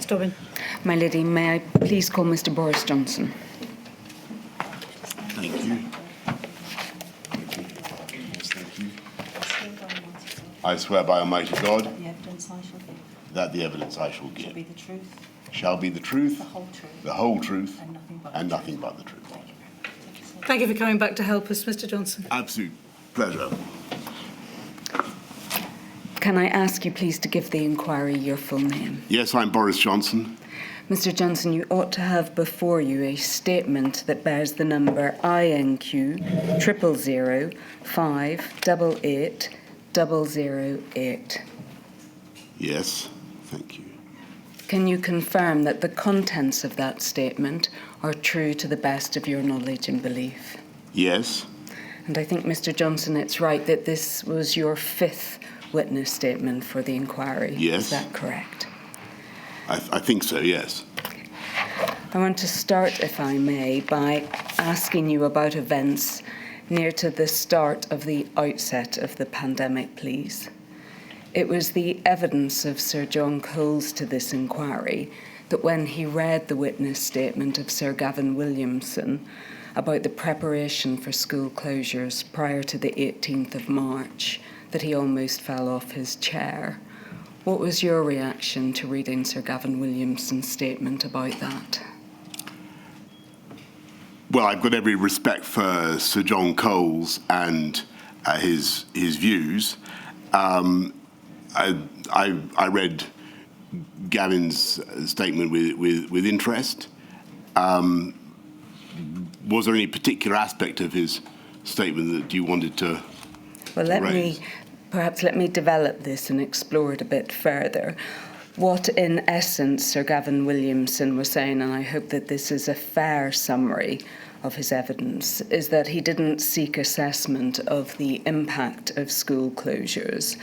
Dobbin. My lady, may I please call Mr. Boris Johnson? Thank you. Thank you. I swear by Almighty God The evidence I shall give that the evidence I shall shall give be the truth, shall be the truth, the whole truth, and nothing but the truth. Thank you for coming back to help us, Mr. Johnson. Absolute pleasure. Can I ask you please to give the inquiry your full name? Yes, I'm Boris Johnson. Mr. Johnson, you ought to have before you a statement that bears the number INQ 000588008. Yes, thank you. Can you confirm that the contents of that statement are true to the best of your knowledge and belief? Yes, And I think, Mr. Johnson, it's right that this was your fifth witness statement for the inquiry. Yes. Is that correct? I think so, yes. I want to start, if I may, by asking you about events near to the start of the outset of the pandemic, please. It was the evidence of Sir John Coles to this inquiry that when he read the witness statement of Sir Gavin Williamson about the preparation for school closures prior to the 18th of March, that he almost fell off his chair. What was your reaction to reading Sir Gavin Williamson's statement about that? Well, I've got every respect for Sir John Coles and his views. I read Gavin's statement with interest. Was there any particular aspect of his statement that you wanted to Well, let me develop this and explore it a bit further. What, in essence, Sir Gavin Williamson was saying, and I hope that this is a fair summary of his evidence, is that he didn't seek assessment of the impact of school closures,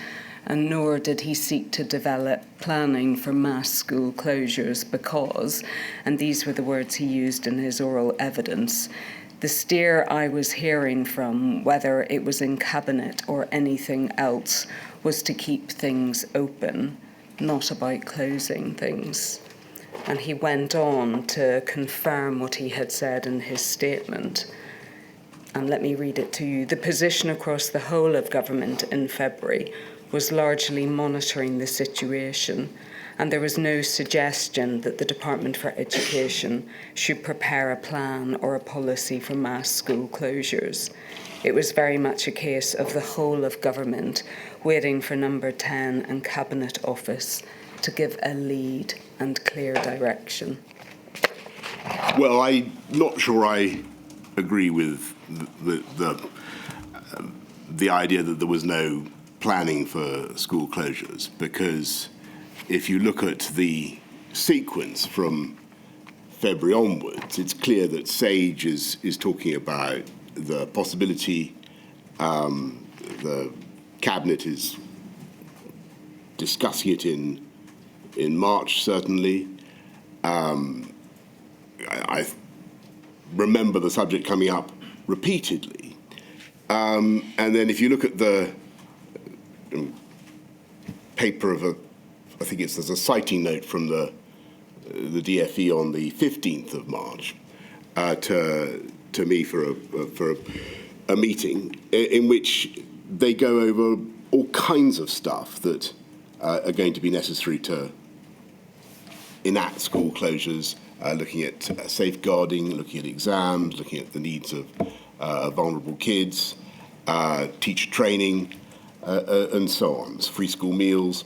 and nor did he seek to develop planning for mass school closures because, and these were the words he used in his oral evidence, the steer I was hearing from, whether it was in Cabinet or anything else, was to keep things open, not about closing things. And he went on to confirm what he had said in his statement. And let me read it to you. The position across the whole of government in February was largely monitoring the situation, and there was no suggestion that the Department for Education should prepare a plan or a policy for mass school closures. It was very much a case of the whole of government waiting for Number 10 and Cabinet Office to give a lead and clear direction. Well, I'm not sure I agree with the idea that there was no planning for school closures, because if you look at the sequence from February onwards, it's clear that SAGE is talking about the possibility, the Cabinet is discussing it in March, certainly. I remember the subject coming up repeatedly. And then if you look at the paper of there's a citing note from the DFE on the 15th of March to me for a meeting in which they go over all kinds of stuff that are going to be necessary to enact school closures, looking at safeguarding, looking at exams, looking at the needs of vulnerable kids, teacher training, and so on, free school meals.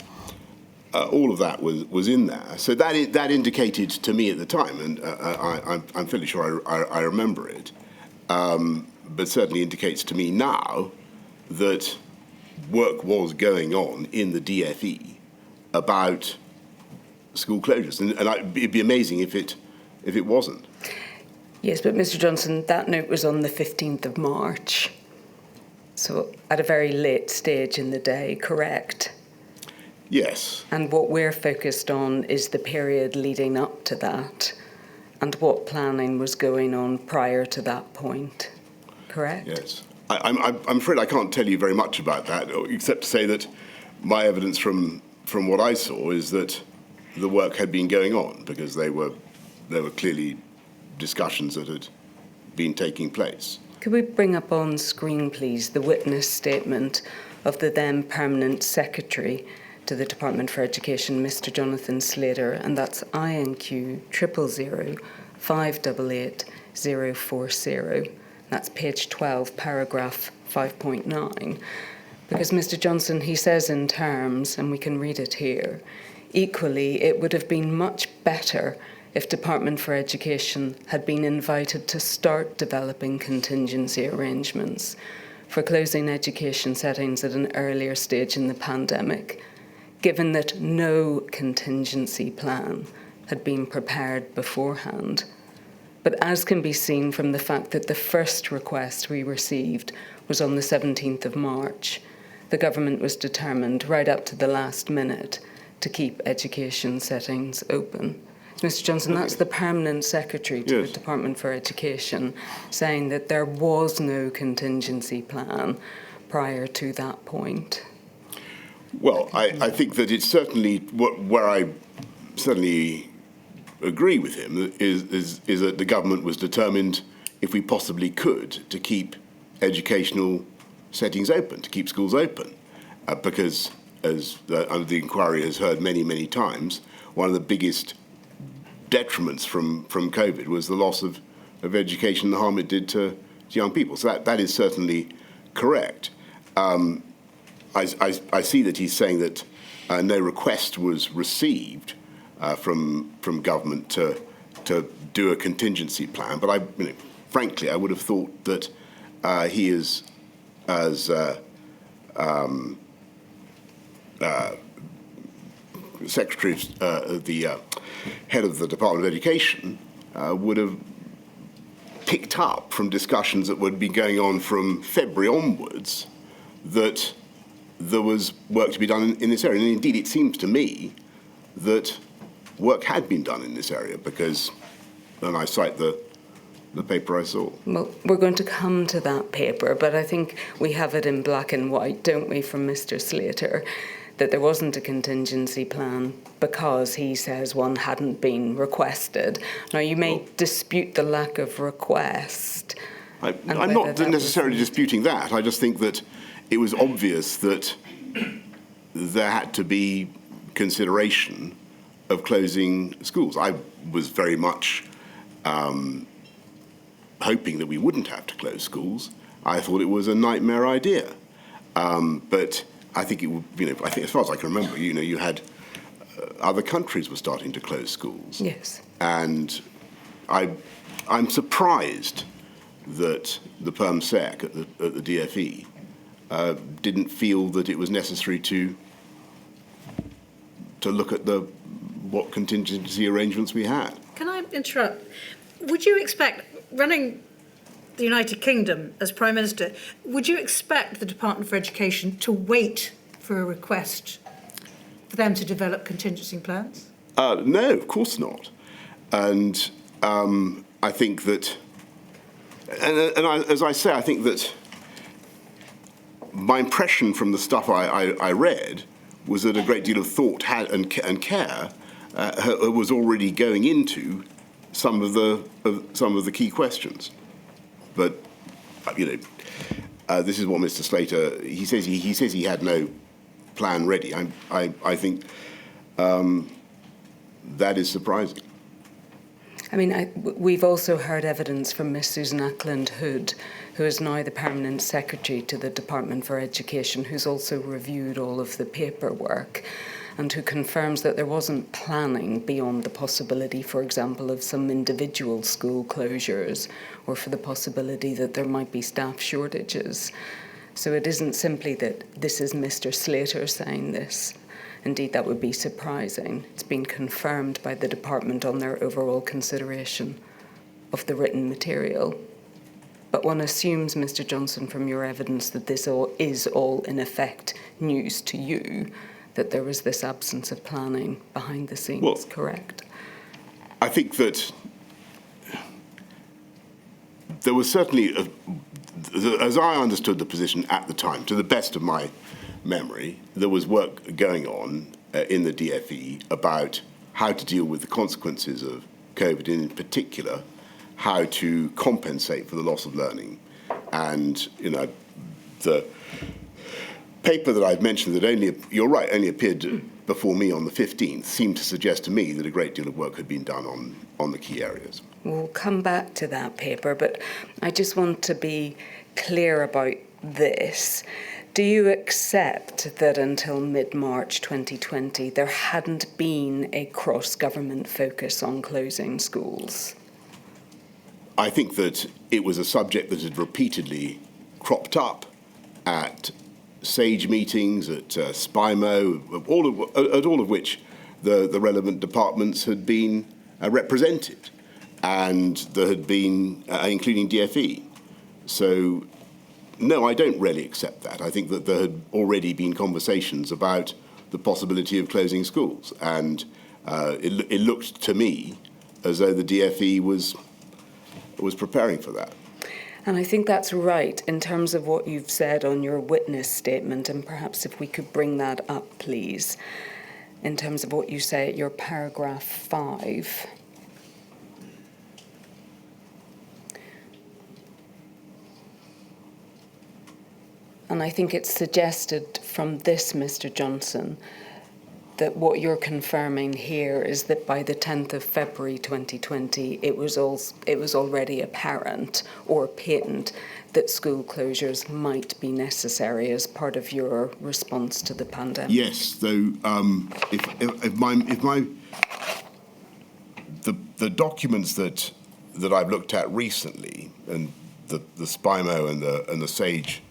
All of that was in there. So that indicated to me at the time, and I'm fairly sure I remember it, but certainly indicates to me now that work was going on in the DFE about school closures, and it'd be amazing if it wasn't. Yes, but Mr. Johnson, that note was on the 15th of March, so at a very late stage in the day, correct? Yes. And what we're focused on is the period leading up to that and what planning was going on prior to that point, correct? Yes. I'm afraid I can't tell you very much about that, except to say that my evidence from what I saw is that the work had been going on, because there were clearly discussions that had been taking place. Could we bring up on screen, please, the witness statement of the then Permanent Secretary to the Department for Education, Mr. Jonathan Slater, and that's INQ 000 588 040. That's page 12, paragraph 5.9. Because Mr. Johnson, he says in terms, and we can read it here, equally, it would have been much better if Department for Education had been invited to start developing contingency arrangements for closing education settings at an earlier stage in the pandemic, given that no contingency plan had been prepared beforehand. But as can be seen from the fact that the first request we received was on the 17th of March, the government was determined right up to the last minute to keep education settings open. Mr. Johnson, that's the Permanent Secretary to the Department for Education saying that there was no contingency plan prior to that point. Well, I think that it's certainly where I certainly agree with him is that the government was determined, if we possibly could, to keep educational settings open, to keep schools open, because, as the inquiry has heard many, many times, one of the biggest detriments from COVID was the loss of education, the harm it did to young people. So that is certainly correct. I see that he's saying that no request was received from government to do a contingency plan. But frankly, I would have thought that he is as Secretary of the head of the Department of Education would have picked up from discussions that would be going on from February onwards that there was work to be done in this area. And indeed, it seems to me that work had been done in this area, because, and I cite the paper I saw. Well, we're going to come to that paper, but I think we have it in black and white, don't we, from Mr. Slater, that there wasn't a contingency plan because he says one hadn't been requested. Now, you may dispute the lack of request. I'm not necessarily disputing that. I just think that it was obvious that there had to be consideration of closing schools. I was very much hoping that we wouldn't have to close schools. I thought it was a nightmare idea. But I think it would, I think as far as I can remember, you had other countries were starting to close schools. Yes. And I'm surprised that the Perm Sec at the DFE didn't feel that it was necessary to look at what contingency arrangements we had. Can I interrupt? Would you expect, running the United Kingdom as Prime Minister, would you expect the Department for Education to wait for a request for them to develop contingency plans? No, of course not. And I think that, as I say, I think that my impression from the stuff I read was that a great deal of thought and care was already going into some of the key questions. But this is what Mr. Slater he says he had no plan ready. I think that is surprising. I mean, we've also heard evidence from Miss Susan Ackland-Hood, who is now the Permanent Secretary to the Department for Education, who's also reviewed all of the paperwork and who confirms that there wasn't planning beyond the possibility, for example, of some individual school closures or for the possibility that there might be staff shortages. So it isn't simply that this is Mr. Slater saying this. Indeed, that would be surprising. It's been confirmed by the department on their overall consideration of the written material. But one assumes, Mr. Johnson, from your evidence that this is all in effect news to you, that there was this absence of planning behind the scenes, well, correct? I think that there was certainly, as I understood the position at the time, to the best of my memory, there was work going on in the DFE about how to deal with the consequences of COVID, and in particular, how to compensate for the loss of learning. And, the paper that I've mentioned that you're right, only appeared before me on the 15th, seemed to suggest to me that a great deal of work had been done on the key areas. We'll come back to that paper, but I just want to be clear about this. Do you accept that until mid-March 2020 there hadn't been a cross-government focus on closing schools? I think that it was a subject that had repeatedly cropped up at SAGE meetings, at SPIMO, at all of which the relevant departments had been represented, and there had been, including DFE. So, no, I don't really accept that. I think that there had already been conversations about the possibility of closing schools, and it looked to me as though the DFE was preparing for that. And I think that's right in terms of what you've said on your witness statement, and perhaps if we could bring that up, please, in terms of what you say at your paragraph 5. And I think it's suggested from this, Mr. Johnson, that what you're confirming here is that by the 10th of February 2020, it was already apparent or patent that school closures might be necessary as part of your response to the pandemic. Yes, though the documents that I've looked at recently, and the SPIMO and the SAGE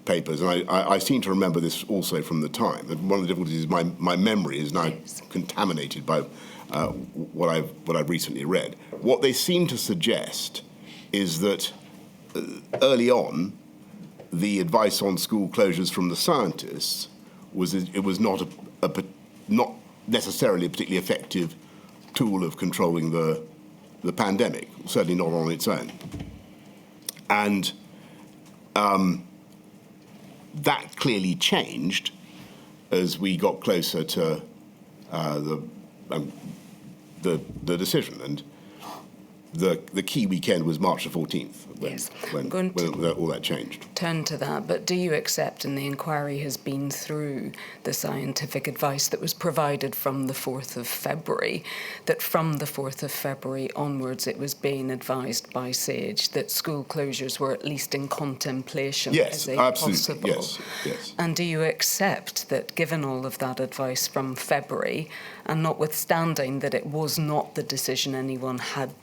papers, and I seem to remember this also from the time. And one of the difficulties is my memory is now contaminated by what I've recently read. What they seem to suggest is that early on, the advice on school closures from the scientists was it was not not necessarily a particularly effective tool of controlling the pandemic, certainly not on its own, and that clearly changed as we got closer to the decision, and the key weekend was March the 14th when all that changed. Turn to that, but do you accept, and the inquiry has been through the scientific advice that was provided from the 4th of February, that from the 4th of February onwards it was being advised by SAGE that school closures were at least in contemplation yes, as a absolutely. possible? Yes. And do you accept that given all of that advice from February, and notwithstanding that it was not the decision anyone had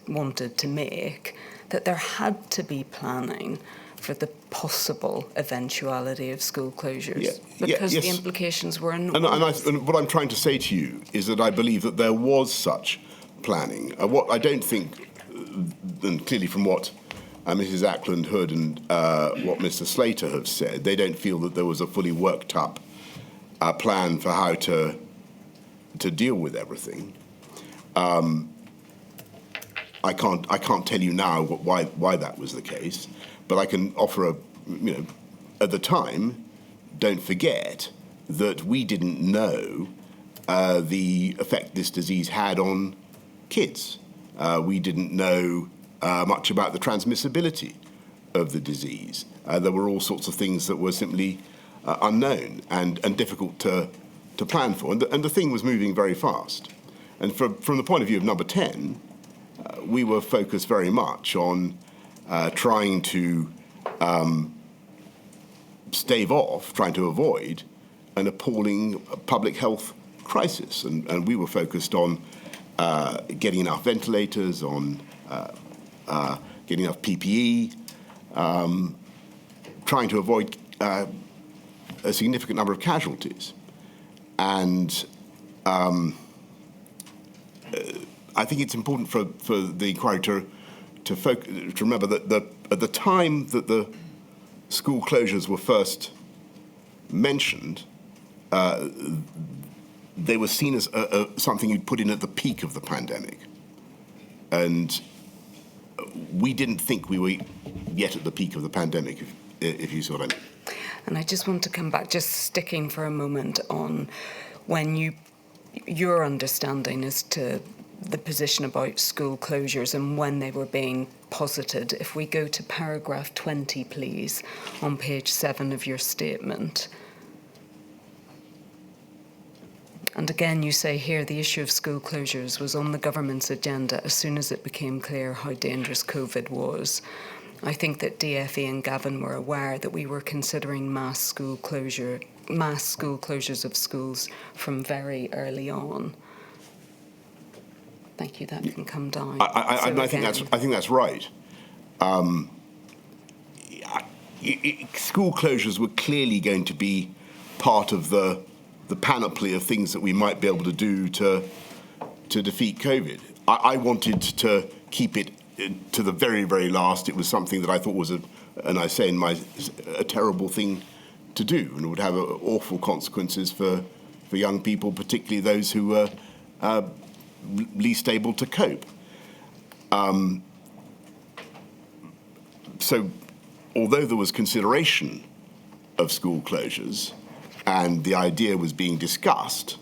wanted to make, that there had to be planning for the possible eventuality of school closures? Because yes. the implications were enormous. And what I'm trying to say to you is that I believe that there was such planning. What I don't think, and clearly from what Mrs. Ackland Hood and what Mr. Slater have said, they don't feel that there was a fully worked up plan for how to deal with everything. I can't tell you now why that was the case, but I can offer at the time, don't forget that we didn't know the effect this disease had on kids. We didn't know much about the transmissibility of the disease. There were all sorts of things that were simply unknown and difficult to plan for, and the thing was moving very fast. And from the point of view of Number 10, we were focused very much on trying to stave off, trying to avoid an appalling public health crisis. And we were focused on getting enough ventilators, on getting enough PPE, trying to avoid a significant number of casualties. And I think it's important for the inquiry to remember that at the time that the school closures were first mentioned, they were seen as something you'd put in at the peak of the pandemic. And we didn't think we were yet at the peak of the pandemic, if you see what I mean. And I just want to come back, just sticking for a moment on when you your understanding as to the position about school closures and when they were being posited. If we go to paragraph 20, please, on page 7 of your statement. And again, you say here the issue of school closures was on the government's agenda as soon as it became clear how dangerous COVID was. I think that DFE and Gavin were aware that we were considering mass school closures of schools from very early on. Thank you. That can come down. I think that's right. School closures were clearly going to be part of the panoply of things that we might be able to do to defeat COVID. I wanted to keep it to the very, very last. It was something that I thought was a terrible thing to do, and it would have awful consequences for young people, particularly those who were least able to cope. So although there was consideration of school closures and the idea was being discussed,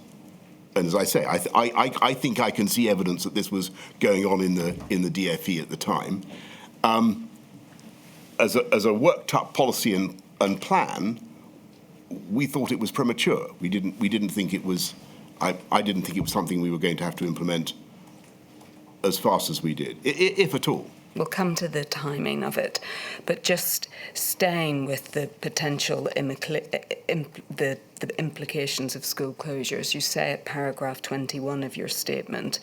and as I say, I think I can see evidence that this was going on in the DFE at the time, as a worked up policy and plan, we thought it was premature. We didn't think it was. I didn't think it was something we were going to have to implement as fast as we did, if at all. We'll come to the timing of it, but just staying with the potential the implications of school closures. You say at paragraph 21 of your statement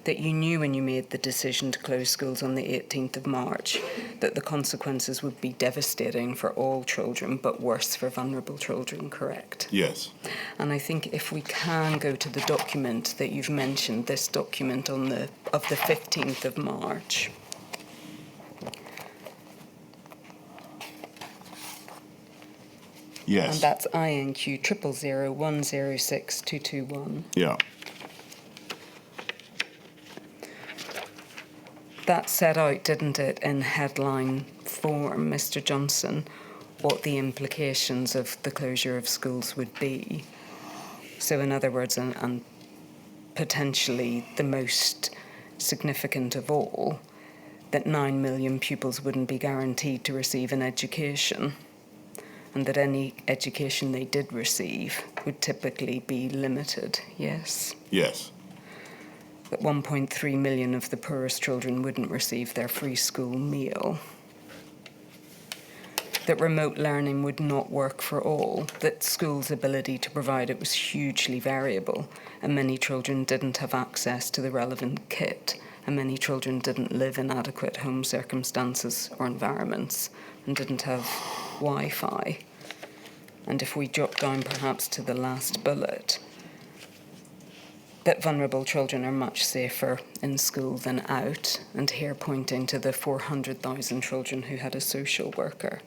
that you knew when you made the decision to close schools on the 18th of March that the consequences would be devastating for all children, but worse for vulnerable children, correct? Yes. And I think if we can go to the document that you've mentioned, this document of the 15th of March. Yes. And that's INQ 000106221. Yeah. That set out, didn't it, in headline form, Mr. Johnson, what the implications of the closure of schools would be. So in other words, and potentially the most significant of all, that 9 million pupils wouldn't be guaranteed to receive an education, and that any education they did receive would typically be limited, yes? Yes. That 1.3 million of the poorest children wouldn't receive their free school meal. That remote learning would not work for all. That schools' ability to provide it was hugely variable, and many children didn't have access to the relevant kit, and many children didn't live in adequate home circumstances or environments, and didn't have Wi-Fi. And if we drop down perhaps to the last bullet, that vulnerable children are much safer in school than out, and here pointing to the 400,000 children who had a social worker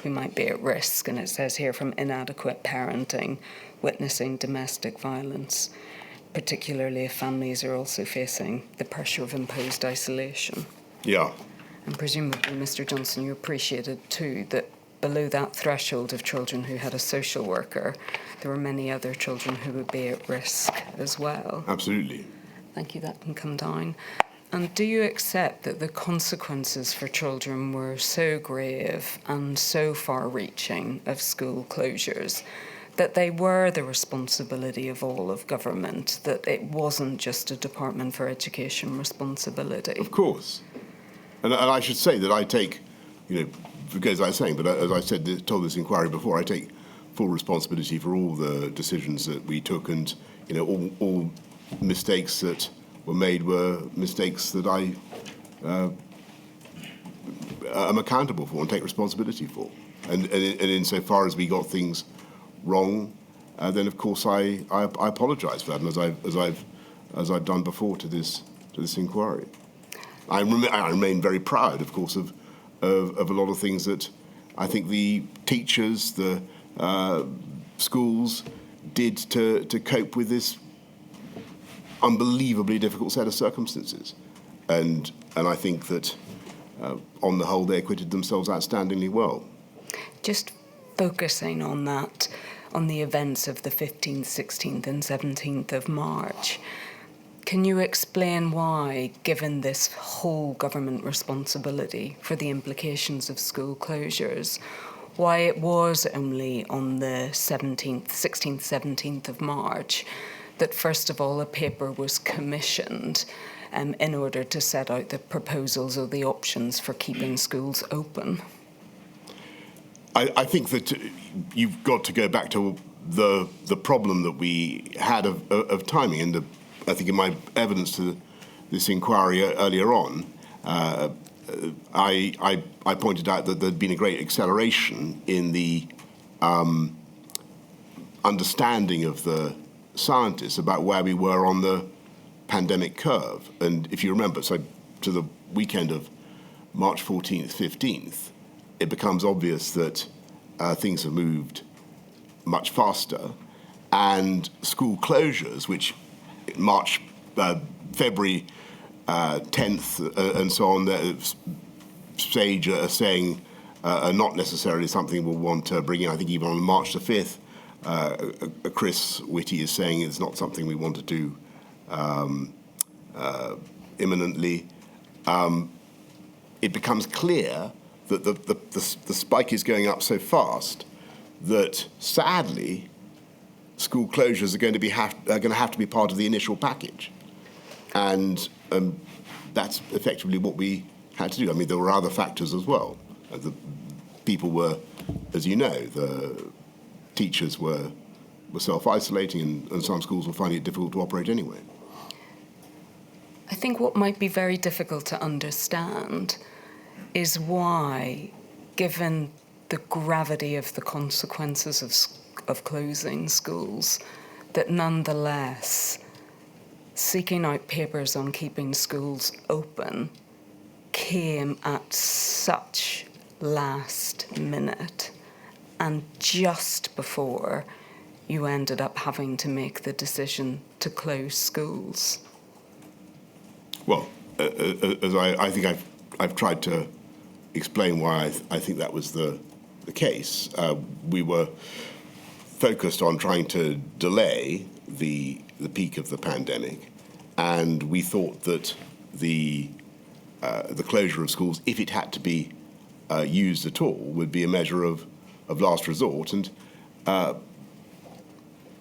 who might be at risk, and it says here from inadequate parenting, witnessing domestic violence, particularly if families are also facing the pressure of imposed isolation. Yeah. And presumably, Mr. Johnson, you appreciated too that below that threshold of children who had a social worker, there were many other children who would be at risk as well. Absolutely. Thank you, that can come down. And do you accept that the consequences for children were so grave and so far-reaching of school closures that they were the responsibility of all of government, that it wasn't just a Department for Education responsibility? Of course. And I should say that I take, because I was saying, but as I told this inquiry before, I take full responsibility for all the decisions that we took, and all mistakes that were made were mistakes that I am accountable for and take responsibility for. And insofar as we got things wrong, then of course I apologise for that, and as I've done before to this inquiry. I remain very proud, of course, of a lot of things that I think the teachers, the schools did to cope with this unbelievably difficult set of circumstances. And I think that on the whole they acquitted themselves outstandingly well. Just focusing on that, on the events of the 15th, 16th and 17th of March. Can you explain why, given this whole government responsibility for the implications of school closures, why it was only on the 16th, 17th of March that, first of all, a paper was commissioned in order to set out the proposals or the options for keeping schools open? I think that you've got to go back to the problem that we had of timing. And I think in my evidence to this inquiry earlier on, I pointed out that there'd been a great acceleration in the understanding of the scientists about where we were on the pandemic curve. And if you remember, so to the weekend of March 14th, 15th, it becomes obvious that things have moved much faster, and school closures, which March, February 10th and so on, Sage are saying are not necessarily something we'll want to bring in. I think even on March the 5th, Chris Whitty is saying it's not something we want to do imminently. It becomes clear that the spike is going up so fast that, sadly, school closures are going to have to be part of the initial package, and that's effectively what we had to do. I mean, there were other factors as well. The people were, as you know, the teachers were self-isolating, and some schools were finding it difficult to operate anyway. I think what might be very difficult to understand is why, given the gravity of the consequences of closing schools, that nonetheless seeking out papers on keeping schools open came at such last minute and just before you ended up having to make the decision to close schools. Well, as I think I've tried to explain why I think that was the case. We were focused on trying to delay the peak of the pandemic, and we thought that the closure of schools, if it had to be used at all, would be a measure of last resort. And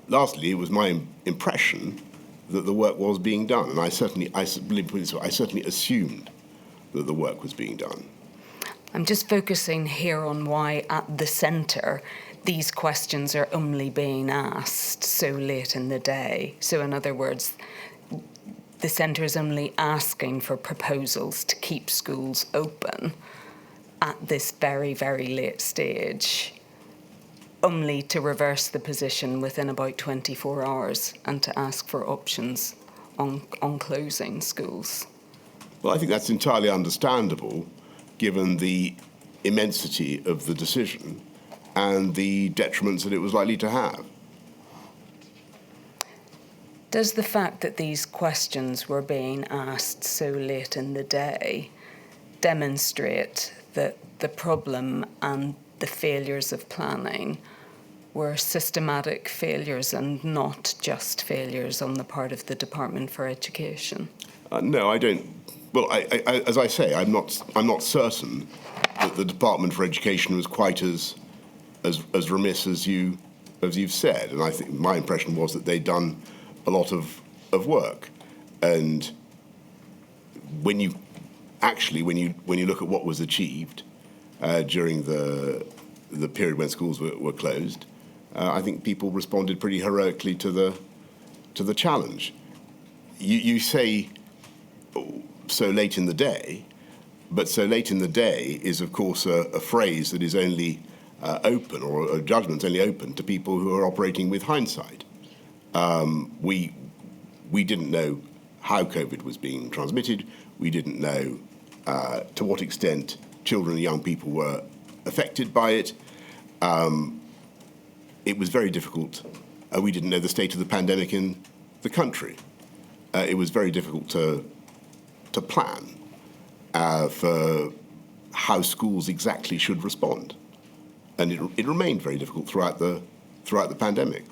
lastly, it was my impression that the work was being done, and I certainly assumed that the work was being done. I'm just focusing here on why at the centre these questions are only being asked so late in the day. So in other words, the centre is only asking for proposals to keep schools open at this very, very late stage, only to reverse the position within about 24 hours and to ask for options on closing schools. Well, I think that's entirely understandable, given the immensity of the decision and the detriments that it was likely to have. Does the fact that these questions were being asked so late in the day demonstrate that the problem and the failures of planning were systematic failures and not just failures on the part of the Department for Education? No, I don't. Well, as I say, I'm not certain that the Department for Education was quite as remiss as you've said, and I think my impression was that they'd done a lot of work. And when you look at what was achieved during the period when schools were closed, I think people responded pretty heroically to the challenge. You say so late in the day, but so late in the day is, of course, a phrase that is only open, or a judgment's only open to people who are operating with hindsight. We didn't know how COVID was being transmitted. We didn't know to what extent children and young people were affected by it. It was very difficult. We didn't know the state of the pandemic in the country. It was very difficult to plan for how schools exactly should respond. And it remained very difficult throughout the throughout the pandemic.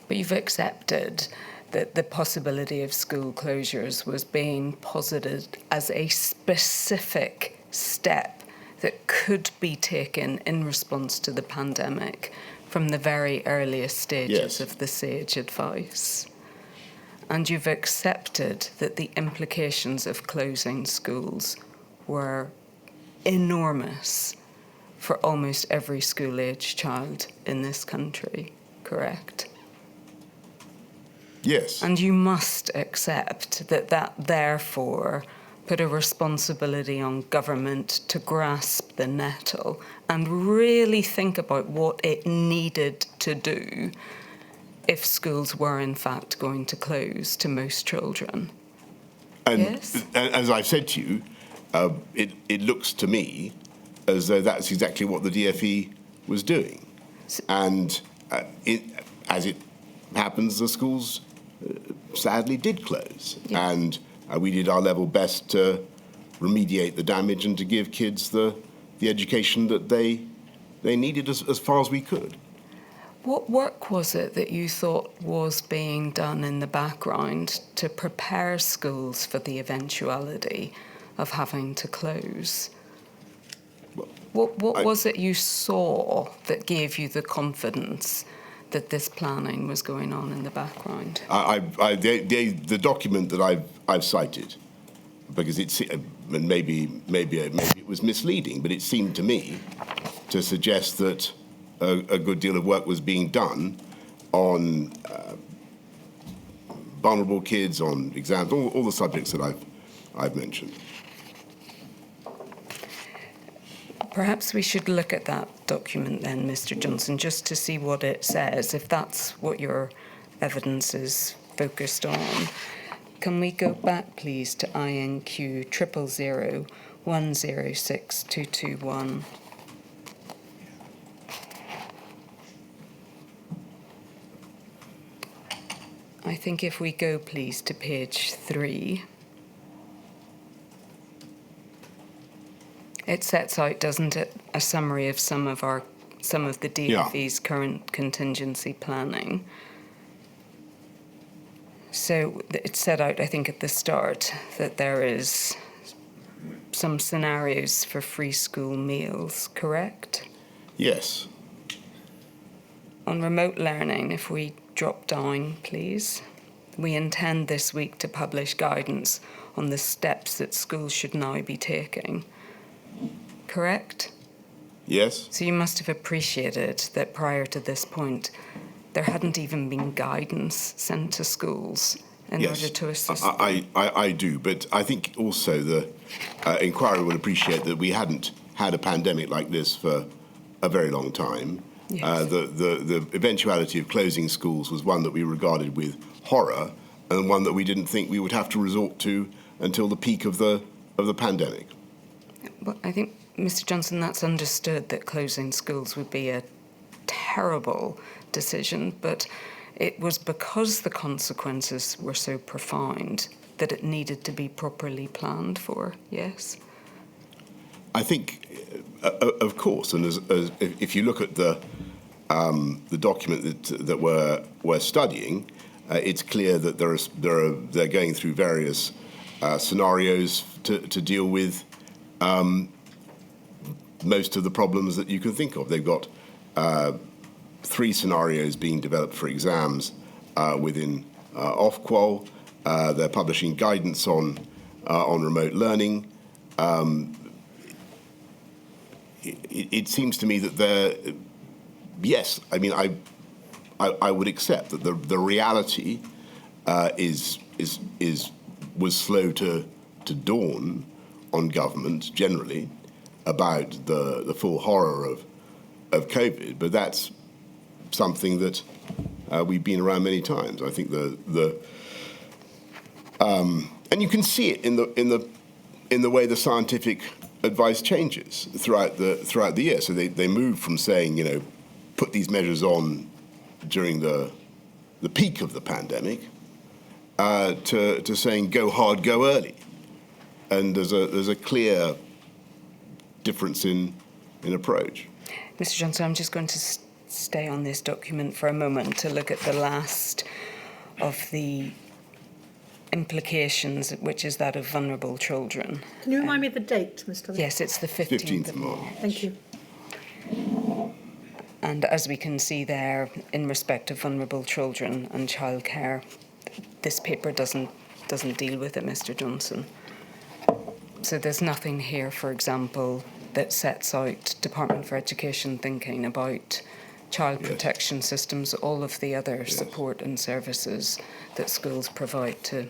But you've accepted that the possibility of school closures was being posited as a specific step that could be taken in response to the pandemic from the very earliest stages Yes. of the SAGE advice. And you've accepted that the implications of closing schools were enormous for almost every school-age child in this country, correct? Yes. And you must accept that therefore put a responsibility on government to grasp the nettle and really think about what it needed to do if schools were in fact going to close to most children. And Yes. as I've said to you, it looks to me as though that's exactly what the DFE was doing. And as it happens, the schools sadly did close. Yeah. And we did our level best to remediate the damage and to give kids the education that they needed as far as we could. What work was it that you thought was being done in the background to prepare schools for the eventuality of having to close? What was it you saw that gave you the confidence that this planning was going on in the background? The document that I've cited, because maybe it was misleading, but it seemed to me to suggest that a good deal of work was being done on vulnerable kids, on exams, all the subjects that I've mentioned. Perhaps we should look at that document then, Mr. Johnson, just to see what it says, if that's what your evidence is focused on. Can we go back, please, to INQ 000106221? I think if we go, please, to page 3. It sets out, doesn't it, a summary of some of the DFE's current contingency planning. So it set out, I think, at the start that there is some scenarios for free school meals, correct? Yes. On remote learning, if we drop down, please. We intend this week to publish guidance on the steps that schools should now be taking. Correct? Yes. So you must have appreciated that prior to this point, there hadn't even been guidance sent to schools in order to assist them. I do, but I think also the inquiry will appreciate that we hadn't had a pandemic like this for a very long time. Yes. The eventuality of closing schools was one that we regarded with horror and one that we didn't think we would have to resort to until the peak of the pandemic. Well, I think, Mr. Johnson, that's understood that closing schools would be a terrible decision, but it was because the consequences were so profound that it needed to be properly planned for, yes? I think, of course, and if you look at the document that we're studying, it's clear that they're going through various scenarios to deal with most of the problems that you can think of. They've got 3 scenarios being developed for exams within Ofqual. They're publishing guidance on remote learning. It seems to me that yes, I mean, I would accept that the reality was slow to dawn on government generally about the full horror of COVID, but that's something that we've been around many times. I think and you can see it in the way the scientific advice changes throughout the year. So they move from saying, put these measures on during the peak of the pandemic to saying go hard, go early. And there's a clear difference in approach. Mr. Johnson, I'm just going to stay on this document for a moment to look at the last of the implications, which is that of vulnerable children. Can you remind me of the date, Mr. Lee? Yes, it's the 15th of March. March. Thank you. And as we can see there, in respect of vulnerable children and childcare, this paper doesn't deal with it, Mr. Johnson. So there's nothing here, for example, that sets out Department for Education thinking about child protection systems, all of the other support and services that schools provide to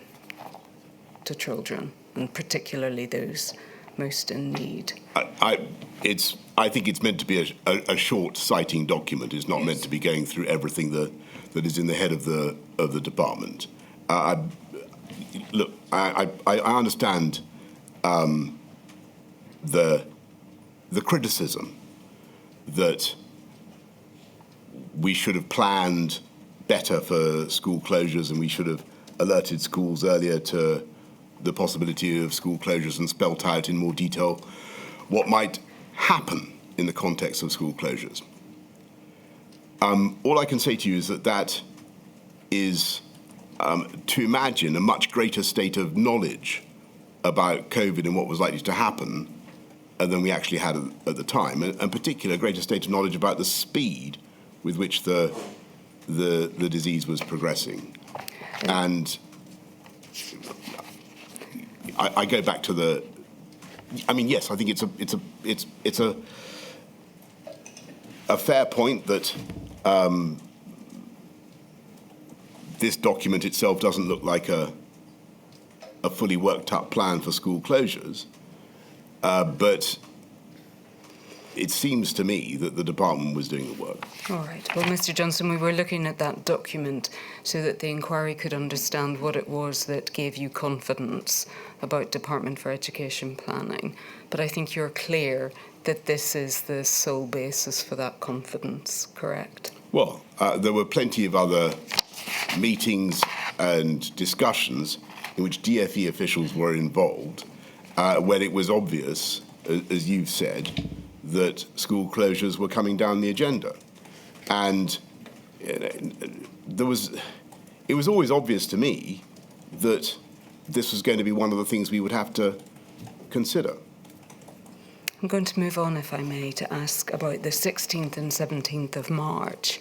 children, and particularly those most in need. I think it's meant to be a short citing document. It's not meant to be going through everything that is in the head of the department. Look, I understand the criticism that we should have planned better for school closures and we should have alerted schools earlier to the possibility of school closures and spelt out in more detail what might happen in the context of school closures. All I can say to you is that is to imagine a much greater state of knowledge about COVID and what was likely to happen than we actually had at the time, and particularly a greater state of knowledge about the speed with which the disease was progressing. And I go back to the. I mean, yes, I think it's a fair point that this document itself doesn't look like a fully worked up plan for school closures, but it seems to me that the department was doing the work. All right. Well, Mr. Johnson, we were looking at that document so that the inquiry could understand what it was that gave you confidence about Department for Education planning. But I think you're clear that this is the sole basis for that confidence, correct? Well, there were plenty of other meetings and discussions in which DFE officials were involved when it was obvious, as you've said, that school closures were coming down the agenda. And it was always obvious to me that this was going to be one of the things we would have to consider. I'm going to move on, if I may, to ask about the 16th and 17th of March,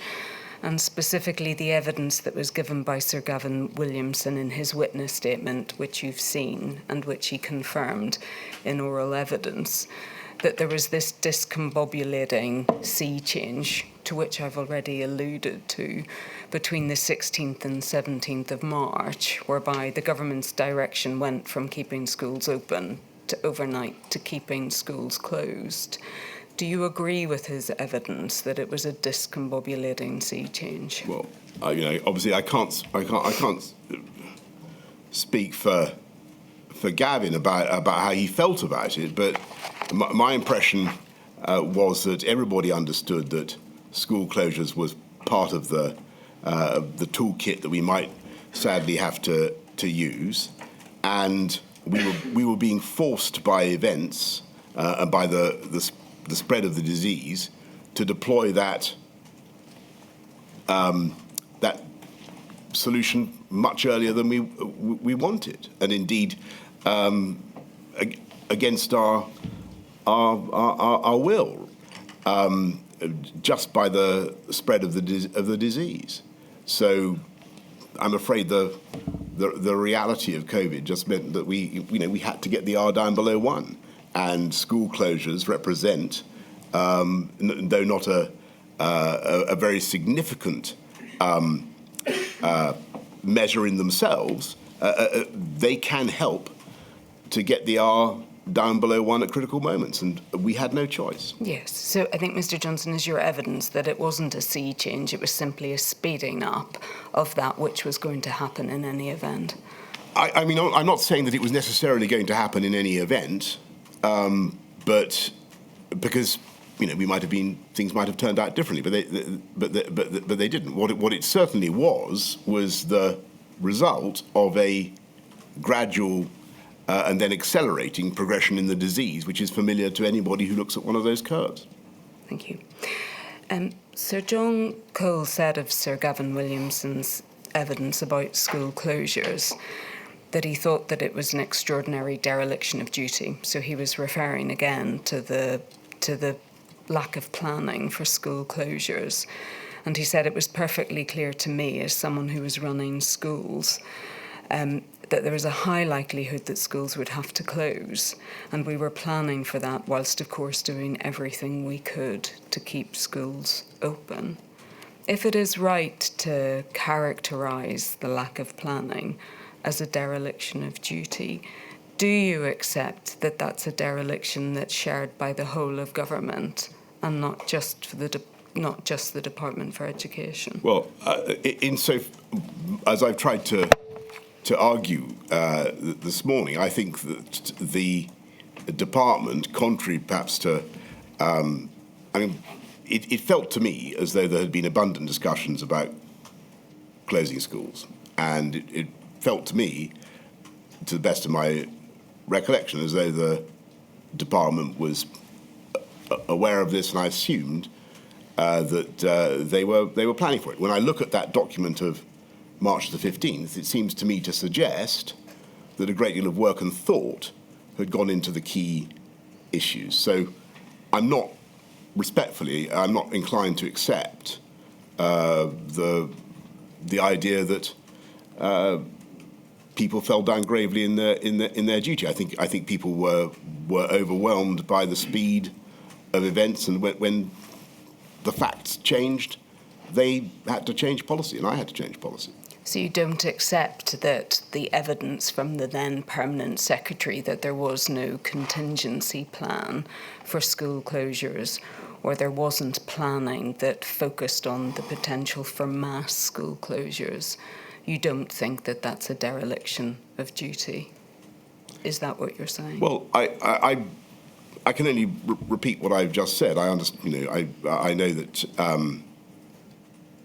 and specifically the evidence that was given by Sir Gavin Williamson in his witness statement, which you've seen and which he confirmed in oral evidence, that there was this discombobulating sea change, to which I've already alluded to, between the 16th and 17th of March, whereby the government's direction went from keeping schools open to overnight to keeping schools closed. Do you agree with his evidence that it was a discombobulating sea change? Well, obviously I can't speak for Gavin about how he felt about it, but my impression was that everybody understood that school closures was part of the toolkit that we might sadly have to use, and we were being forced by events and by the spread of the disease to deploy that solution much earlier than we wanted, and indeed against our will, just by the spread of the disease. So I'm afraid the reality of COVID just meant that we had to get the R down below 1, and school closures represent, though not a very significant measure in themselves, they can help to get the R down below 1 at critical moments, and we had no choice. Yes, so I think, Mr. Johnson, is your evidence that it wasn't a sea change, it was simply a speeding up of that which was going to happen in any event? I mean, I'm not saying that it was necessarily going to happen in any event, but because things might have turned out differently, but they didn't. What it certainly was the result of a gradual and then accelerating progression in the disease, which is familiar to anybody who looks at one of those curves. Thank you. Sir John Cole said of Sir Gavin Williamson's evidence about school closures that he thought that it was an extraordinary dereliction of duty. So he was referring again to the lack of planning for school closures. And he said it was perfectly clear to me, as someone who was running schools, that there was a high likelihood that schools would have to close. And we were planning for that, whilst, of course, doing everything we could to keep schools open. If it is right to characterise the lack of planning as a dereliction of duty, do you accept that that's a dereliction that's shared by the whole of government and not just for the Department for Education? Well, as I've tried to argue this morning, I think that the department, contrary perhaps to, it felt to me as though there had been abundant discussions about closing schools, and it felt to me, to the best of my recollection, as though the department was aware of this, and I assumed that they were planning for it. When I look at that document of March the 15th, it seems to me to suggest that a great deal of work and thought had gone into the key issues. So I'm not inclined to accept the idea that people fell down gravely in their duty. I think people were overwhelmed by the speed of events, and when the facts changed, they had to change policy, and I had to change policy. So you don't accept that the evidence from the then Permanent Secretary that there was no contingency plan for school closures, or there wasn't planning that focused on the potential for mass school closures, you don't think that that's a dereliction of duty? Is that what you're saying? Well, I can only repeat what I've just said. I understand. I know that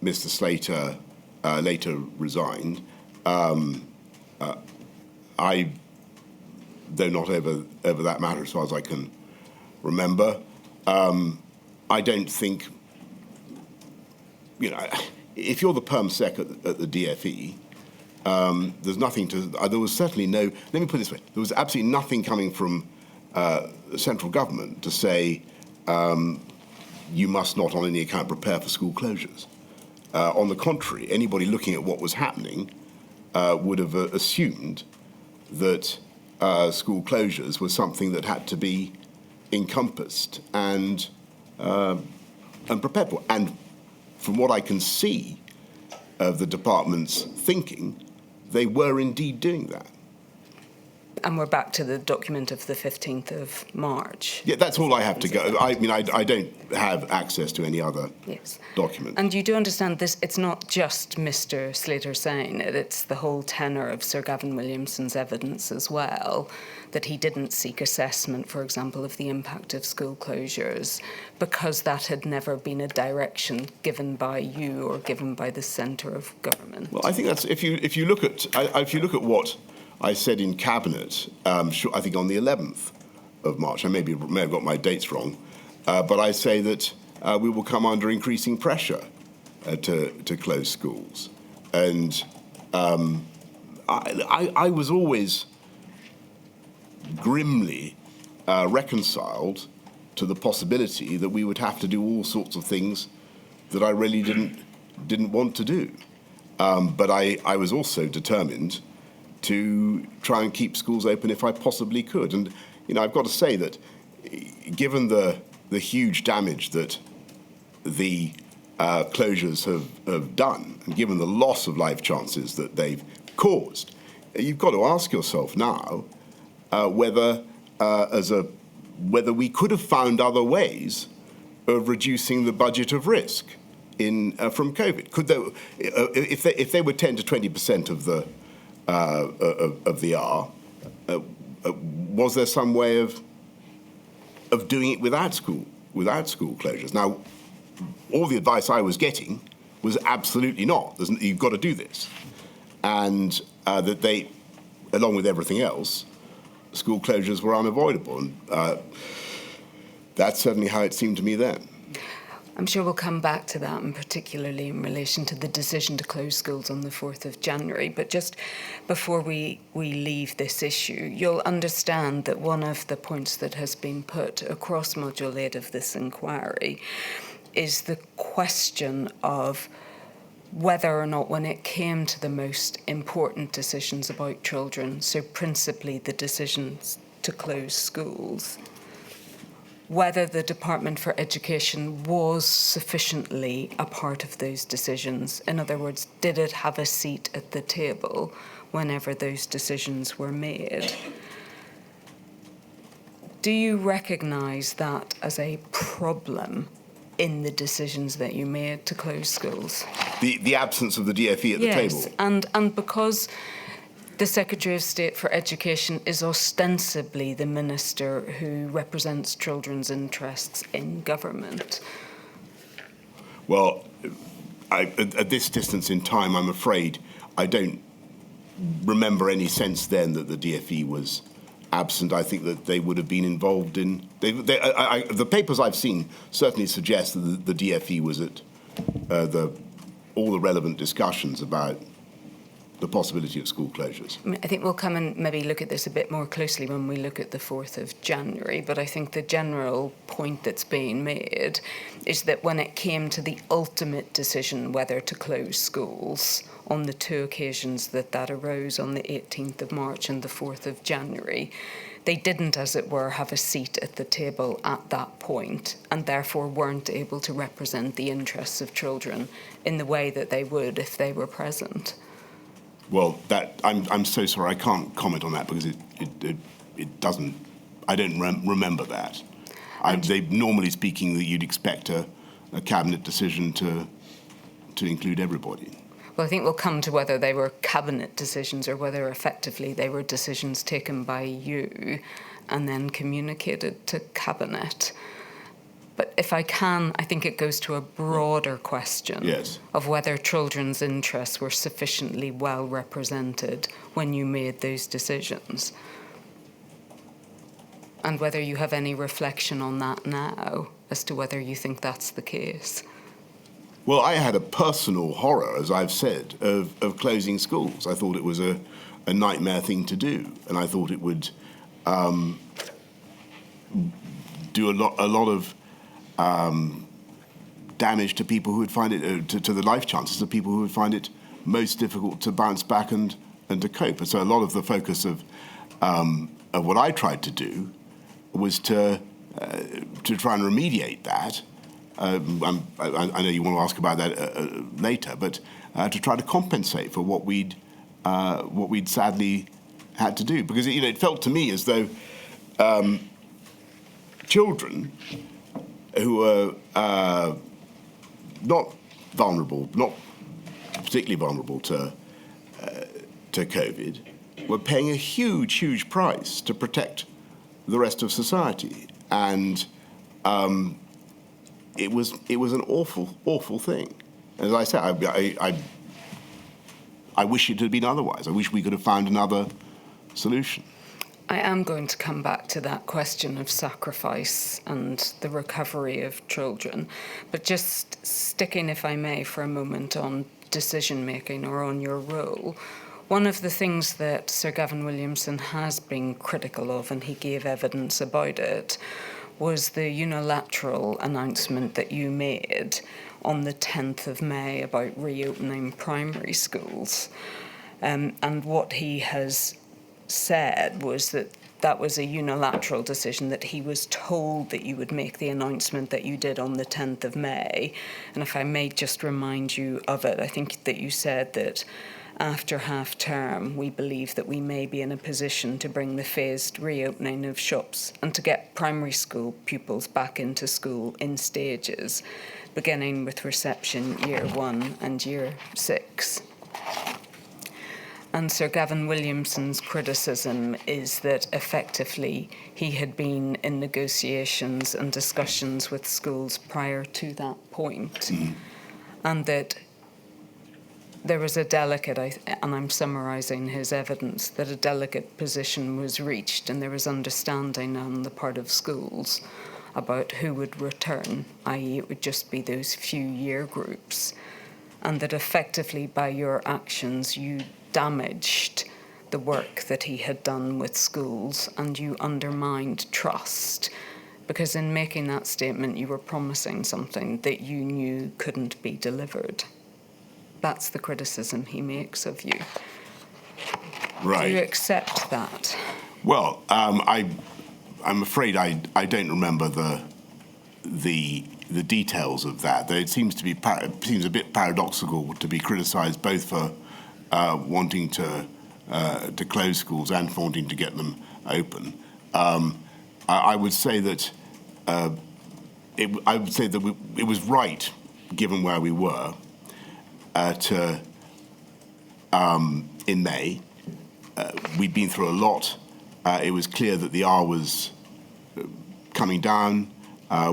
Mr. Slater later resigned. I, though not over that matter, as far as I can remember, I don't think. If you're the Perm Sec at the DFE, there's nothing to. There was certainly no. Let me put it this way: there was absolutely nothing coming from central government to say you must not, on any account, prepare for school closures. On the contrary, anybody looking at what was happening would have assumed that school closures was something that had to be encompassed and prepared for. And from what I can see of the department's thinking, they were indeed doing that. And we're back to the document of the 15th of March. Yeah, that's all I have to go. I mean, I don't have access to any other document. And you do understand this, it's not just Mr. Slater saying it, it's the whole tenor of Sir Gavin Williamson's evidence as well, that he didn't seek assessment, for example, of the impact of school closures, because that had never been a direction given by you or given by the centre of government. Well, I think that's, if you look at what I said in Cabinet, I think on the 11th of March, I may have got my dates wrong, but I say that we will come under increasing pressure to close schools. And I was always grimly reconciled to the possibility that we would have to do all sorts of things that I really didn't want to do. But I was also determined to try and keep schools open if I possibly could. And, I've got to say that given the huge damage that the closures have done, and given the loss of life chances that they've caused, you've got to ask yourself now whether we could have found other ways of reducing the budget of risk from COVID. Could there, if they were 10 to 20% of the R, was there some way of doing it without school closures? Now, all the advice I was getting was absolutely not. You've got to do this, and that they, along with everything else, school closures were unavoidable, and that's certainly how it seemed to me then. I'm sure we'll come back to that, and particularly in relation to the decision to close schools on the 4th of January. But just before we leave this issue, you'll understand that one of the points that has been put across Module 8 of this inquiry is the question of whether or not, when it came to the most important decisions about children, so principally the decisions to close schools, whether the Department for Education was sufficiently a part of those decisions. In other words, did it have a seat at the table whenever those decisions were made? Do you recognise that as a problem in the decisions that you made to close schools? The absence of the DFE at the table. Yes, and because the Secretary of State for Education is ostensibly the minister who represents children's interests in government. Well, at this distance in time, I'm afraid I don't remember any sense then that the DFE was absent. I think that they would have been involved in... the papers I've seen certainly suggest that the DFE was at all the relevant discussions about the possibility of school closures. I think we'll come and maybe look at this a bit more closely when we look at the 4th of January, but I think the general point that's being made is that when it came to the ultimate decision whether to close schools, on the two occasions that arose on the 18th of March and the 4th of January, they didn't, as it were, have a seat at the table at that point, and therefore weren't able to represent the interests of children in the way that they would if they were present. Well, I'm so sorry, I can't comment on that because it doesn't. I don't remember that. Normally speaking, that you'd expect a cabinet decision to include everybody. Well, I think we'll come to whether they were cabinet decisions or whether effectively they were decisions taken by you and then communicated to cabinet. But if I can, I think it goes to a broader question of whether children's interests were sufficiently well represented when you made those decisions. And whether you have any reflection on that now as to whether you think that's the case. Well, I had a personal horror, as I've said, of closing schools. I thought it was a nightmare thing to do, and I thought it would do a lot of damage to people who would find it, to the life chances of people who would find it most difficult to bounce back and to cope. And so a lot of the focus of what I tried to do was to try and remediate that. I know you want to ask about that later, but to try to compensate for what we'd sadly had to do, because it felt to me as though children who were not particularly vulnerable to COVID, were paying a huge price to protect the rest of society, and it was an awful thing. As I said, I wish it had been otherwise. I wish we could have found another solution. I am going to come back to that question of sacrifice and the recovery of children, but just sticking, if I may, for a moment on decision-making or on your role. One of the things that Sir Gavin Williamson has been critical of, and he gave evidence about it, was the unilateral announcement that you made on the 10th of May about reopening primary schools. And what he has said was that was a unilateral decision, that he was told that you would make the announcement that you did on the 10th of May. And if I may just remind you of it, I think that you said that after half-term, we believe that we may be in a position to bring the phased reopening of shops and to get primary school pupils back into school in stages, beginning with reception year 1 and year 6. And Sir Gavin Williamson's criticism is that effectively he had been in negotiations and discussions with schools prior to that point, and that there was a delicate, and I'm summarising his evidence, that a delicate position was reached and there was understanding on the part of schools about who would return, i.e. it would just be those few year groups, and that effectively by your actions you damaged the work that he had done with schools and you undermined trust, because in making that statement you were promising something that you knew couldn't be delivered. That's the criticism he makes of you. Right. Do you accept that? Well, I'm afraid I don't remember the details of that. Though it seems a bit paradoxical to be criticised both for wanting to close schools and for wanting to get them open. I would say that it was right, given where we were, in May. We'd been through a lot. It was clear that the R was coming down.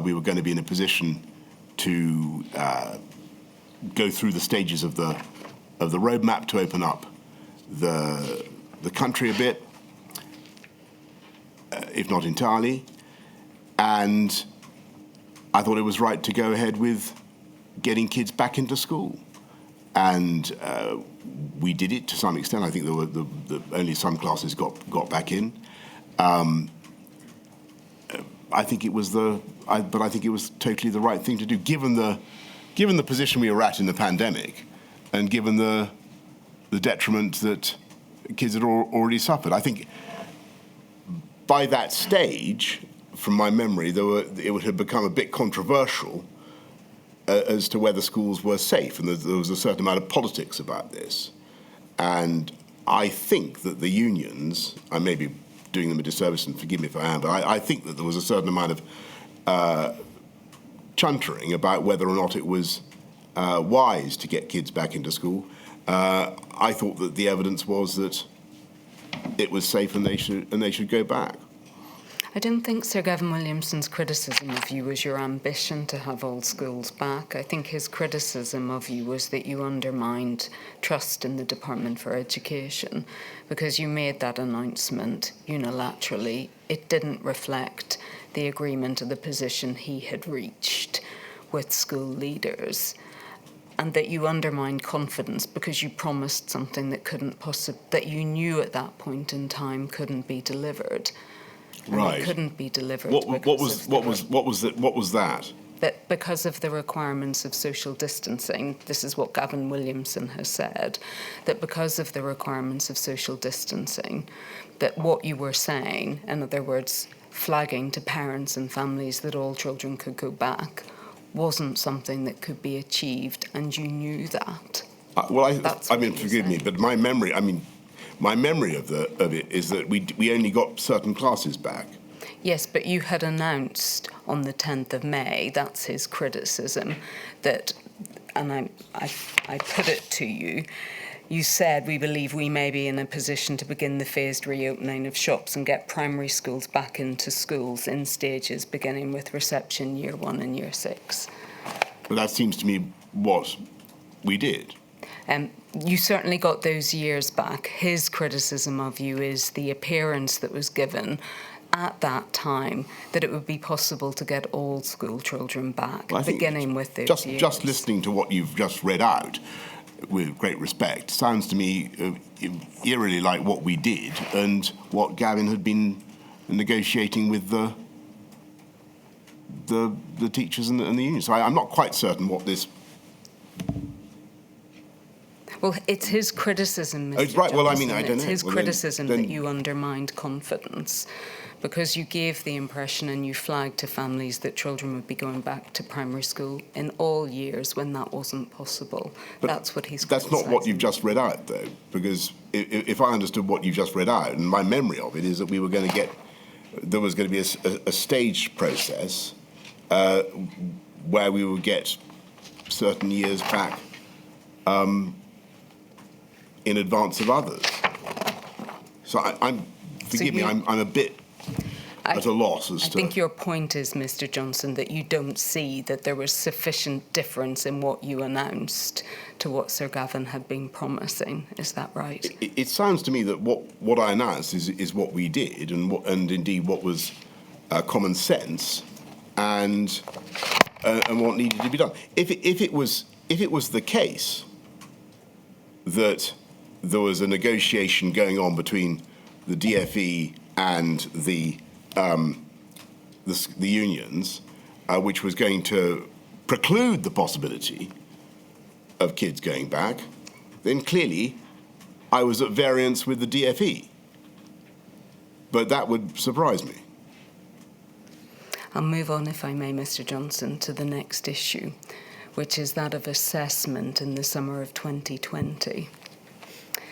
We were going to be in a position to go through the stages of the roadmap to open up the country a bit, if not entirely. And I thought it was right to go ahead with getting kids back into school. And we did it to some extent. I think there were only some classes got back in. I think it was but I think it was totally the right thing to do, given the position we were at in the pandemic, and given the detriment that kids had already suffered. I think by that stage, from my memory, it would have become a bit controversial as to whether schools were safe, and there was a certain amount of politics about this. And I think that the unions, I may be doing them a disservice, and forgive me if I am, but I think that there was a certain amount of chuntering about whether or not it was wise to get kids back into school. I thought that the evidence was that it was safe and they should go back. I don't think Sir Gavin Williamson's criticism of you was your ambition to have all schools back. I think his criticism of you was that you undermined trust in the Department for Education, because you made that announcement unilaterally. It didn't reflect the agreement or the position he had reached with school leaders, and that you undermined confidence because you promised something that you knew at that point in time couldn't be delivered. Right. It couldn't be delivered. What was that? That because of the requirements of social distancing, this is what Gavin Williamson has said, that because of the requirements of social distancing, that what you were saying, in other words, flagging to parents and families that all children could go back, wasn't something that could be achieved, and you knew that. Forgive me, but my memory of it is that we only got certain classes back. Yes, but you had announced on the 10th of May, that's his criticism, that, and I put it to you, you said, we believe we may be in a position to begin the phased reopening of shops and get primary schools back into schools in stages, beginning with reception year 1 and year 6. But that seems to me what we did. You certainly got those years back. His criticism of you is the appearance that was given at that time that it would be possible to get all school children back, beginning with those years. Just listening to what you've just read out, with great respect, sounds to me eerily like what we did and what Gavin had been negotiating with the teachers and the unions. So I'm not quite certain what this... Well, it's his criticism, Mr. Right. Well, I don't know. It's his criticism that you undermined confidence, because you gave the impression and you flagged to families that children would be going back to primary school in all years when that wasn't possible. But that's what he's criticising. That's not what you've just read out, though, because if I understood what you just read out, and my memory of it is that there was going to be a staged process where we would get certain years back in advance of others. So I'm a bit at a loss as to... I think your point is, Mr. Johnson, that you don't see that there was sufficient difference in what you announced to what Sir Gavin had been promising. Is that right? It sounds to me that what I announced is what we did, and indeed what was common sense and what needed to be done. If it was the case that there was a negotiation going on between the DFE and the unions, which was going to preclude the possibility of kids going back, then clearly I was at variance with the DFE. But that would surprise me. I'll move on, if I may, Mr. Johnson, to the next issue, which is that of assessment in the summer of 2020.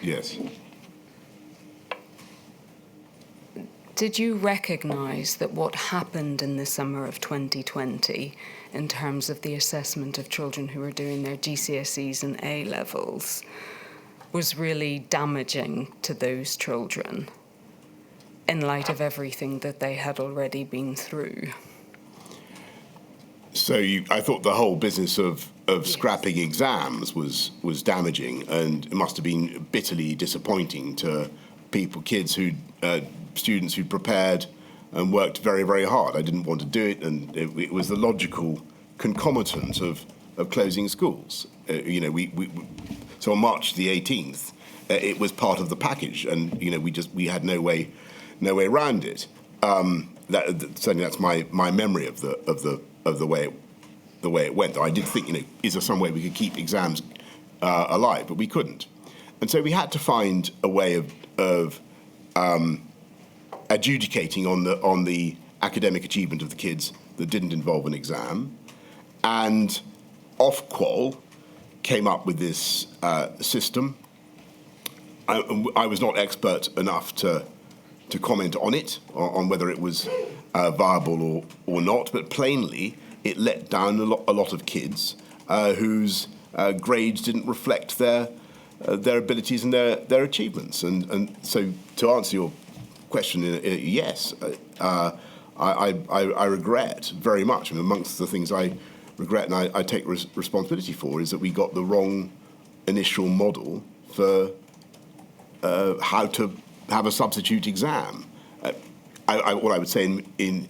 Yes. Did you recognise that what happened in the summer of 2020 in terms of the assessment of children who were doing their GCSEs and A-levels was really damaging to those children in light of everything that they had already been through? So I thought the whole business of scrapping exams was damaging, and it must have been bitterly disappointing to students who'd prepared and worked very, very hard. I didn't want to do it, and it was the logical concomitant of closing schools. So on March the 18th, it was part of the package, and we had no way around it. Certainly that's my memory of the way it went. I did think, is there some way we could keep exams alive? But we couldn't, and so we had to find a way of adjudicating on the academic achievement of the kids that didn't involve an exam. And Ofqual came up with this system. I was not expert enough to comment on it, on whether it was viable or not, but plainly it let down a lot of kids whose grades didn't reflect their abilities and their achievements. And so to answer your question, yes, I regret very much, and amongst the things I regret and I take responsibility for, is that we got the wrong initial model for how to have a substitute exam. What I would say in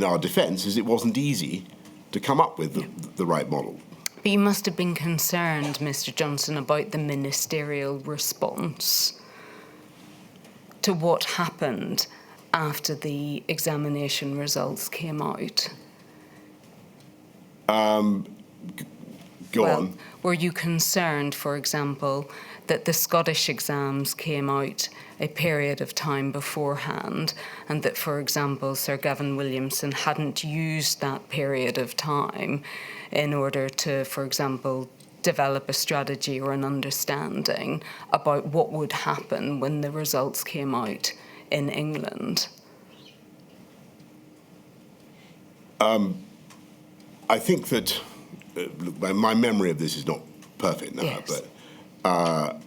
our defence is it wasn't easy to come up with the right model. But you must have been concerned, Mr. Johnson, about the ministerial response to what happened after the examination results came out. Go on. Were you concerned, for example, that the Scottish exams came out a period of time beforehand, and that, for example, Sir Gavin Williamson hadn't used that period of time in order to, for example, develop a strategy or an understanding about what would happen when the results came out in England? I think that my memory of this is not perfect now, yes. But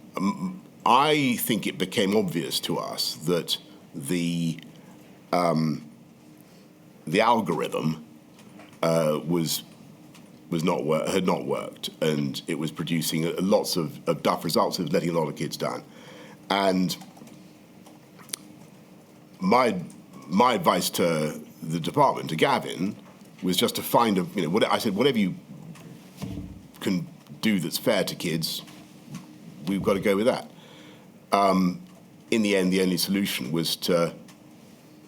I think it became obvious to us that the algorithm had not worked, and it was producing lots of duff results. It was letting a lot of kids down, and my advice to the department, to Gavin, was just to find I said, whatever you can do that's fair to kids, we've got to go with that. In the end, the only solution was to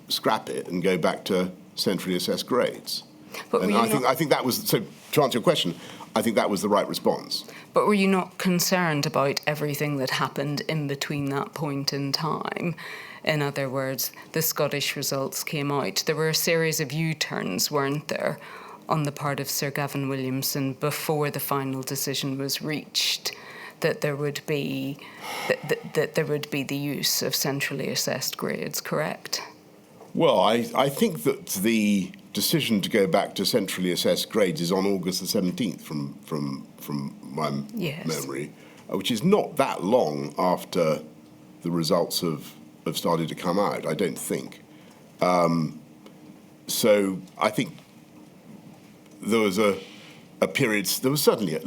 scrap it and go back to centrally assessed grades. But and I think that was, so to answer your question, I think that was the right response. But were you not concerned about everything that happened in between that point in time? In other words, the Scottish results came out. There were a series of U-turns, weren't there, on the part of Sir Gavin Williamson before the final decision was reached, that there would be that there would be the use of centrally assessed grades, correct? Well, I think that the decision to go back to centrally assessed grades is on August the 17th from my memory, which is not that long after the results have started to come out, I don't think. So I think there was a period, there was certainly,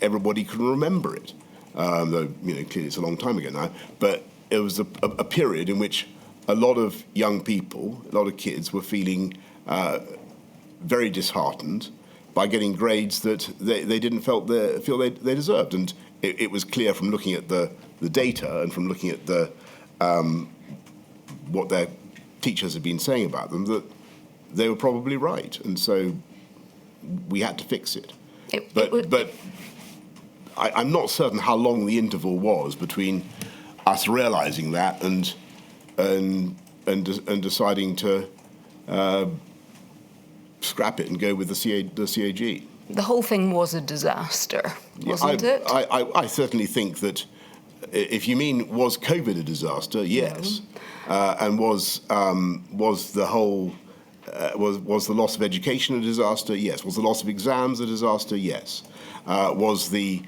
everybody can remember it, though, clearly it's a long time ago now, but it was a period in which a lot of young people, a lot of kids were feeling very disheartened by getting grades that they didn't feel they deserved. And it was clear from looking at the data and from looking at what their teachers had been saying about them that they were probably right. And so we had to fix it. But I'm not certain how long the interval was between us realising that and deciding to scrap it and go with the CAG. The whole thing was a disaster, wasn't it? I certainly think that if you mean was COVID a disaster, yes, and was the whole was the loss of education a disaster? Yes. Was the loss of exams a disaster? Yes. Was the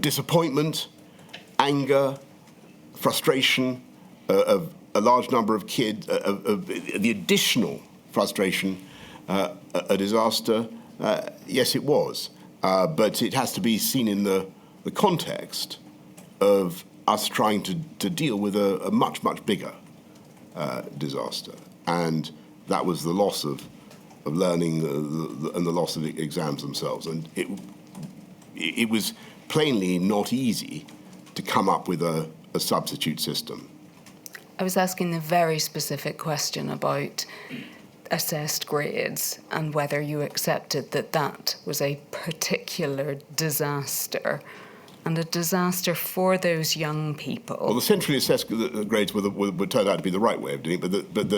disappointment, anger, frustration of a large number of kids, the additional frustration, a disaster? Yes, it was. But it has to be seen in the context of us trying to deal with a much, much bigger disaster. And that was the loss of learning and the loss of the exams themselves. And it was plainly not easy to come up with a substitute system. I was asking a very specific question about assessed grades and whether you accepted that that was a particular disaster and a disaster for those young people. Well, the centrally assessed grades would turn out to be the right way of doing it, but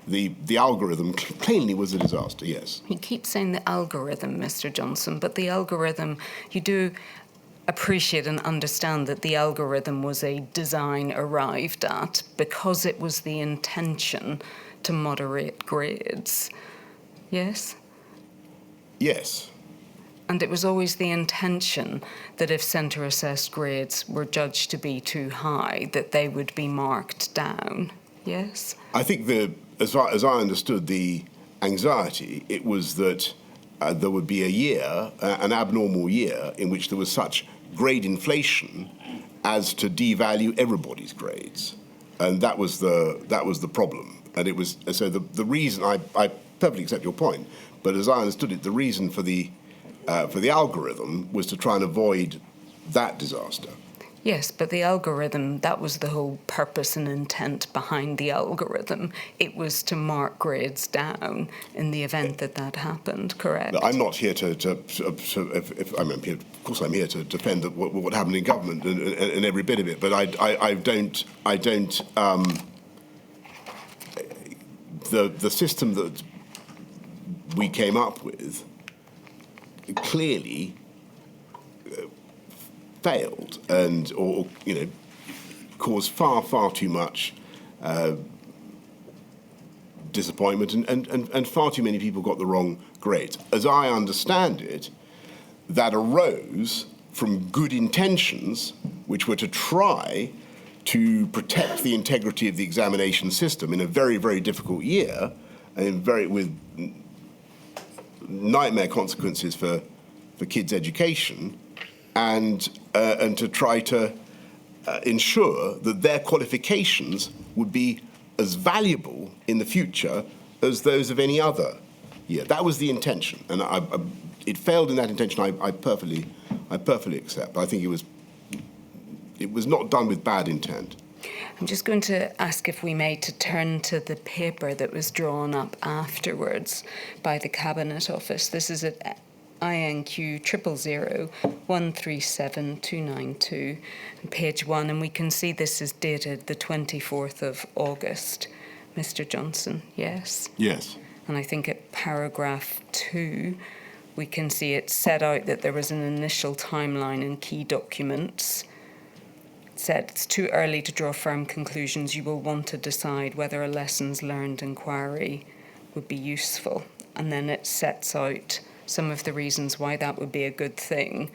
the algorithm plainly was a disaster. Yes. You keep saying the algorithm, Mr. Johnson, but the algorithm, you do appreciate and understand that the algorithm was a design arrived at because it was the intention to moderate grades. Yes? Yes. And it was always the intention that if centre-assessed grades were judged to be too high, that they would be marked down. Yes? I think as I understood the anxiety, it was that there would be a year, an abnormal year, in which there was such grade inflation as to devalue everybody's grades, and that was the problem. And it was so the reason I perfectly accept your point, but as I understood it, the reason for the algorithm was to try and avoid that disaster. Yes, but the algorithm, that was the whole purpose and intent behind the algorithm. It was to mark grades down in the event that happened, correct? I'm not here of course I'm here to defend what happened in government and every bit of it, but I don't the system that we came up with clearly failed or caused far too much disappointment and far too many people got the wrong grades. As I understand it, that arose from good intentions which were to try to protect the integrity of the examination system in a very, very difficult year and with nightmare consequences for kids' education, and to try to ensure that their qualifications would be as valuable in the future as those of any other year. That was the intention, and it failed in that intention. I perfectly accept. I think it was not done with bad intent. I'm just going to ask if we may to turn to the paper that was drawn up afterwards by the Cabinet Office. This is at INQ 000137292, page 1, and we can see this is dated the 24th of August. Mr. Johnson, yes? Yes. And I think at paragraph 2, we can see it set out that there was an initial timeline and key documents. It said it's too early to draw firm conclusions. You will want to decide whether a lessons learned inquiry would be useful. And then it sets out some of the reasons why that would be a good thing,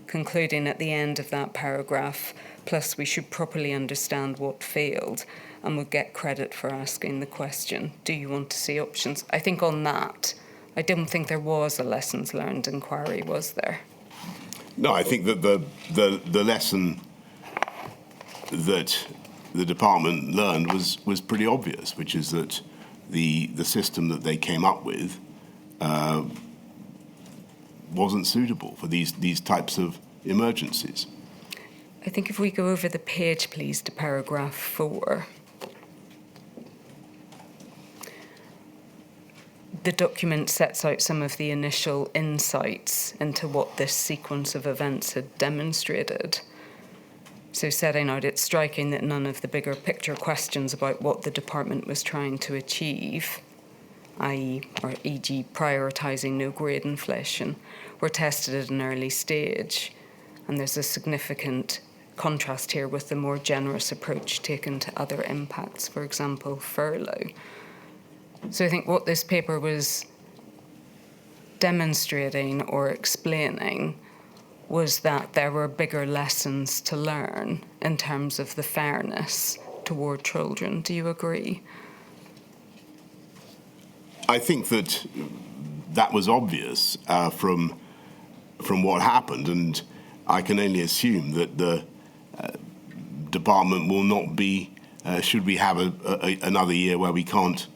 concluding at the end of that paragraph, plus we should properly understand what failed and would get credit for asking the question, do you want to see options? I think on that, I don't think there was a lessons learned inquiry, was there? No, I think that the lesson that the department learned was pretty obvious, which is that the system that they came up with wasn't suitable for these types of emergencies. I think if we go over the page, please, to paragraph 4. The document sets out some of the initial insights into what this sequence of events had demonstrated. So setting out, it's striking that none of the bigger picture questions about what the department was trying to achieve, i.e., or e.g. prioritising no grade inflation, were tested at an early stage. And there's a significant contrast here with the more generous approach taken to other impacts, for example, furlough. So I think what this paper was demonstrating or explaining was that there were bigger lessons to learn in terms of the fairness toward children. Do you agree? I think that was obvious from what happened, and I can only assume that the department will not be. Should we have another year where we can't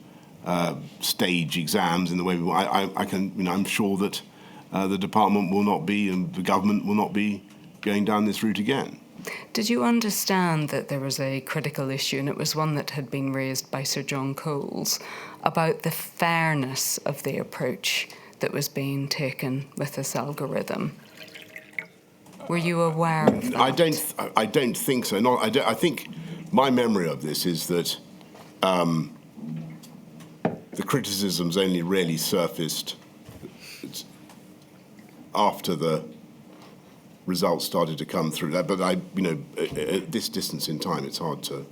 stage exams in the way we want, I'm sure that the department will not be, and the government will not be going down this route again. Did you understand that there was a critical issue, and it was one that had been raised by Sir John Coles, about the fairness of the approach that was being taken with this algorithm? Were you aware of that? I don't think so. I think my memory of this is that the criticisms only really surfaced after the results started to come through. But at this distance in time, it's hard to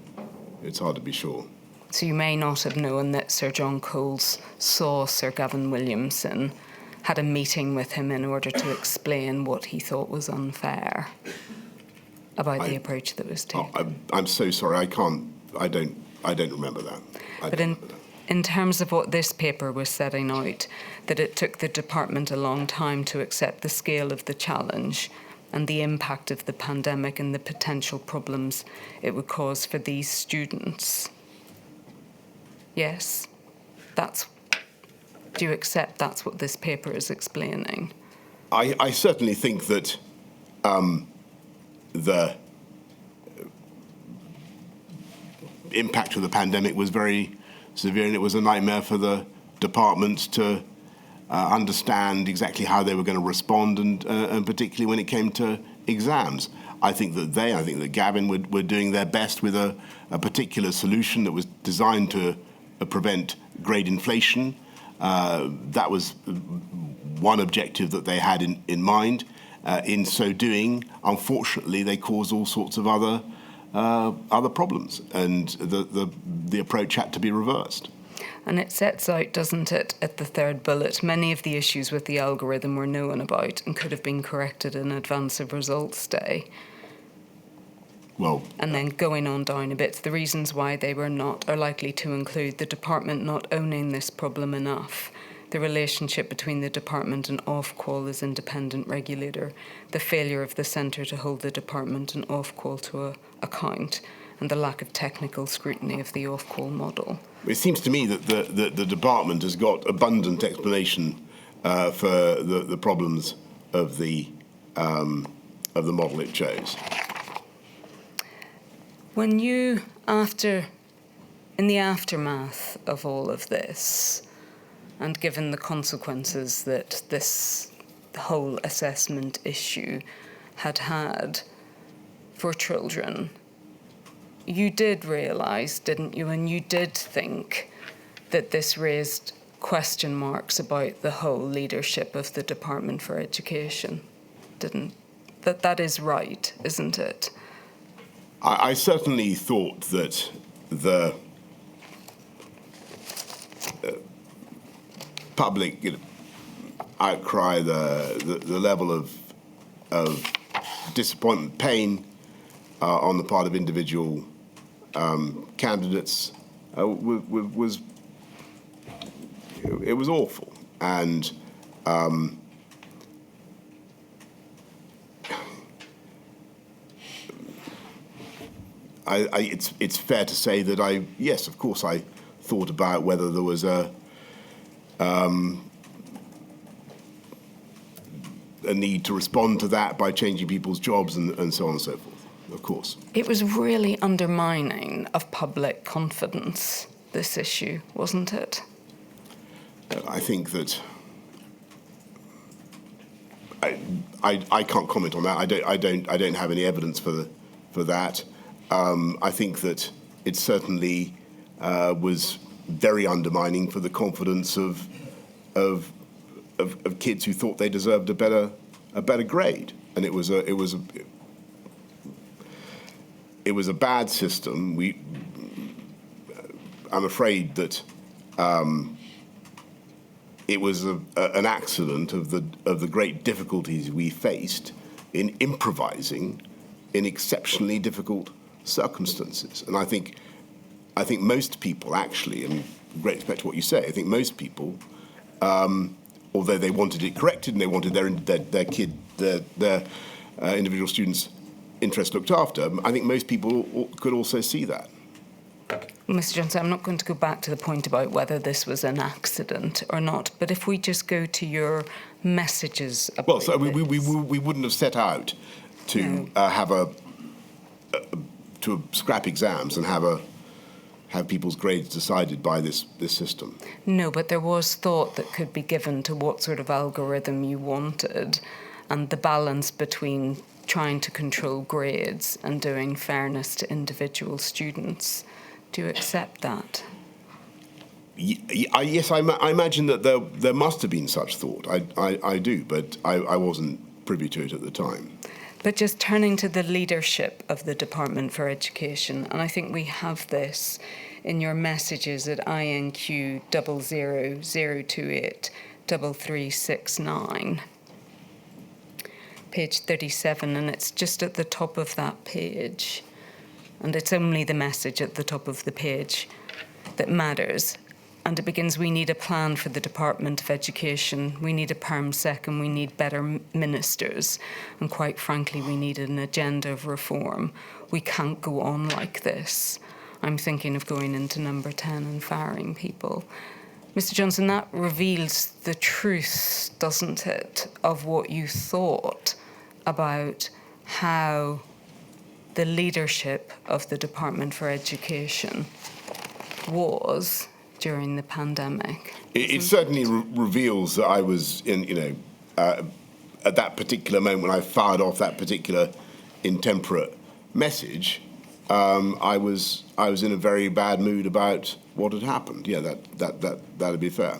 be sure. So you may not have known that Sir John Coles saw Sir Gavin Williamson, had a meeting with him in order to explain what he thought was unfair about the approach that was taken. I'm so sorry. I don't remember that. But in terms of what this paper was setting out, that it took the department a long time to accept the scale of the challenge and the impact of the pandemic and the potential problems it would cause for these students. Yes, do you accept that's what this paper is explaining? I certainly think that the impact of the pandemic was very severe, and it was a nightmare for the department to understand exactly how they were going to respond, and particularly when it came to exams. I think that Gavin were doing their best with a particular solution that was designed to prevent grade inflation. That was one objective that they had in mind. In so doing, unfortunately, they caused all sorts of other problems, and the approach had to be reversed. And it sets out, doesn't it, at the third bullet, many of the issues with the algorithm were known about and could have been corrected in advance of results day. Well, and then going on down a bit, the reasons why they were not are likely to include the department not owning this problem enough, the relationship between the department and Ofqual as independent regulator, the failure of the centre to hold the department and Ofqual to account, and the lack of technical scrutiny of the Ofqual model. It seems to me that the department has got abundant explanation for the problems of the model it chose. When you, in the aftermath of all of this, and given the consequences that this whole assessment issue had for children, you did realise, didn't you, and you did think that this raised question marks about the whole leadership of the Department for Education, didn't? That is right, isn't it? I certainly thought that the public outcry, the level of disappointment, pain on the part of individual candidates was awful, and it's fair to say that yes, of course, I thought about whether there was a need to respond to that by changing people's jobs and so on and so forth, of course. It was really undermining of public confidence, this issue, wasn't it? I think that I can't comment on that. I don't have any evidence for that. I think that it certainly was very undermining for the confidence of kids who thought they deserved a better grade, and it was a bad system. I'm afraid that it was an accident of the great difficulties we faced in improvising in exceptionally difficult circumstances. And I think most people actually, and with great respect to what you say, I think most people, although they wanted it corrected and they wanted their individual students' interests looked after, I think most people could also see that. Mr. Johnson, I'm not going to go back to the point about whether this was an accident or not, but if we just go to your messages about Well, so we wouldn't have set out to to scrap exams and have people's grades decided by this system. No, but there was thought that could be given to what sort of algorithm you wanted and the balance between trying to control grades and doing fairness to individual students. Do you accept that? Yes, I imagine that there must have been such thought. I do, but I wasn't privy to it at the time. But just turning to the leadership of the Department for Education, and I think we have this in your messages at INQ 00028 3369, page 37, and it's just at the top of that page. And it's only the message at the top of the page that matters. And it begins, we need a plan for the Department of Education, we need a PERMSEC, and we need better ministers. And quite frankly, we need an agenda of reform. We can't go on like this. I'm thinking of going into number 10 and firing people. Mr. Johnson, that reveals the truth, doesn't it, of what you thought about how the leadership of the Department for Education was during the pandemic. It certainly reveals that I was in, at that particular moment when I fired off that particular intemperate message, I was in a very bad mood about what had happened. Yeah, that'd be fair.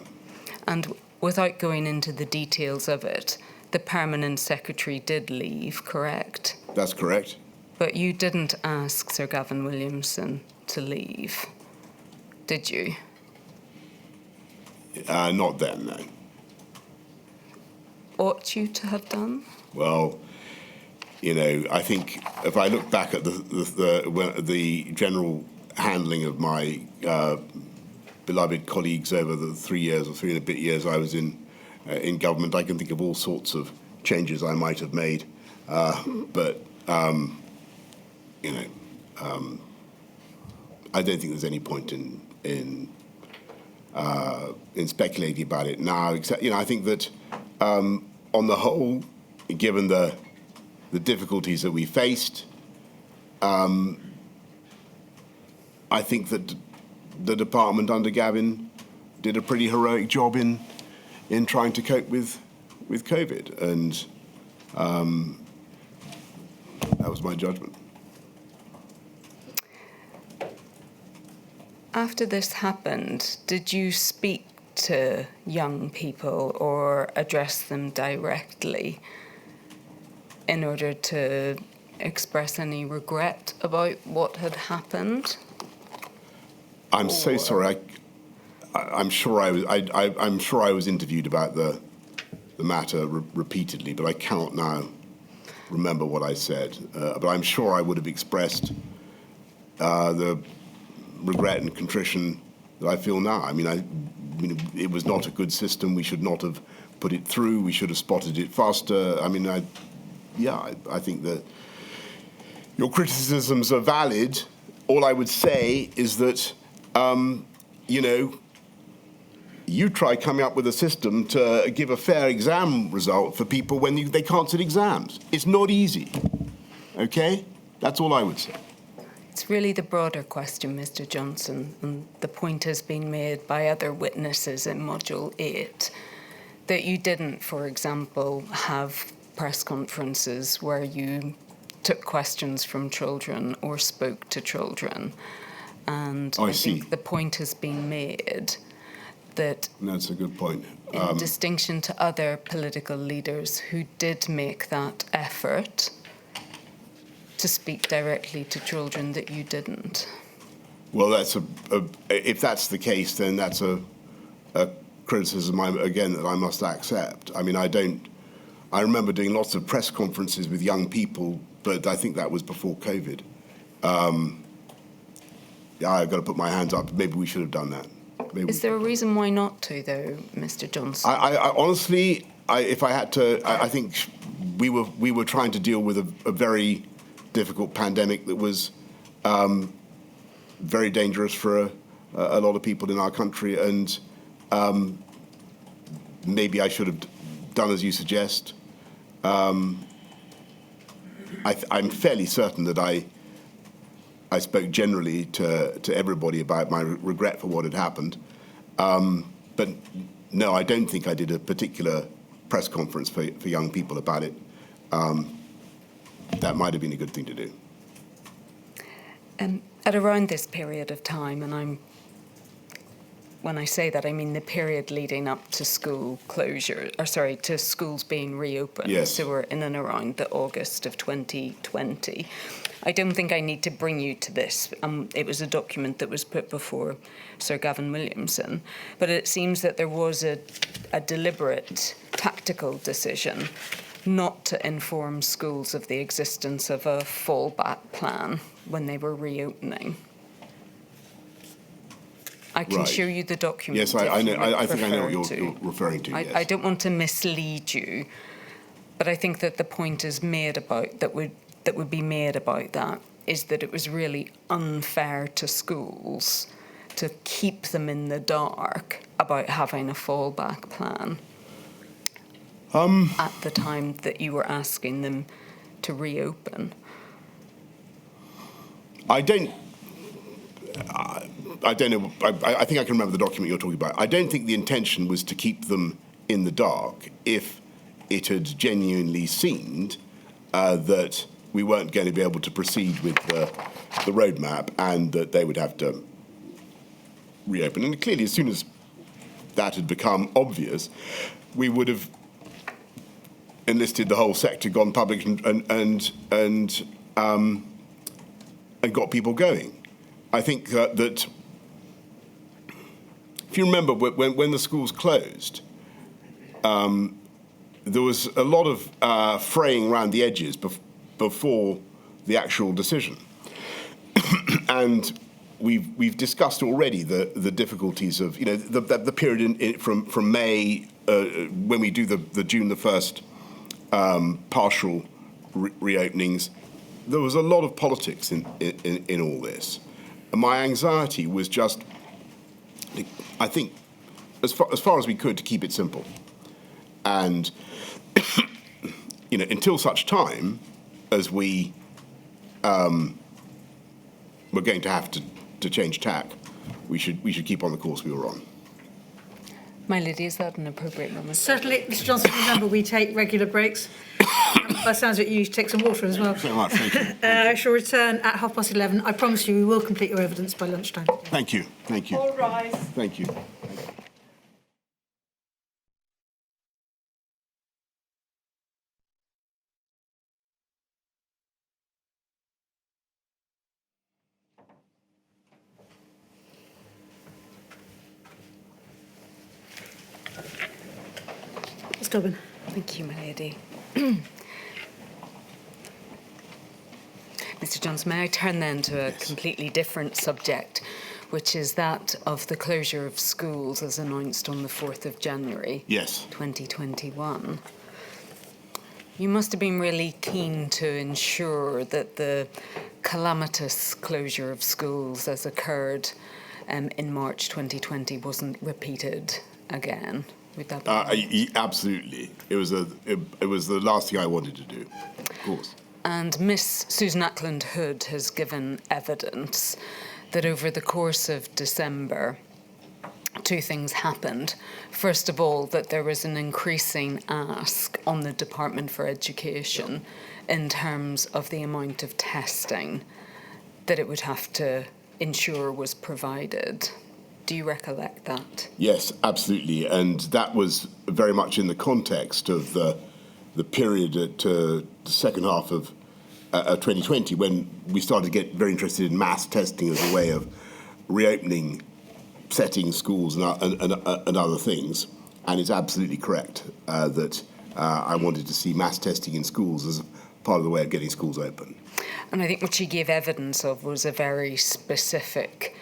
And without going into the details of it, the permanent secretary did leave, correct? That's correct. But you didn't ask Sir Gavin Williamson to leave, did you? Not then, no. Ought you to have done? Well, I think if I look back at the general handling of my beloved colleagues over the 3 years or 3 and a bit years I was in government, I can think of all sorts of changes I might have made, but. I don't think there's any point in speculating about it now. Except, I think that on the whole, given the difficulties that we faced, I think that the department under Gavin did a pretty heroic job in trying to cope with COVID, and that was my judgment. After this happened, did you speak to young people or address them directly in order to express any regret about what had happened? I'm so sorry. I'm sure I was interviewed about the matter repeatedly, but I cannot now remember what I said. But I'm sure I would have expressed the regret and contrition that I feel now. I mean, it was not a good system. We should not have put it through. We should have spotted it faster. I mean, I think that your criticisms are valid, all I would say is that, you know, you try coming up with a system to give a fair exam result for people when they can't sit exams. It's not easy, okay? That's all I would say. It's really the broader question, Mr. Johnson, and the point has been made by other witnesses in Module 8 that you didn't, for example, have press conferences where you took questions from children or spoke to children. And I think the point has been made that, that's a good point. in distinction to other political leaders who did make that effort to speak directly to children, that you didn't. Well, that's if that's the case, then that's a criticism, again, that I must accept. I mean, I remember doing lots of press conferences with young people, but I think that was before COVID. Yeah, I've got to put my hands up. Maybe we should have done that. Is there a reason why not to, though, Mr. Johnson? I honestly, if I had to, I think we were trying to deal with a very difficult pandemic that was very dangerous for a lot of people in our country, and maybe I should have done as you suggest. I'm fairly certain that I spoke generally to everybody about my regret for what had happened. But no, I don't think I did a particular press conference for young people about it. That might have been a good thing to do. At around this period of time, and when I say that, I mean the period leading up to school closure, to schools being reopened. Yes. So we're in and around the August of 2020. I don't think I need to bring you to this. It was a document that was put before Sir Gavin Williamson, but it seems that there was a deliberate tactical decision not to inform schools of the existence of a fallback plan when they were reopening. I can Right. show you the document. Yes, I know. I think I know what you're referring to. Yes. I don't want to mislead you, but I think that the point is made about that would be made about that is that it was really unfair to schools to keep them in the dark about having a fallback plan at the time that you were asking them to reopen. I don't know. I think I can remember the document you're talking about. I don't think the intention was to keep them in the dark if it had genuinely seemed that we weren't going to be able to proceed with the roadmap and that they would have to reopen. And clearly, as soon as that had become obvious, we would have enlisted the whole sector, gone public, and got people going. I think that if you remember when the schools closed, there was a lot of fraying around the edges before the actual decision, and we've discussed already the difficulties of the period from May when we do the June the 1st partial reopenings. There was a lot of politics in all this. And my anxiety was just, I think, as far as we could, to keep it simple. And, until such time as we were going to have to change tack, we should keep on the course we were on. My lady, is that an appropriate moment? Certainly, Mr. Johnson, remember we take regular breaks. By the sounds of it, you need to take some water as well. Thank you very much. Thank you. I shall return at 11:30. I promise you we will complete your evidence by lunchtime. Thank you. Thank you. All rise. Thank you. Ms. Dobbin. Thank you, my lady. Mr. Johnson, may I turn then to a completely different subject, which is that of the closure of schools as announced on the 4th of January, Yes. 2021. You must have been really keen to ensure that the calamitous closure of schools as occurred in March 2020 wasn't repeated again. Would that be right? Absolutely. It was the last thing I wanted to do, of course. And Miss Susan Ackland Hood has given evidence that over the course of December, two things happened. First of all, that there was an increasing ask on the Department for Education in terms of the amount of testing that it would have to ensure was provided. Do you recollect that? Yes, absolutely. And that was very much in the context of the period at the second half of 2020, when we started to get very interested in mass testing as a way of reopening settings, schools, and other things. And it's absolutely correct that I wanted to see mass testing in schools as part of the way of getting schools open. And I think what she gave evidence of was a very specific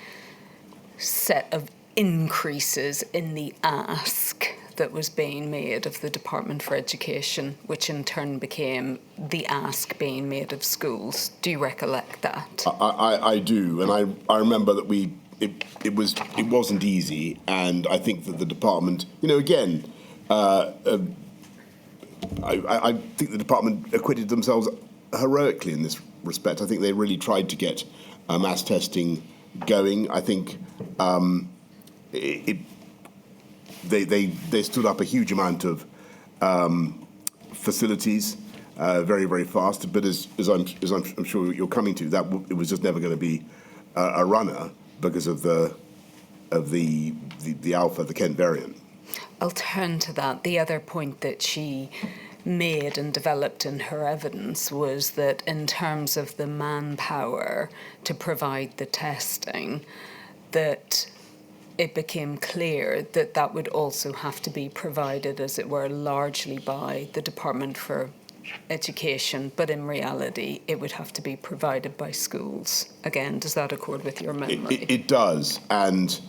set of increases in the ask that was being made of the Department for Education, which in turn became the ask being made of schools. Do you recollect that? I do, and I remember that it wasn't easy, and I think that the department, again, I think the department acquitted themselves heroically in this respect. I think they really tried to get mass testing going. I think they stood up a huge amount of facilities very, very fast. But as I'm sure you're coming to, that it was just never going to be a runner because of the Alpha, the Kent variant. I'll turn to that. The other point that she made and developed in her evidence was that in terms of the manpower to provide the testing, that it became clear that that would also have to be provided, as it were, largely by the Department for Education, but in reality it would have to be provided by schools. Again, does that accord with your memory? It does, and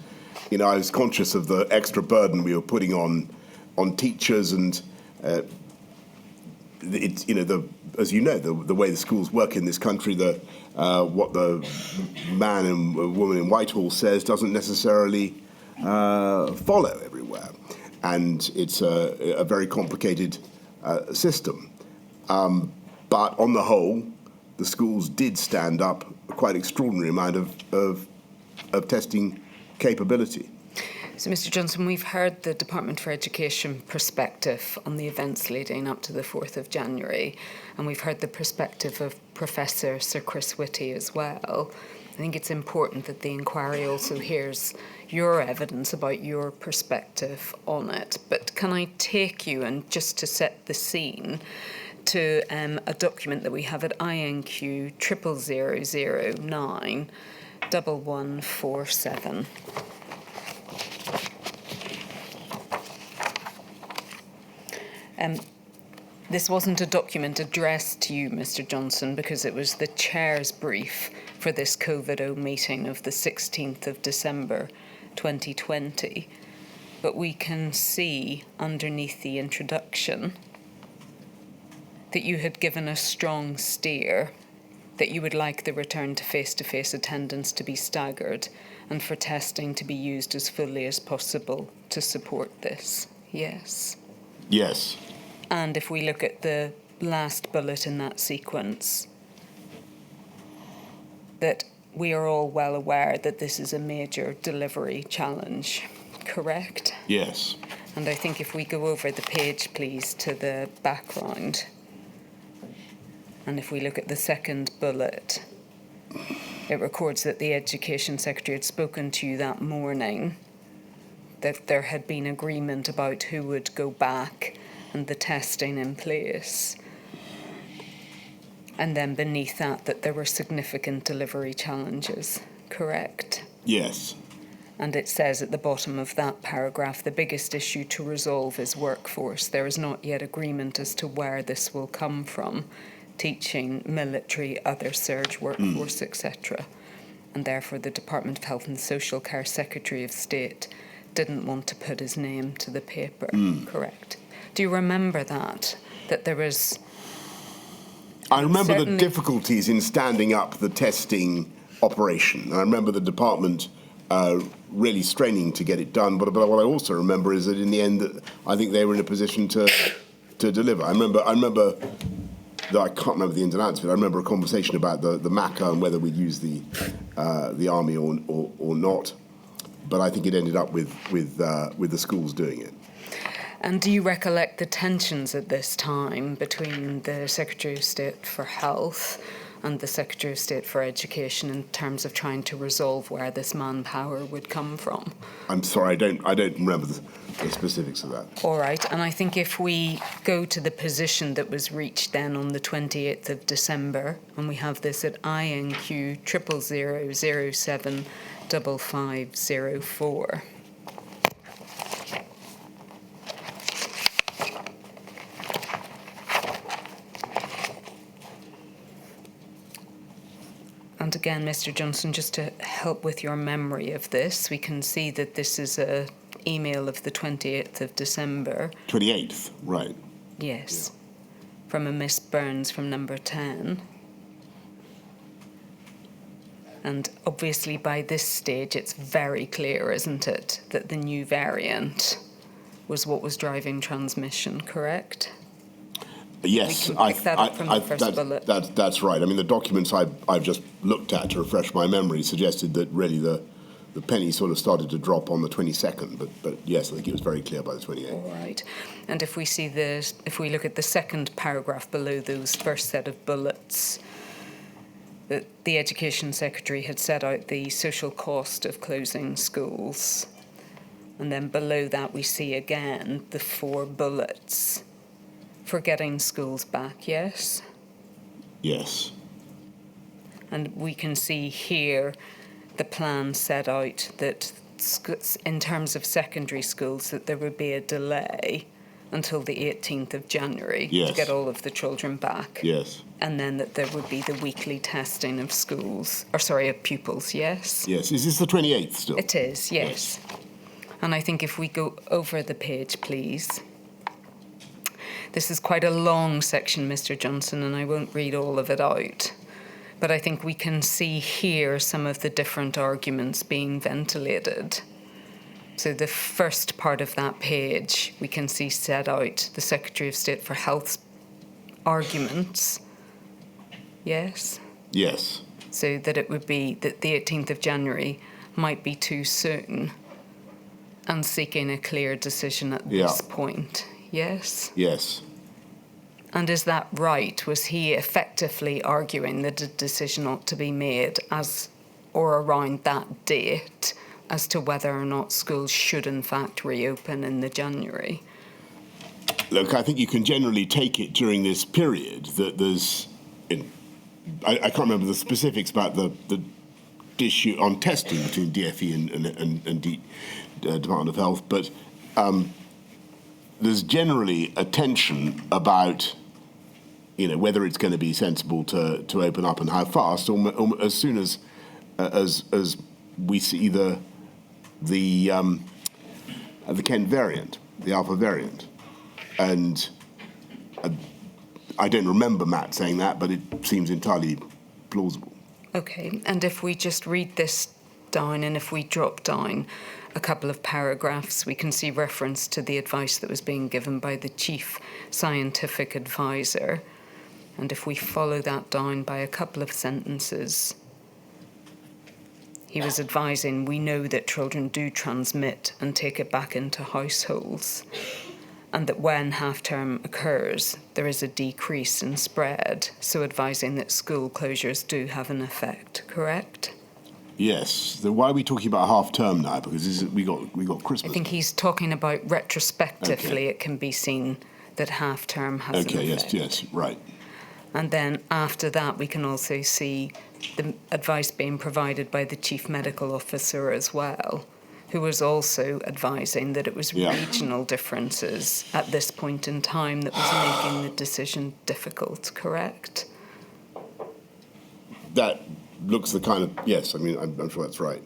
I was conscious of the extra burden we were putting on teachers, and as you know, the way the schools work in this country, what the man and woman in Whitehall says doesn't necessarily follow everywhere, and it's a very complicated system. But on the whole, the schools did stand up a quite extraordinary amount of testing capability. So, Mr. Johnson, we've heard the Department for Education perspective on the events leading up to the 4th of January, and we've heard the perspective of Professor Sir Chris Whitty as well. I think it's important that the inquiry also hears your evidence about your perspective on it. But can I take you, and just to set the scene, to a document that we have at INQ 0009 1147. This wasn't a document addressed to you, Mr. Johnson, because it was the chair's brief for this COVID-0 meeting of the 16th of December 2020. But we can see underneath the introduction that you had given a strong steer that you would like the return to face-to-face attendance to be staggered and for testing to be used as fully as possible to support this. Yes? Yes. And if we look at the last bullet in that sequence, that we are all well aware that this is a major delivery challenge, correct? Yes. And I think if we go over the page, please, to the background, and if we look at the second bullet, it records that the Education Secretary had spoken to you that morning, that there had been agreement about who would go back and the testing in place. And then beneath that there were significant delivery challenges, correct? Yes. And it says at the bottom of that paragraph, the biggest issue to resolve is workforce. There is not yet agreement as to where this will come from. Teaching, military, other surge workforce, etc. And therefore the Department of Health and Social Care Secretary of State didn't want to put his name to the paper, correct? Do you remember that there was I remember the Certainly. difficulties in standing up the testing operation. I remember the department really straining to get it done. But what I also remember is that in the end, that I think they were in a position to deliver. I remember. Though I can't remember the ins and outs of it, I remember a conversation about the MACA and whether we'd use the army or not. But I think it ended up with the schools doing it. And do you recollect the tensions at this time between the Secretary of State for Health and the Secretary of State for Education in terms of trying to resolve where this manpower would come from? I'm sorry, I don't remember the specifics of that. All right, and I think if we go to the position that was reached then on the 28th of December, and we have this at INQ 000075504. And again, Mr. Johnson, just to help with your memory of this, we can see that this is a email of the 28th of December. 28th, right. Yes. From a Miss Burns from number 10. And obviously by this stage it's very clear, isn't it, that the new variant was what was driving transmission, correct? Yes, We can pick that up from the first bullet. That's right. I mean, the documents I've just looked at to refresh my memory suggested that really the penny sort of started to drop on the 22nd, but yes, I think it was very clear by the 28th. All right. And if we look at the second paragraph below those first set of bullets, that the Education Secretary had set out the social cost of closing schools. And then below that we see again the 4 bullets for getting schools back, yes? Yes. And we can see here the plan set out that in terms of secondary schools that there would be a delay until the 18th of January to Yes. get all of the children back. Yes. And then that there would be the weekly testing of of pupils, yes? Yes. Is this the 28th still? It is, yes. And I think if we go over the page, please. This is quite a long section, Mr. Johnson, and I won't read all of it out. But I think we can see here some of the different arguments being ventilated. So the first part of that page, we can see set out the Secretary of State for Health's arguments. Yes? Yes. So that it would be that the 18th of January might be too soon and seeking a clear decision at this point. Yes? Yes. And is that right? Was he effectively arguing that a decision ought to be made as or around that date as to whether or not schools should in fact reopen in the January? Look, I think you can generally take it during this period that there's... I can't remember the specifics about the issue on testing between DFE and Department of Health, but there's generally a tension about, whether it's going to be sensible to open up and how fast, or as soon as we see the Kent variant, the Alpha variant, and I don't remember Matt saying that, but it seems entirely plausible. Okay, and if we just read this down, and if we drop down a couple of paragraphs, we can see reference to the advice that was being given by the Chief Scientific Advisor. And if we follow that down by a couple of sentences, he was advising, we know that children do transmit and take it back into households, and that when half-term occurs, there is a decrease in spread, so advising that school closures do have an effect, correct? Yes. Then why are we talking about half term now? Because we got Christmas. I think he's talking about retrospectively. Okay. It can be seen that half-term has an effect. Yes, right. And then after that, we can also see the advice being provided by the Chief Medical Officer as well, who was also advising that it was regional differences at this point in time that was making the decision difficult, correct? That looks the kind of... Yes, I mean, I'm sure that's right.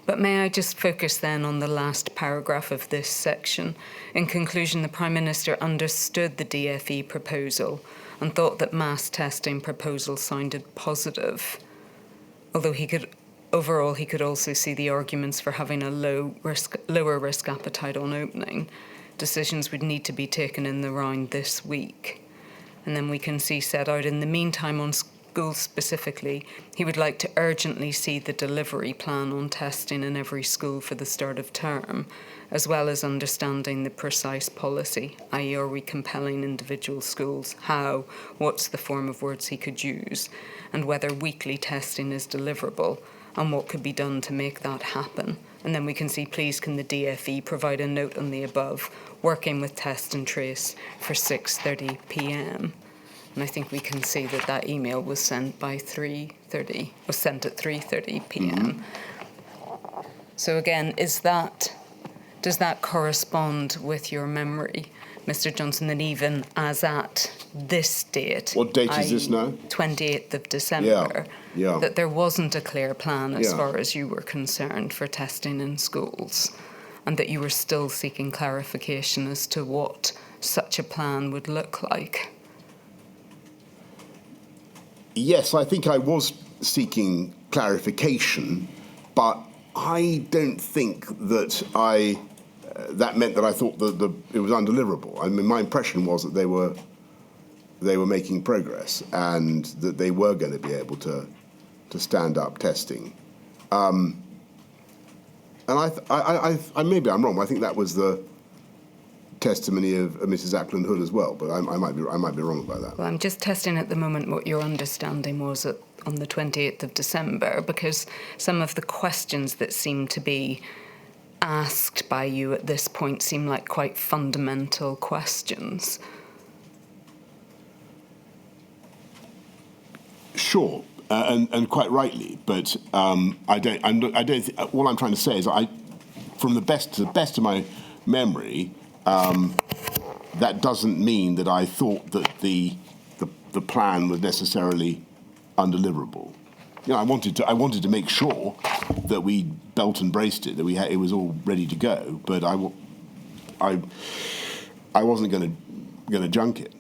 But may I just focus then on the last paragraph of this section? In conclusion, the Prime Minister understood the DFE proposal and thought that mass testing proposal sounded positive, although overall he could also see the arguments for having a lower risk appetite on opening. Decisions would need to be taken in the round this week. And then we can see set out in the meantime on schools specifically, he would like to urgently see the delivery plan on testing in every school for the start of term, as well as understanding the precise policy, i.e. are we compelling individual schools, how, what's the form of words he could use, and whether weekly testing is deliverable, and what could be done to make that happen. And then we can see, please can the DFE provide a note on the above, working with Test and Trace for 6:30 p.m. And I think we can see that that email was sent by 3:30, was sent at 3:30 p.m. So again, does that correspond with your memory, Mr. Johnson, that even as at this date, What date is this now? 28th of December, Yeah. that there wasn't a clear plan as Yeah. far as you were concerned for testing in schools, and that you were still seeking clarification as to what such a plan would look like? Yes, I think I was seeking clarification, but I don't think that that meant that I thought that it was undeliverable. I mean, my impression was that they were making progress and that they were going to be able to stand up testing. And I maybe I'm wrong. I think that was the testimony of Mrs. Ackland Hood as well, but I might be wrong about that. Well, I'm just testing at the moment what your understanding was on the 28th of December, because some of the questions that seem to be asked by you at this point seem like quite fundamental questions. Sure, and quite rightly, but I don't. All I'm trying to say is, from the best of my memory, that doesn't mean that I thought that the plan was necessarily undeliverable. You know, I wanted to make sure that we belt and braced it, that it was all ready to go, but I wasn't going to junk it.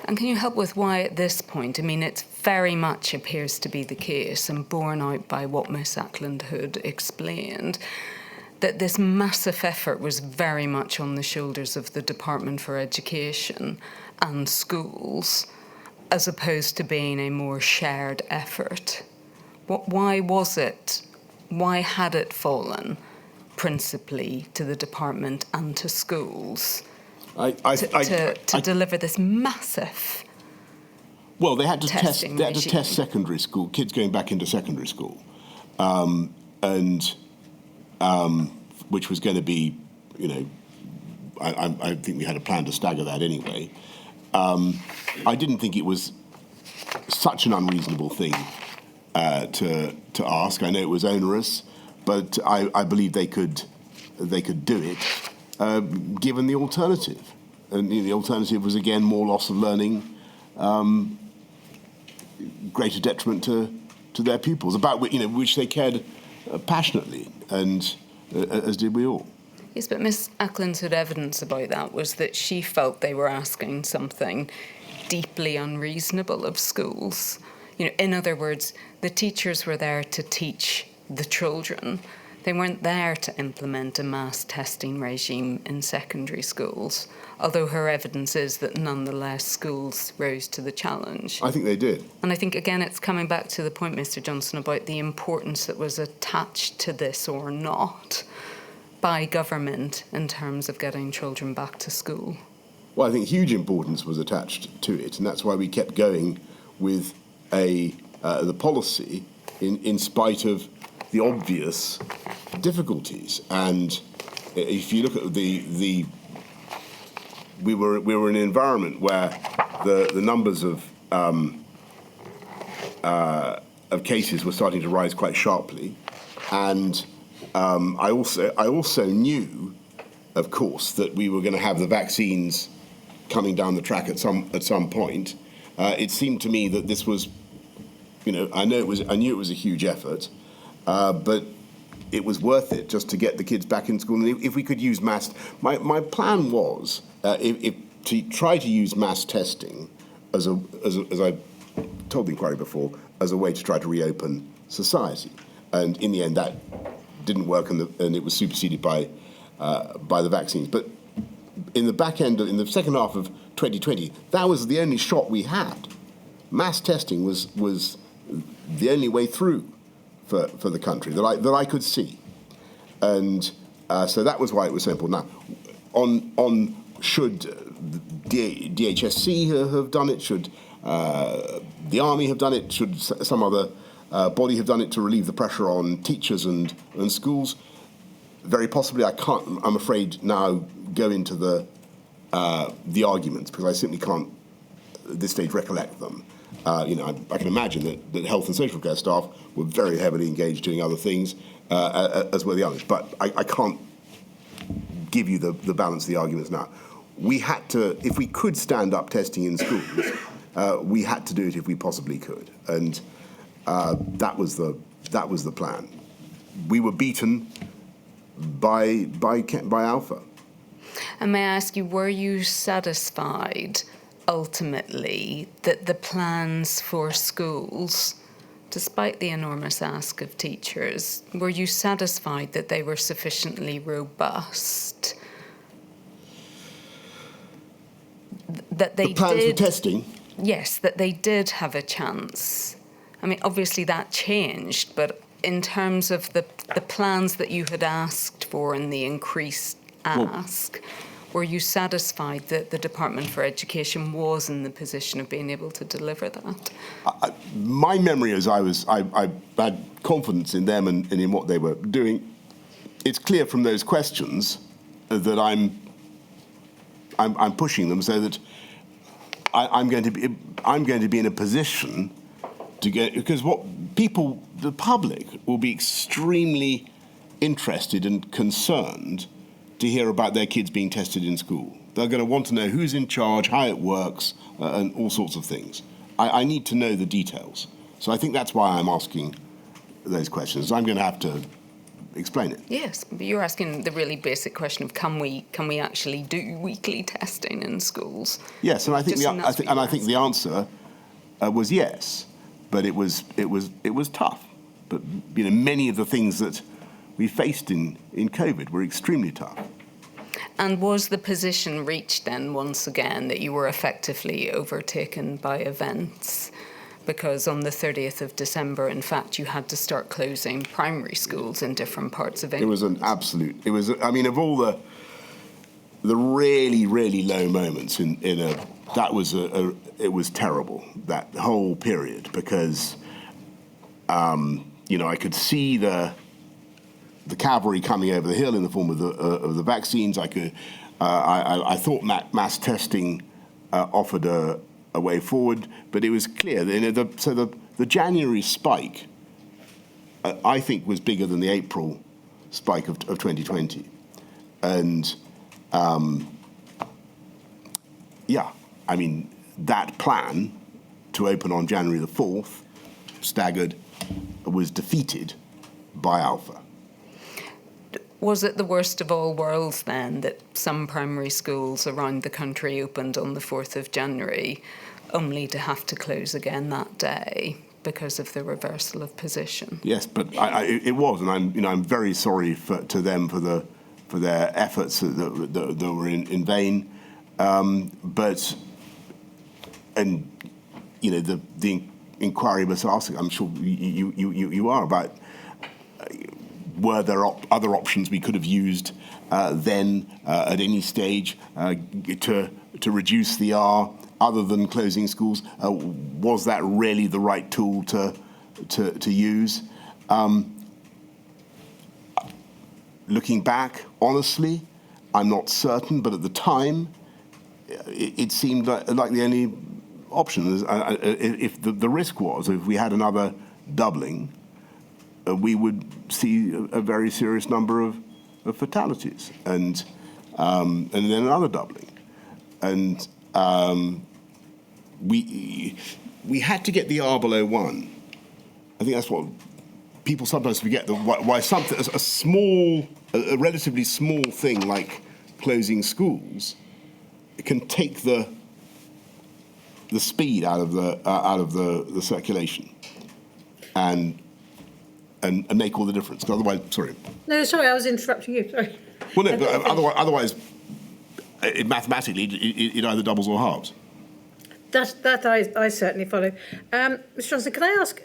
And can you help with why at this point? I mean, it very much appears to be the case, and borne out by what Miss Ackland Hood explained, that this massive effort was very much on the shoulders of the Department for Education and schools, as opposed to being a more shared effort. Why was it? Why had it fallen principally to the department and to schools to deliver this massive? Well, they had to test. Testing They had to regime. test secondary school kids going back into secondary school, which was going to be, you know, I think we had a plan to stagger that anyway. I didn't think it was such an unreasonable thing to ask. I know it was onerous, but I believe they could do it given the alternative, and the alternative was again more loss of learning, greater detriment to their pupils, about which they cared passionately, and as did we all. Yes, but Miss Ackland's had evidence about that was that she felt they were asking something deeply unreasonable of schools. You know, in other words, the teachers were there to teach the children. They weren't there to implement a mass testing regime in secondary schools, although her evidence is that nonetheless schools rose to the challenge. I think they did. And I think, again, it's coming back to the point, Mr. Johnson, about the importance that was attached to this or not by government in terms of getting children back to school. Well, I think huge importance was attached to it, and that's why we kept going with the policy in spite of the obvious difficulties. And if you look at we were in an environment where the numbers of cases were starting to rise quite sharply, and I also knew, of course, that we were going to have the vaccines coming down the track at some point. It seemed to me that this was, I knew it was a huge effort, but it was worth it just to get the kids back in school. And if we could use my plan was if to try to use mass testing as I told the inquiry before, as a way to try to reopen society. And in the end, that didn't work, and it was superseded by the vaccines. But in the back end, in the second half of 2020, that was the only shot we had. Mass testing was the only way through for the country that I could see, and so that was why it was so important. Now, on should DHSC have done it? Should the army have done it? Should some other body have done it to relieve the pressure on teachers and schools? Very possibly. I can't. I'm afraid now go into the arguments because I simply can't at this stage recollect them. I can imagine that health and social care staff were very heavily engaged doing other things, as were the others. But I can't give you the balance of the arguments now. We had to, if we could stand up testing in schools, we had to do it if we possibly could, and that was the plan. We were beaten by Alpha. And may I ask you, were you satisfied ultimately that the plans for schools, despite the enormous ask of teachers, were you satisfied that they were sufficiently robust? That they the plans for testing? Yes, that they did have a chance. I mean, obviously that changed, but in terms of the plans that you had asked for and the increased ask, were you satisfied that the Department for Education was in the position of being able to deliver that? My memory is I had confidence in them and in what they were doing. It's clear from those questions that I'm pushing them so that I'm going to be in a position to get, because the public will be extremely interested and concerned to hear about their kids being tested in school. They're going to want to know who's in charge, how it works, and all sorts of things. I need to know the details. So I think that's why I'm asking those questions. I'm going to have to explain it. Yes, but you're asking the really basic question of can we actually do weekly testing in schools? Yes, and I think the answer was yes, but it was tough. But many of the things that we faced in COVID were extremely tough. And was the position reached then once again that you were effectively overtaken by events? Because on the 30th of December, in fact, you had to start closing primary schools in different parts of England. It was an absolute. It was. I mean, of all the really, really low moments it was terrible, that whole period, because I could see the cavalry coming over the hill in the form of the vaccines. I thought mass testing offered a way forward, but it was clear. The January spike, I think, was bigger than the April spike of 2020, and that plan to open on January the 4th, staggered, was defeated by Alpha. Was it the worst of all worlds then that some primary schools around the country opened on the 4th of January only to have to close again that day because of the reversal of position? Yes, but it was, and I'm very sorry to them for their efforts that were in vain. The inquiry was asking, I'm sure you are, about were there other options we could have used then at any stage to reduce the R other than closing schools? Was that really the right tool to use? Looking back, honestly, I'm not certain, but at the time, it seemed like the only option. If the risk was, if we had another doubling, we would see a very serious number of fatalities, and then another doubling, and we had to get the R below 1. I think that's what people sometimes forget that why something a relatively small thing like closing schools can take the speed out of the circulation and make all the difference. 'Cause otherwise, sorry. No, sorry, I was interrupting you. Sorry. Well, no, but otherwise, mathematically, it either doubles or halves. That I certainly follow. Mr. Johnson, can I ask,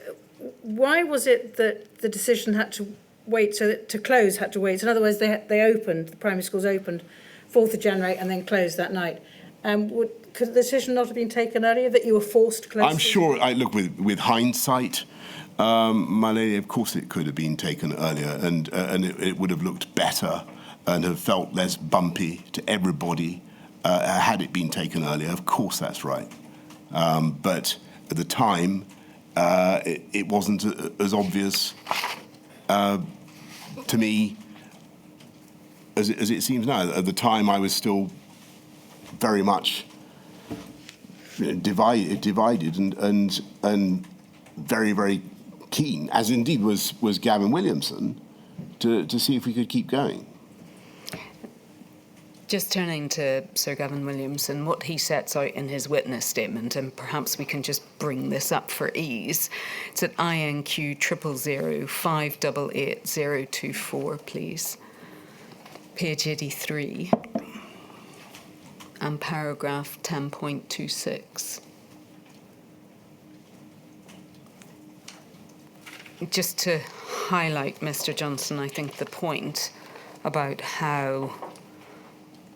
why was it that the decision had to wait, so that to close had to wait? In other words, they opened, the primary schools opened 4th of January and then closed that night. Could the decision not have been taken earlier, that you were forced to close? I'm sure, look, with hindsight, my lady, of course it could have been taken earlier, and it would have looked better and have felt less bumpy to everybody had it been taken earlier. Of course, that's right. But at the time, it wasn't as obvious to me as it seems now. At the time, I was still very much divided and very, very keen, as indeed was Gavin Williamson, to see if we could keep going. Just turning to Sir Gavin Williamson, what he sets out in his witness statement, and perhaps we can just bring this up for ease. It's at INQ 000 588 024, please. Page 83 and paragraph 10.26. Just to highlight, Mr. Johnson, I think the point about how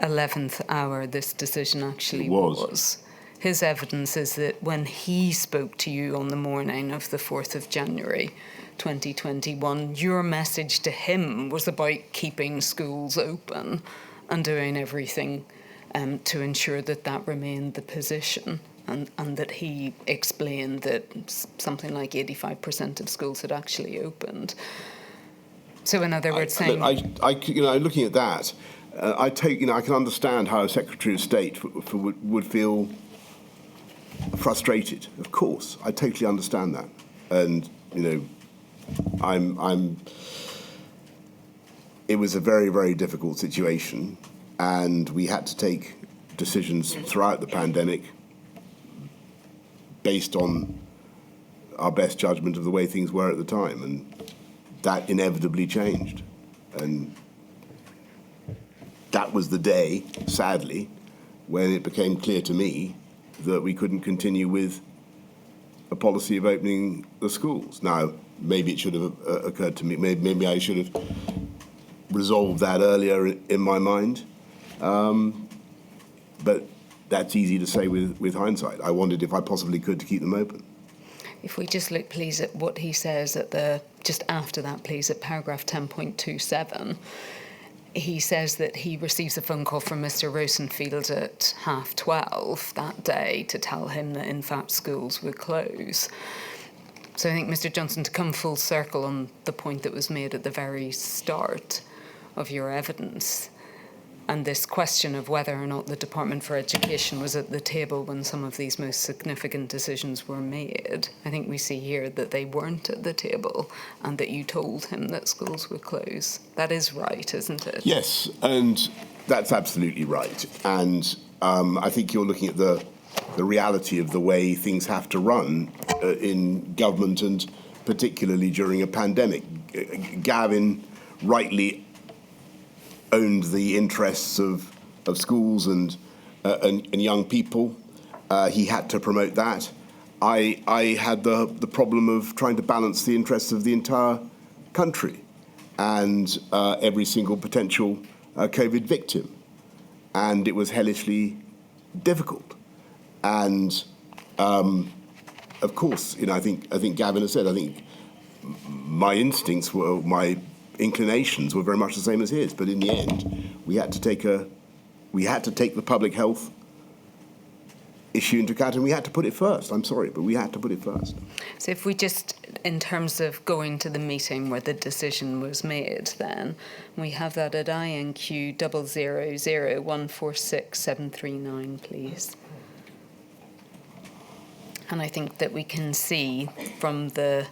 11th hour this decision actually was. His evidence is that when he spoke to you on the morning of the 4th of January 2021, your message to him was about keeping schools open and doing everything to ensure that that remained the position, and that he explained that something like 85% of schools had actually opened. So in other words, saying... looking at that, I can understand how a Secretary of State would feel frustrated. Of course, I totally understand that, and It was a very, very difficult situation, and we had to take decisions throughout the pandemic based on our best judgment of the way things were at the time, and that inevitably changed, and that was the day, sadly, when it became clear to me that we couldn't continue with a policy of opening the schools. Now, maybe it should have occurred to me, maybe I should have resolved that earlier in my mind, but that's easy to say with hindsight. I wondered if I possibly could to keep them open. If we just look, please, at what he says at just after that, please, at paragraph 10.27, he says that he receives a phone call from Mr. Rosenfield at 12:30 that day to tell him that, in fact, schools would close. So I think, Mr. Johnson, to come full circle on the point that was made at the very start of your evidence, and this question of whether or not the Department for Education was at the table when some of these most significant decisions were made, I think we see here that they weren't at the table and that you told him that schools would close. That is right, isn't it? Yes, and that's absolutely right. And I think you're looking at the reality of the way things have to run in government, and particularly during a pandemic. Gavin rightly owned the interests of schools and young people. He had to promote that. I had the problem of trying to balance the interests of the entire country and every single potential COVID victim. And it was hellishly difficult. And of course, I think Gavin has said, I think my instincts were, my inclinations were very much the same as his, but in the end, we had to take the public health issue into account, and we had to put it first. I'm sorry, but we had to put it first. So if we just, in terms of going to the meeting where the decision was made, then we have that at INQ 000146739, please. And I think that we can see from the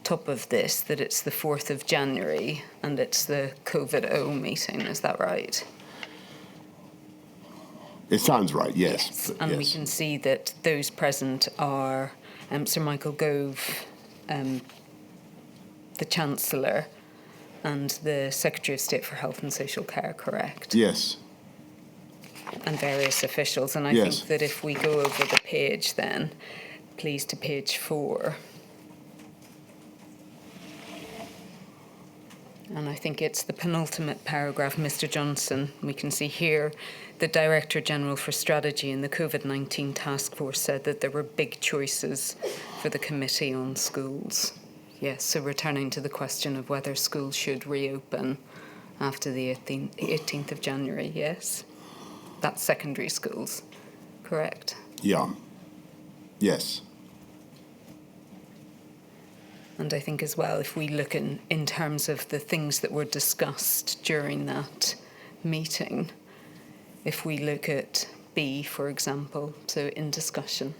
top of this that it's the 4th of January and it's the COVID-0 meeting. Is that right? It sounds right, yes. And we can see that those present are Sir Michael Gove, the Chancellor, and the Secretary of State for Health and Social Care, correct? Yes. And various officials. And I Yes. think that if we go over the page then, please to page 4. And I think it's the penultimate paragraph, Mr. Johnson. We can see here the Director General for Strategy in the COVID-19 Task Force said that there were big choices for the Committee on Schools. Yes, so returning to the question of whether schools should reopen after the 18th of January, yes? That's secondary schools, correct? Yeah. Yes. And I think as well, if we look in terms of the things that were discussed during that meeting, if we look at B, for example, so in discussion,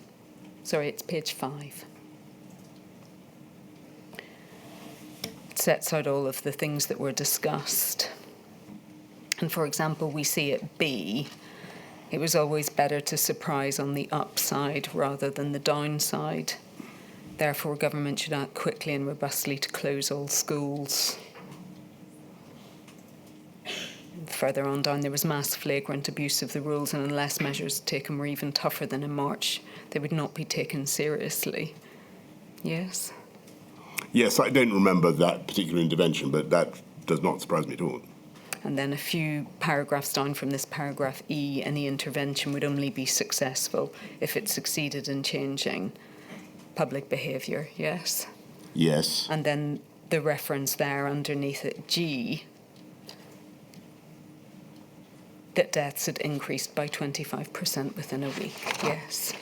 sorry, it's page 5. It sets out all of the things that were discussed. And for example, we see at B, it was always better to surprise on the upside rather than the downside. Therefore, government should act quickly and robustly to close all schools. Further on down, there was mass flagrant abuse of the rules, and unless measures taken were even tougher than in March, they would not be taken seriously. Yes? Yes, I don't remember that particular intervention, but that does not surprise me at all. And then a few paragraphs down from this paragraph E, any intervention would only be successful if it succeeded in changing public behaviour, yes? Yes. And then the reference there underneath it, G, that deaths had increased by 25% within a week, yes?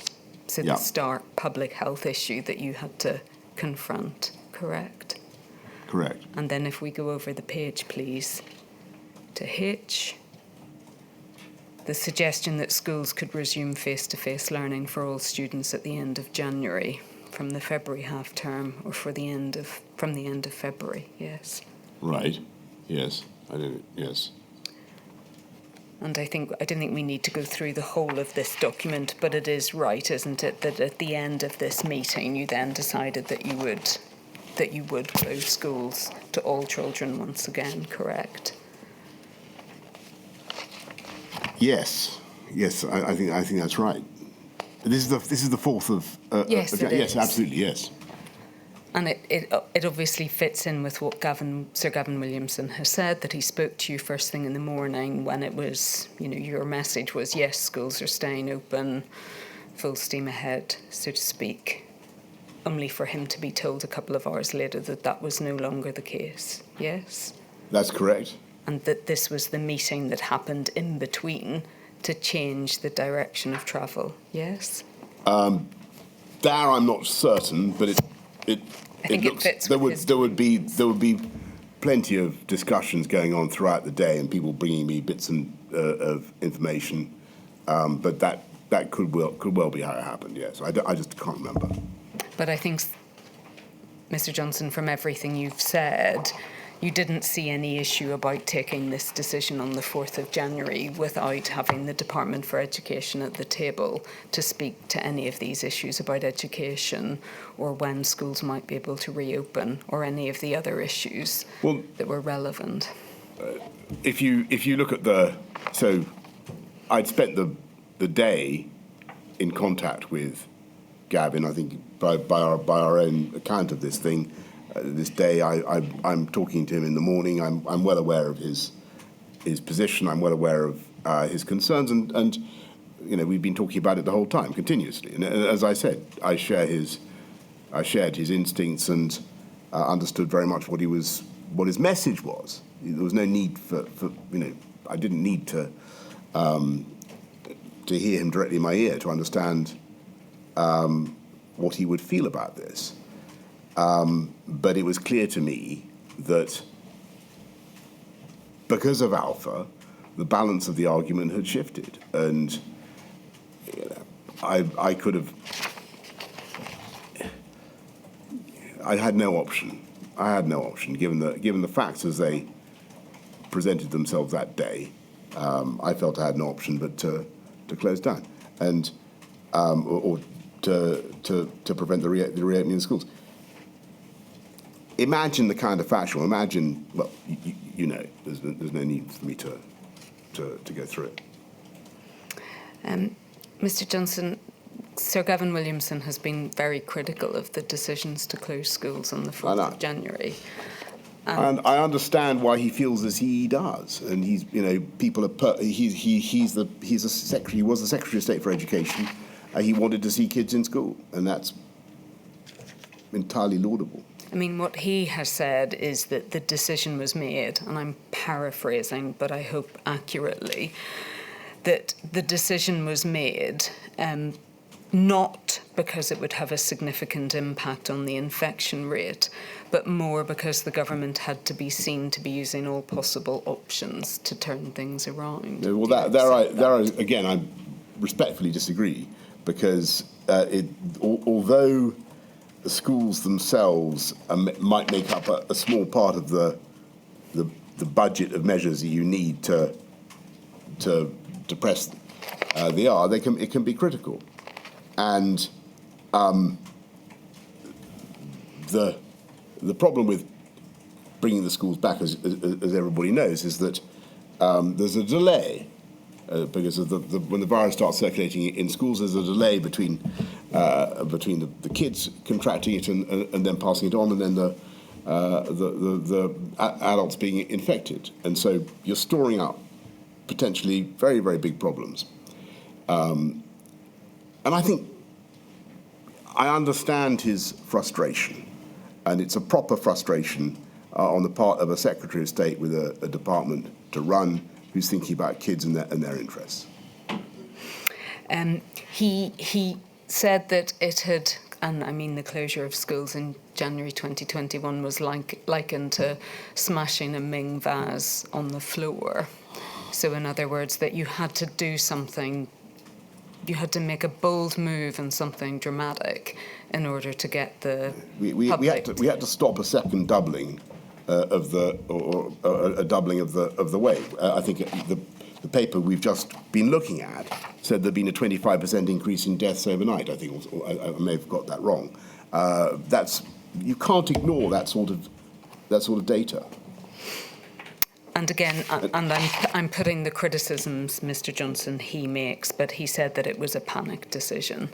So Yeah. the stark public health issue that you had to confront, correct? Correct. And then if we go over the page, please, to H, the suggestion that schools could resume face-to-face learning for all students at the end of January, from the February half term, or from the end of February, yes. Right. Yes. Yes. And I don't think we need to go through the whole of this document, but it is right, isn't it, that at the end of this meeting you then decided that you would close schools to all children once again, correct? Yes. Yes. I think that's right. This is the 4th of. Yes, it yes, is. absolutely. Yes. And it obviously fits in with what Sir Gavin Williamson has said, that he spoke to you first thing in the morning when it was, your message was, yes, schools are staying open, full steam ahead, so to speak, only for him to be told a couple of hours later that that was no longer the case, yes? That's correct. And that this was the meeting that happened in between to change the direction of travel, yes? There, I'm not certain, but it I think it looks fits there with would be plenty of discussions going on throughout the day and people bringing me bits of information, but that could well be how it happened. Yes, I just can't remember. But I think, Mr. Johnson, from everything you've said, you didn't see any issue about taking this decision on the 4th of January without having the Department for Education at the table to speak to any of these issues about education or when schools might be able to reopen or any of the other issues that were relevant. If you look at so I'd spent the day in contact with Gavin, I think by our own account of this thing. This day, I'm talking to him in the morning. I'm well aware of his position. I'm well aware of his concerns, and we've been talking about it the whole time, continuously. And as I said, I shared his instincts and understood very much what his message was. There was no need for I didn't need to hear him directly in my ear to understand what he would feel about this. But it was clear to me that because of Alpha, the balance of the argument had shifted, and I could have I had no option. I had no option, given the facts as they presented themselves that day. I felt I had no option but to close down and or to prevent the reopening of schools. Imagine the kind of factual. Imagine, well, you know, there's no need for me to go through it. Mr. Johnson, Sir Gavin Williamson has been very critical of the decisions to close schools on the 4th of January. And I understand why he feels as he does. And he's, you know, people are. He's a secretary. He was the Secretary of State for Education. He wanted to see kids in school, and that's entirely laudable. I mean, what he has said is that the decision was made, and I'm paraphrasing, but I hope accurately, that the decision was made not because it would have a significant impact on the infection rate, but more because the government had to be seen to be using all possible options to turn things around. Well, again, I respectfully disagree, because although the schools themselves might make up a small part of the budget of measures that you need to press the R, it can be critical, and the problem with bringing the schools back, as everybody knows, is that there's a delay. Because of when the virus starts circulating in schools, there's a delay between the kids contracting it and then passing it on, and then the adults being infected, and so you're storing up potentially very, very big problems. And I think I understand his frustration, and it's a proper frustration on the part of a Secretary of State with a department to run, who's thinking about kids and their interests. He said that it had, and I mean the closure of schools in January 2021 was likened to smashing a Ming vase on the floor. So in other words, that you had to do something, you had to make a bold move and something dramatic in order to get the we had to stop a second doubling of a doubling of the wave. I think the paper we've just been looking at said there'd been a 25% increase in deaths overnight. I think I may have got that wrong. You can't ignore that sort of data. And again, I'm putting the criticisms Mr. Johnson he makes, but he said that it was a panic decision,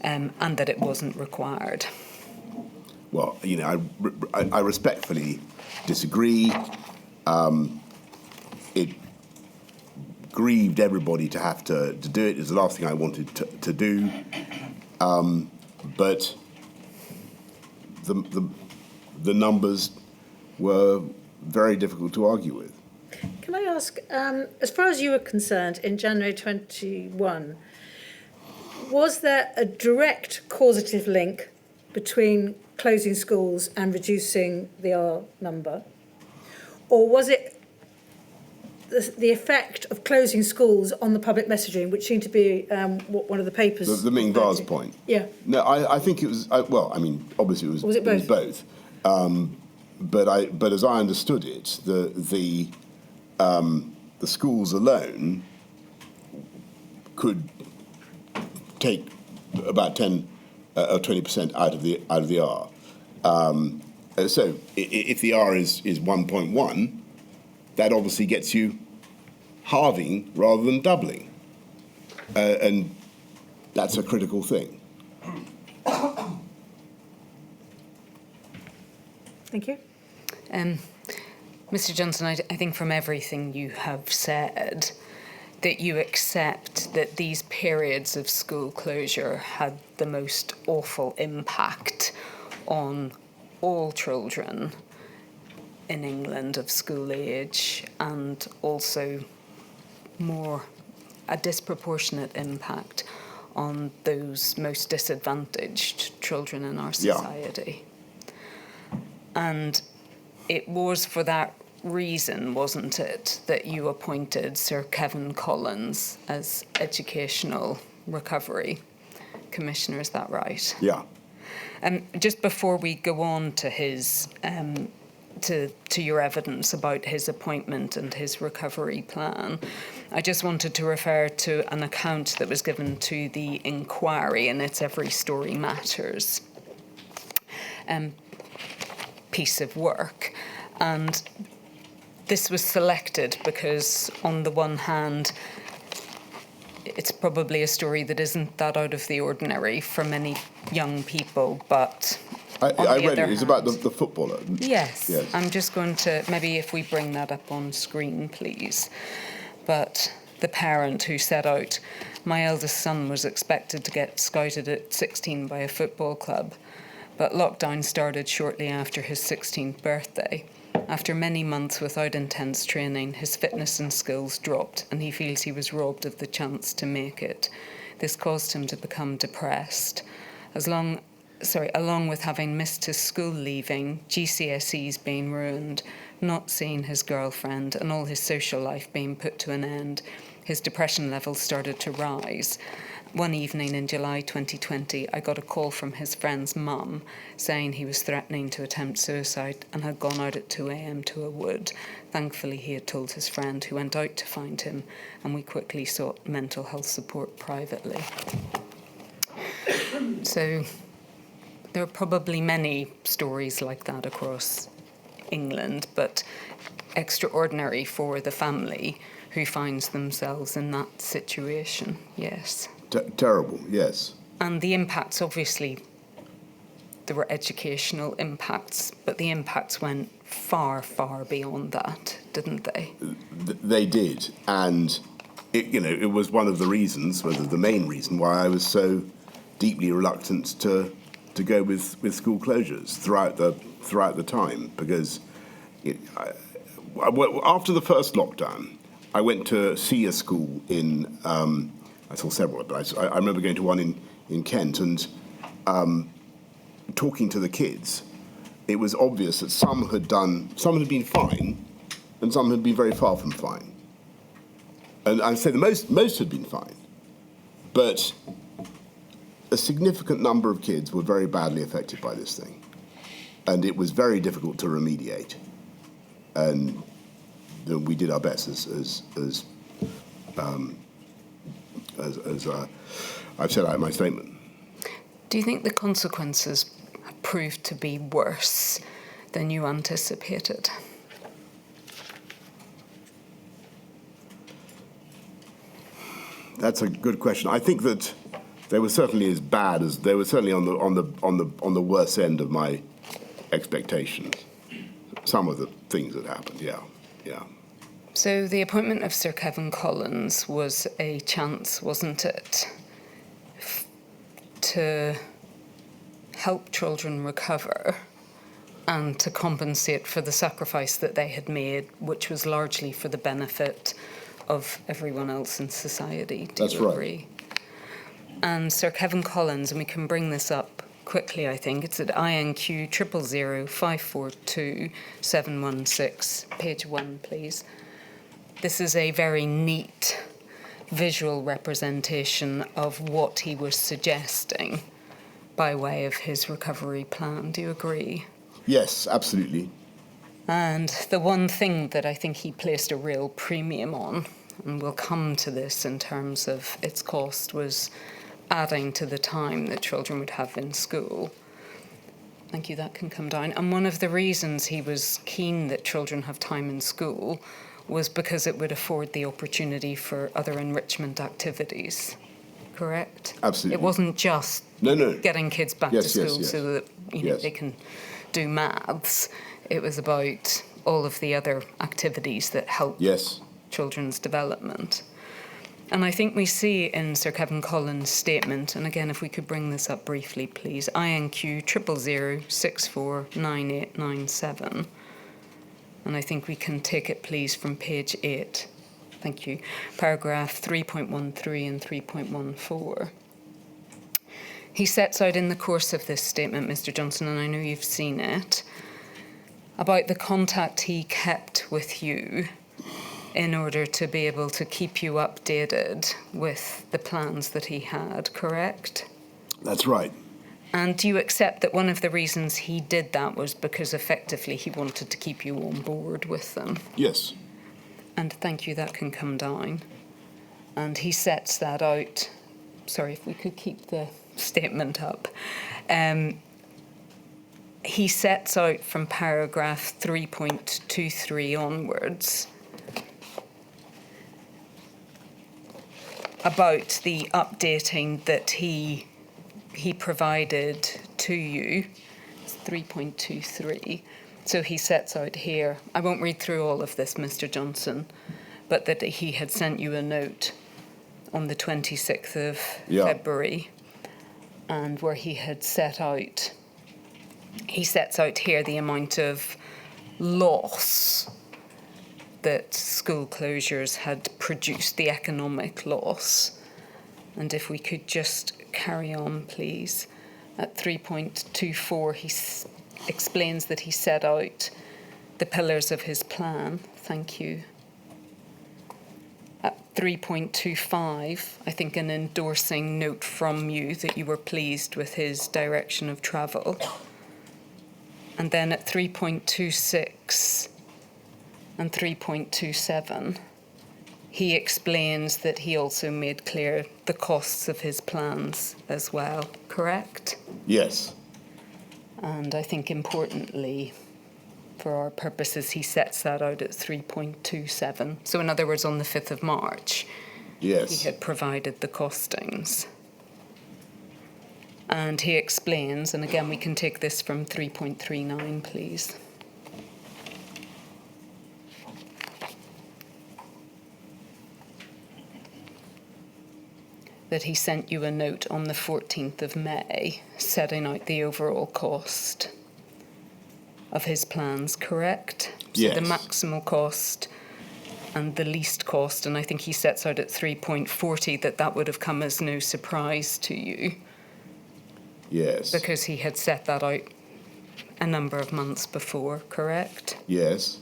and that it wasn't required. Well, you know, I respectfully disagree. It grieved everybody to have to do it. It's the last thing I wanted to do. But the numbers were very difficult to argue with. Can I ask, as far as you were concerned, in January 21, was there a direct causative link between closing schools and reducing the R number? Or was it the effect of closing schools on the public messaging, which seemed to be what one of the papers... The Ming vase point? Yeah. No, I think it was... well, I mean, obviously it was... Was it both? It was both. But as I understood it, the schools alone could take about 10 or 20% out of the R. So if the R is 1.1, that obviously gets you halving rather than doubling, and that's a critical thing. Thank you. Mr. Johnson, I think from everything you have said, that you accept that these periods of school closure had the most awful impact on all children in England of school age, and also a disproportionate impact on those most disadvantaged children in our society. Yeah. And it was for that reason, wasn't it, that you appointed Sir Kevin Collins as Educational Recovery Commissioner, is that right? Yeah. Just before we go on to his to your evidence about his appointment and his recovery plan, I just wanted to refer to an account that was given to the inquiry, and it's Every Story Matters piece of work. And this was selected because, on the one hand, it's probably a story that isn't that out of the ordinary for many young people, but I read it. It's about the footballer. Yes. Yes. I'm just going to, maybe if we bring that up on screen, please. But the parent who set out, my eldest son was expected to get scouted at 16 by a football club, but lockdown started shortly after his 16th birthday. After many months without intense training, his fitness and skills dropped, and he feels he was robbed of the chance to make it. This caused him to become depressed. Along with having missed his school leaving, GCSEs being ruined, not seeing his girlfriend, and all his social life being put to an end, his depression levels started to rise. One evening in July 2020, I got a call from his friend's mum saying he was threatening to attempt suicide and had gone out at 2 a.m. to a wood. Thankfully, he had told his friend, who went out to find him, and we quickly sought mental health support privately. So there are probably many stories like that across England, but extraordinary for the family who finds themselves in that situation, yes. Terrible, yes. And the impacts, obviously, there were educational impacts, but the impacts went far, far beyond that, didn't they? They did, and it was one of the reasons, whether the main reason, why I was so deeply reluctant to go with school closures throughout the time, because after the first lockdown, I went to see a school in. I saw several, but I remember going to one in Kent and talking to the kids. It was obvious that some had been fine, and some had been very far from fine. And I'd say the most had been fine, but a significant number of kids were very badly affected by this thing, and it was very difficult to remediate. And we did our best as I've said out in my statement. Do you think the consequences have proved to be worse than you anticipated? That's a good question. I think that they were certainly as bad as they were certainly on the worst end of my expectations. Some of the things that happened, yeah. So the appointment of Sir Kevin Collins was a chance, wasn't it, to help children recover and to compensate for the sacrifice that they had made, which was largely for the benefit of everyone else in society. Do you agree? Right. And Sir Kevin Collins, and we can bring this up quickly, I think, it's at INQ 000542716, page 1, please. This is a very neat visual representation of what he was suggesting by way of his recovery plan. Do you agree? Yes, absolutely. And the one thing that I think he placed a real premium on, and we'll come to this in terms of its cost, was adding to the time that children would have in school. Thank you, that can come down. And one of the reasons he was keen that children have time in school was because it would afford the opportunity for other enrichment activities, correct? Absolutely. It wasn't just getting kids back to school so that they can do maths. It was about all of the other activities that help children's development. And I think we see in Sir Kevin Collins' statement, and again, if we could bring this up briefly, please, INQ 000649897. And I think we can take it, please, from page 8. Thank you. Paragraph 3.13 and 3.14. He sets out in the course of this statement, Mr. Johnson, and I know you've seen it, about the contact he kept with you in order to be able to keep you updated with the plans that he had, correct? That's right. And do you accept that one of the reasons he did that was because effectively he wanted to keep you on board with them? Yes. And thank you, that can come down. And he sets that out. Sorry, if we could keep the statement up. He sets out from paragraph 3.23 onwards about the updating that he provided to you. It's 3.23. So he sets out here, I won't read through all of this, Mr. Johnson, but that he had sent you a note on the 26th of February, and where he had sets out here the amount of loss that school closures had produced, the economic loss. And if we could just carry on, please. At 3.24, he explains that he set out the pillars of his plan. Thank you. At 3.25, I think an endorsing note from you that you were pleased with his direction of travel. And then at 3.26 and 3.27, he explains that he also made clear the costs of his plans as well, correct? Yes. And I think importantly, for our purposes, he sets that out at 3.27. So in other words, on the 5th of March, Yes. he had provided the costings. And he explains, and again, we can take this from 3.39, please. That he sent you a note on the 14th of May setting out the overall cost of his plans, correct? Yes. So the maximal cost and the least cost, and I think he sets out at 3.40 that would have come as no surprise to you. Yes. Because he had set that out a number of months before, correct? Yes.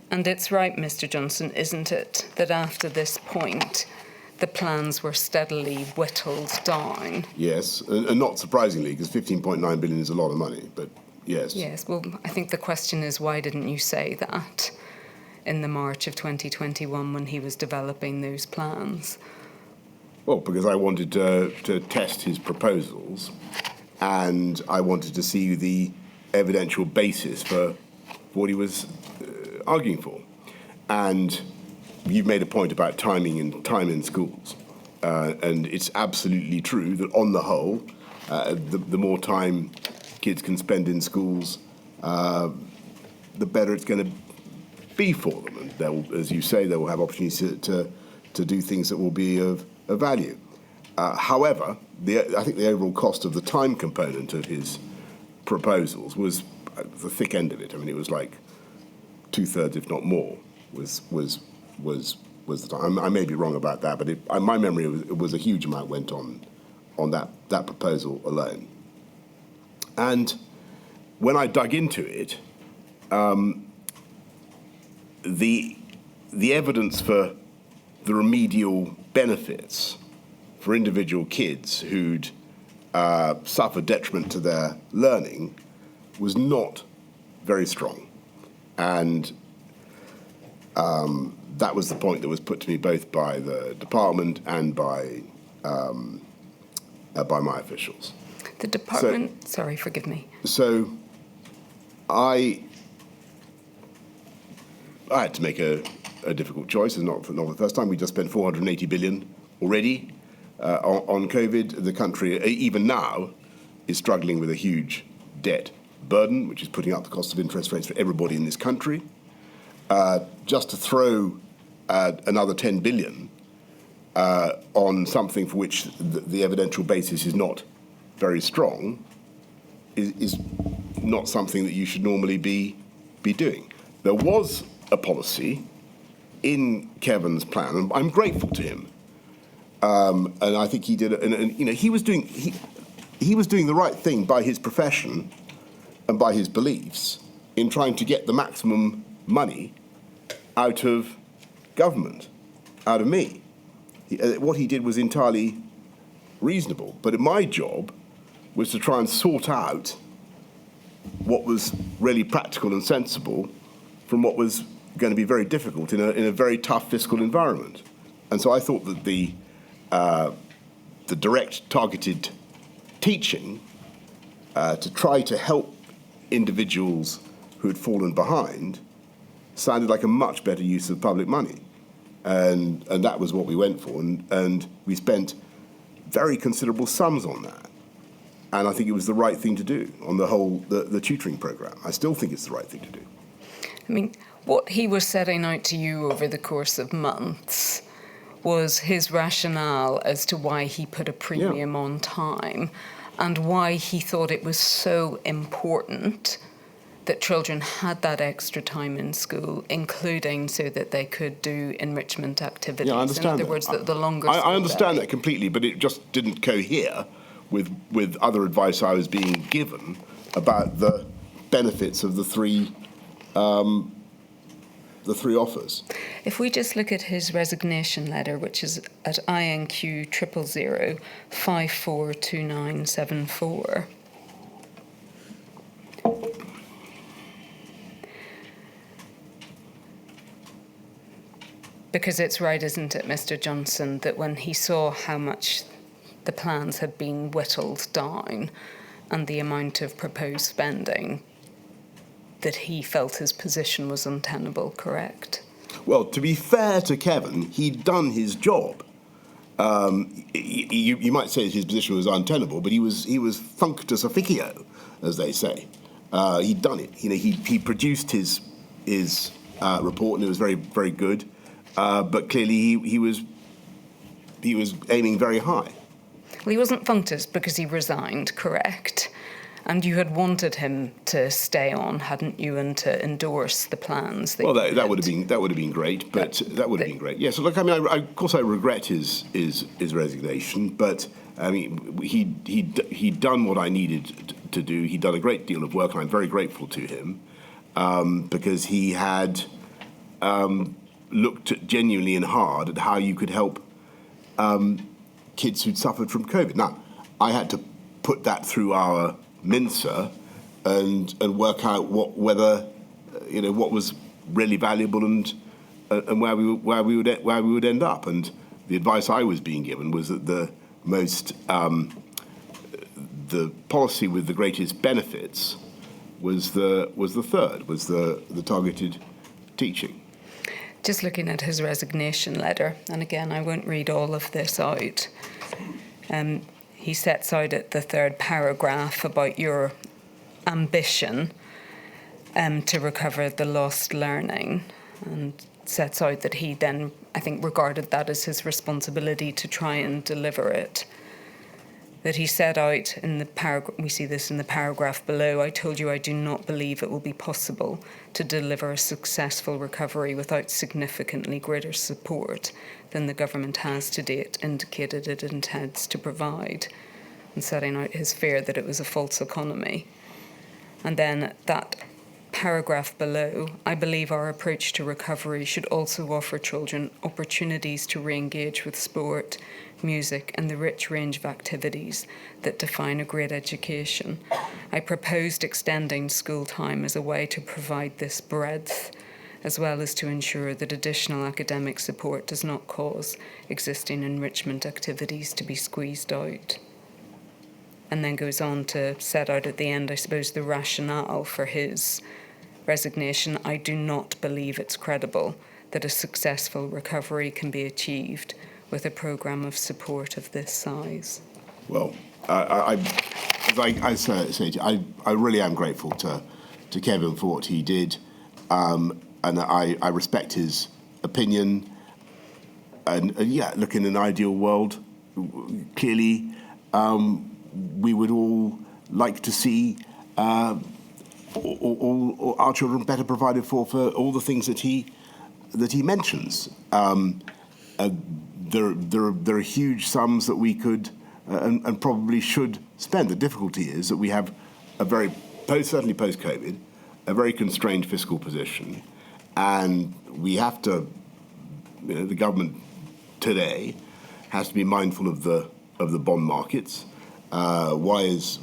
And it's right, Mr. Johnson, isn't it, that after this point, the plans were steadily whittled down? Yes. And not surprisingly, because 15.9 billion is a lot of money, but yes. Yes, well, I think the question is, why didn't you say that in the March of 2021 when he was developing those plans? Well, because I wanted to test his proposals, and I wanted to see the evidential basis for what he was arguing for. And you've made a point about timing and time in schools. And it's absolutely true that on the whole, the more time kids can spend in schools, the better it's going to be for them. And they'll, as you say, they will have opportunities to do things that will be of value. However, I think the overall cost of the time component of his proposals was the thick end of it. I mean, it was like 2/3, if not more, was the time. I may be wrong about that, but my memory it was a huge amount went on that proposal alone. And when I dug into it, the evidence for the remedial benefits for individual kids who'd suffered detriment to their learning was not very strong. And that was the point that was put to me both by the department and by my officials. The department, sorry, forgive me. So I had to make a difficult choice. It's not for the first time. We just spent 480 billion already on COVID. The country, even now, is struggling with a huge debt burden, which is putting up the cost of interest rates for everybody in this country. Just to throw another 10 billion on something for which the evidential basis is not very strong is not something that you should normally be doing. There was a policy in Kevin's plan, and I'm grateful to him. And I think he did it. And he was doing the right thing by his profession and by his beliefs in trying to get the maximum money out of government, out of me. What he did was entirely reasonable. But my job was to try and sort out what was really practical and sensible from what was going to be very difficult in a very tough fiscal environment. And so I thought that the direct targeted teaching to try to help individuals who had fallen behind sounded like a much better use of public money. And that was what we went for. And we spent very considerable sums on that. And I think it was the right thing to do on the whole, the tutoring program. I still think it's the right thing to do. I mean, what he was setting out to you over the course of months was his rationale as to why he put a premium on time and why he thought it was so important that children had that extra time in school, including so that they could do enrichment activities. Yeah, I understand. In other that. words, the longer I understand that completely, but it just didn't cohere with other advice I was being given about the benefits of the three offers. If we just look at his resignation letter, which is at INQ 000 542974. Because it's right, isn't it, Mr. Johnson, that when he saw how much the plans had been whittled down and the amount of proposed spending, that he felt his position was untenable, correct? Well, to be fair to Kevin, he'd done his job. You might say his position was untenable, but he was functus officio, as they say. He'd done it. You know, he produced his report, and it was very, very good. But clearly, he was aiming very high. Well, he wasn't functus because he resigned, correct? And you had wanted him to stay on, hadn't you, and to endorse the plans? That would have been great. But that would have been great. Yeah. So look, I mean, of course, I regret his resignation. But I mean, he'd done what I needed to do. He'd done a great deal of work, and I'm very grateful to him because he had looked genuinely and hard at how you could help kids who'd suffered from COVID. Now, I had to put that through our Mensa and work out what was really valuable and where we would end up. And the advice I was being given was that the policy with the greatest benefits was the targeted teaching. Just looking at his resignation letter, and again, I won't read all of this out. He sets out at the third paragraph about your ambition to recover the lost learning, and sets out that he then, I think, regarded that as his responsibility to try and deliver it. That he set out in the paragraph, we see this in the paragraph below, I told you I do not believe it will be possible to deliver a successful recovery without significantly greater support than the government has to date indicated it intends to provide, and setting out his fear that it was a false economy. And then that paragraph below, I believe our approach to recovery should also offer children opportunities to re-engage with sport, music and the rich range of activities that define a great education. I proposed extending school time as a way to provide this breadth, as well as to ensure that additional academic support does not cause existing enrichment activities to be squeezed out. And then goes on to set out at the end, I suppose, the rationale for his resignation. I do not believe it's credible that a successful recovery can be achieved with a programme of support of this size. Well, I really am grateful to Kevin for what he did, and I respect his opinion. And look, in an ideal world, clearly we would all like to see all our children better provided for all the things that he mentions. There are huge sums that we could and probably should spend. The difficulty is that we have certainly post-COVID, a very constrained fiscal position, and we have to, the government today has to be mindful of the bond markets, Why is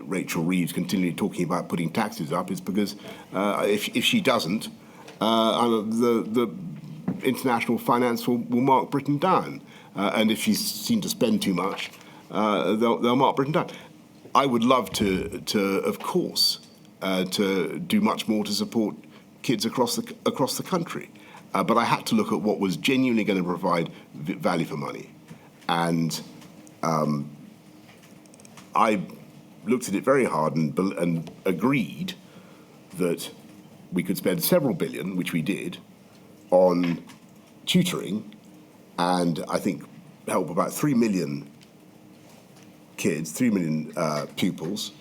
Rachel Reeves continually talking about putting taxes up? Is because if she doesn't, the international finance will mark Britain down, and if she's seen to spend too much, they'll mark Britain down. I would love to of course, to do much more to support kids across the country, but I had to look at what was genuinely going to provide value for money, and I looked at it very hard and agreed that we could spend several billion, which we did, on tutoring, and I think help about 3 million kids, 3 million pupils,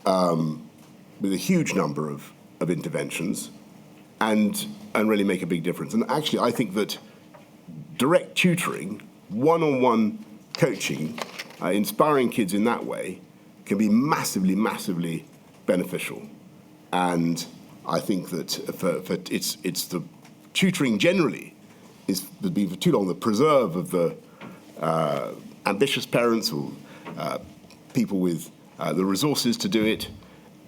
with a huge number of interventions, and really make a big difference. And actually, I think that direct tutoring, one-on-one coaching, inspiring kids in that way, can be massively, massively beneficial. And I think that for it's the tutoring generally has been for too long the preserve of the ambitious parents or people with the resources to do it.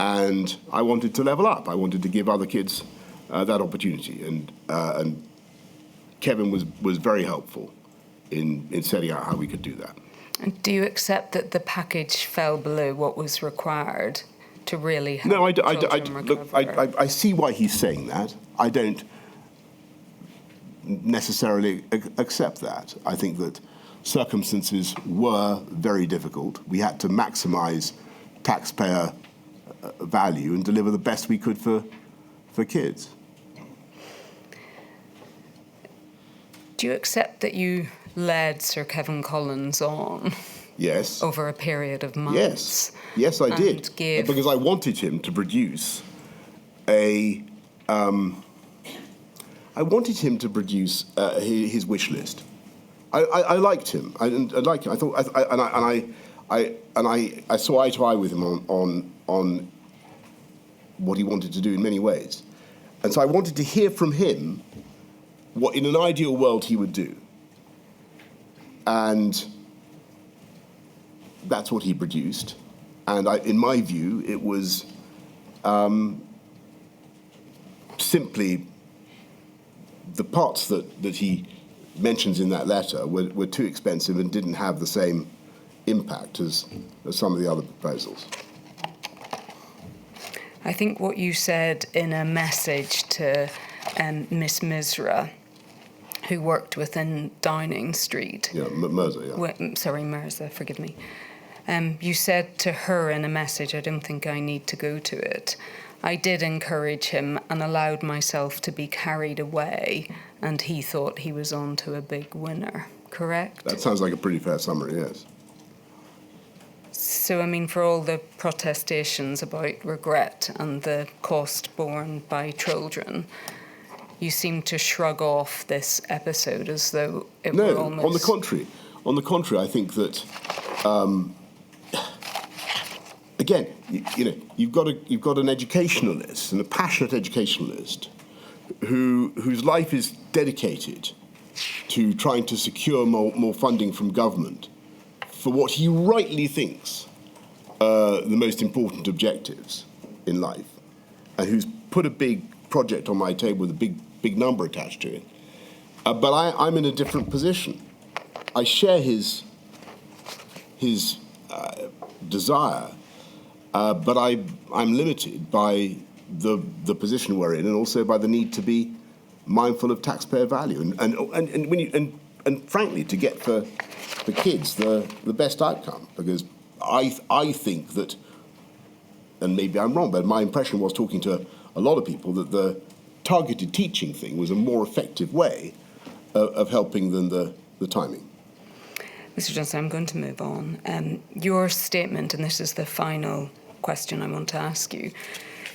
And I wanted to level up. I wanted to give other kids that opportunity. And Kevin was very helpful in setting out how we could do that. And do you accept that the package fell below what was required to really help No, children look, recover? I see why he's saying that. I don't necessarily accept that. I think that circumstances were very difficult. We had to maximise taxpayer value and deliver the best we could for kids. Do you accept that you led Sir Kevin Collins on Yes. over a period of months? Yes, I did. Gave... Because I wanted him to produce I wanted him to produce his wish list. I liked him. I liked him. I thought, I saw eye to eye with him on what he wanted to do in many ways, and so I wanted to hear from him what, in an ideal world, he would do, and that's what he produced. And in my view, it was simply the parts that he mentions in that letter were too expensive and didn't have the same impact as some of the other proposals. I think what you said in a message to Miss Misra, who worked within Downing Street. Yeah, Mirza, yeah. Sorry, Mirza, forgive me. You said to her in a message, I don't think I need to go to it. I did encourage him and allowed myself to be carried away, and he thought he was on to a big winner, correct? That sounds like a pretty fair summary, yes. So, I mean, for all the protestations about regret and the cost borne by children, you seem to shrug off this episode as though it were almost... No, on the contrary, I think that, again, you've got an educationalist and a passionate educationalist whose life is dedicated to trying to secure more funding from government for what he rightly thinks are the most important objectives in life, and who's put a big project on my table with a big number attached to it. But I'm in a different position. I share his desire, but I'm limited by the position we're in, and also by the need to be mindful of taxpayer value, and frankly, to get for kids the best outcome. Because I think that, and maybe I'm wrong, but my impression was, talking to a lot of people, that the targeted teaching thing was a more effective way of helping than the timing. Mr. Johnson, I'm going to move on. Your statement, and this is the final question I want to ask you,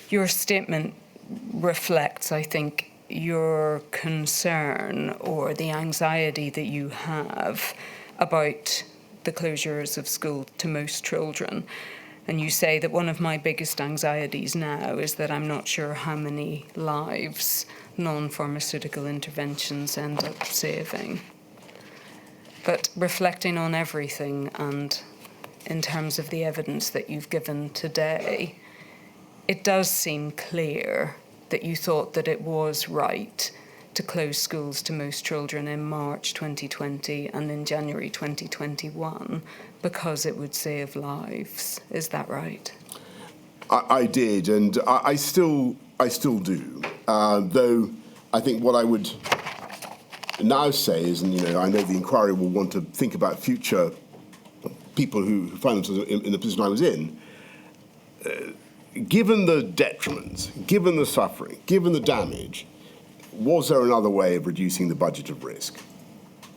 your statement reflects, I think, your concern or the anxiety that you have about the closures of school to most children. And you say that one of my biggest anxieties now is that I'm not sure how many lives non-pharmaceutical interventions end up saving. But reflecting on everything and in terms of the evidence that you've given today, it does seem clear that you thought that it was right to close schools to most children in March 2020 and in January 2021 because it would save lives. Is that right? I did, and I still do. Though I think what I would now say is, and I know the inquiry will want to think about future people who find themselves in the position I was in. Given the detriments, given the suffering, given the damage, was there another way of reducing the budget of risk?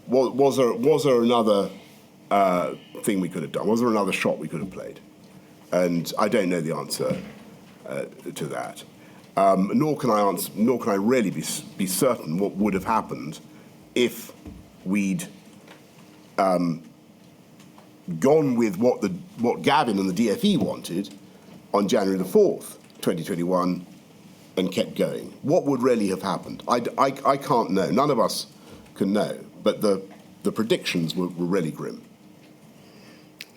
Was there another thing we could have done? Was there another shot we could have played? And I don't know the answer to that. Nor can I really be certain what would have happened if we'd gone with what Gavin and the DFE wanted on January the 4th, 2021, and kept going. What would really have happened? I can't know. None of us can know. But the predictions were really grim.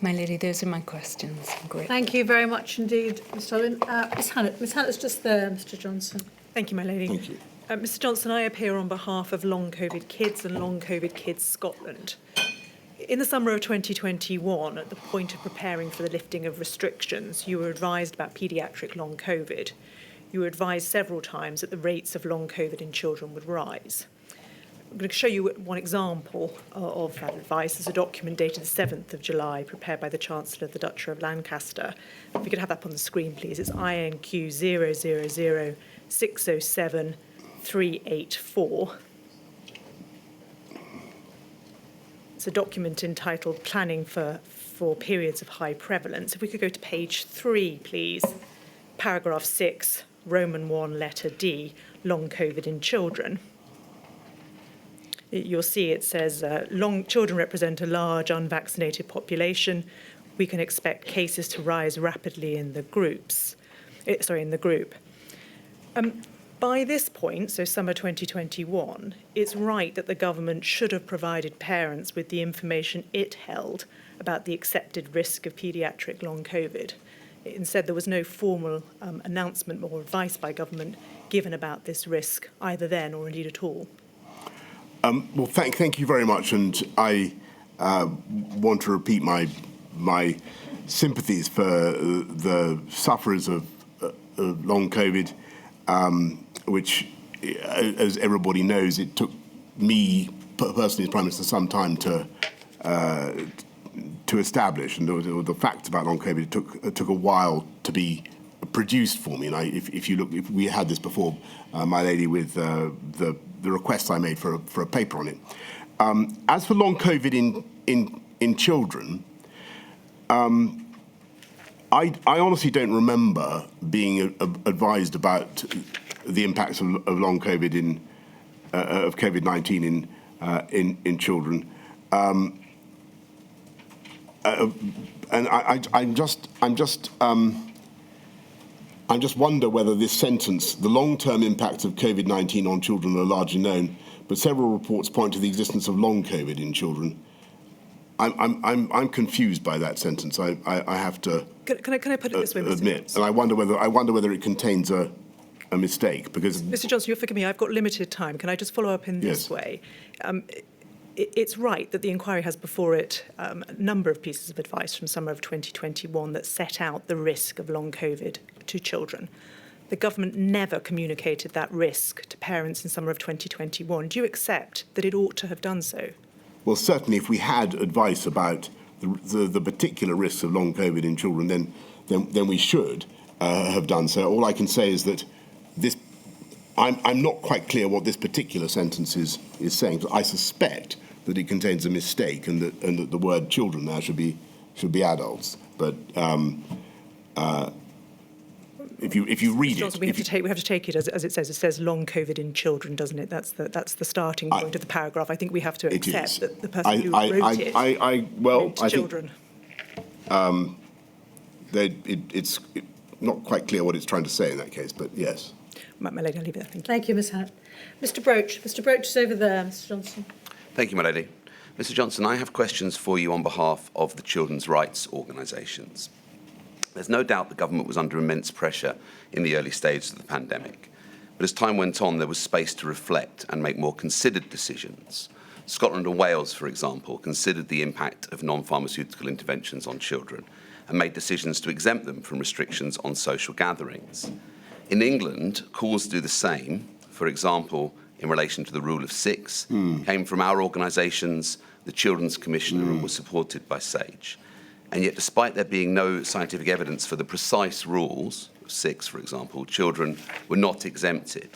My lady, those are my questions. Great. Thank you very much indeed, Mr. Owen. Ms Hannett. Ms Hannett's just there, Mr Johnson. Thank you, my lady. Thank you. Mr Johnson, I appear on behalf of Long COVID Kids and Long COVID Kids Scotland. In the summer of 2021, at the point of preparing for the lifting of restrictions, you were advised about paediatric long COVID. You were advised several times that the rates of long COVID in children would rise. I'm going to show you one example of that advice. It's a document dated the 7th of July, prepared by the Chancellor of the Duchy of Lancaster. If we could have that on the screen, please. It's INQ 000607384. It's a document entitled Planning for Periods of High Prevalence. If we could go to page 3, please. Paragraph 6, Roman 1, letter D, long COVID in children. You'll see it says children represent a large unvaccinated population. We can expect cases to rise rapidly in the group. By this point, so summer 2021, it's right that the government should have provided parents with the information it held about the accepted risk of paediatric long COVID. Instead, there was no formal announcement or advice by government given about this risk, either then or indeed at all. Well, thank you very much, and I want to repeat my sympathies for the sufferers of long COVID, which, as everybody knows, it took me personally as Prime Minister some time to establish, and the facts about long COVID it took a while to be produced for me. And if you look, if we had this before, my lady, with the requests I made for a paper on it. As for long COVID in children, I honestly don't remember being advised about the impacts of long COVID of COVID-19 in children, and I just wonder whether this sentence, the long-term impacts of COVID-19 on children are largely known, but several reports point to the existence of long COVID in children. I'm confused by that sentence. I have to. Can I put it this way, Mr. Admit, Johnson? and I wonder whether it contains a mistake, because Mr. Johnson, you'll forgive me. I've got limited time. Can I just follow up in this way? It's right that the inquiry has before it a number of pieces of advice from summer of 2021 that set out the risk of long COVID to children. The government never communicated that risk to parents in summer of 2021. Do you accept that it ought to have done so? Well, certainly, if we had advice about the particular risks of long COVID in children, then we should have done so. All I can say is that I'm not quite clear what this particular sentence is saying, but I suspect that it contains a mistake, and that the word children now should be adults. But if you read Johnson, it, we have to take it as it says. It says long COVID in children, doesn't it? That's the starting point of the paragraph. I think we have to accept that the person who wrote it wrote to children. It's not quite clear what it's trying to say in that case, but yes. My lady, I'll leave it there. Thank you. Thank you, Ms Hannett. Mr Broach. Mr Broach is over there, Mr Johnson. Thank you, my lady. Mr Johnson, I have questions for you on behalf of the children's rights organisations. There's no doubt the government was under immense pressure in the early stages of the pandemic, but as time went on, there was space to reflect and make more considered decisions. Scotland and Wales, for example, considered the impact of non-pharmaceutical interventions on children and made decisions to exempt them from restrictions on social gatherings. In England, calls to do the same, for example, in relation to the rule of six, came from our organisations, the Children's Commissioner, and was supported by SAGE. And yet, despite there being no scientific evidence for the precise rules, of six, for example, children were not exempted.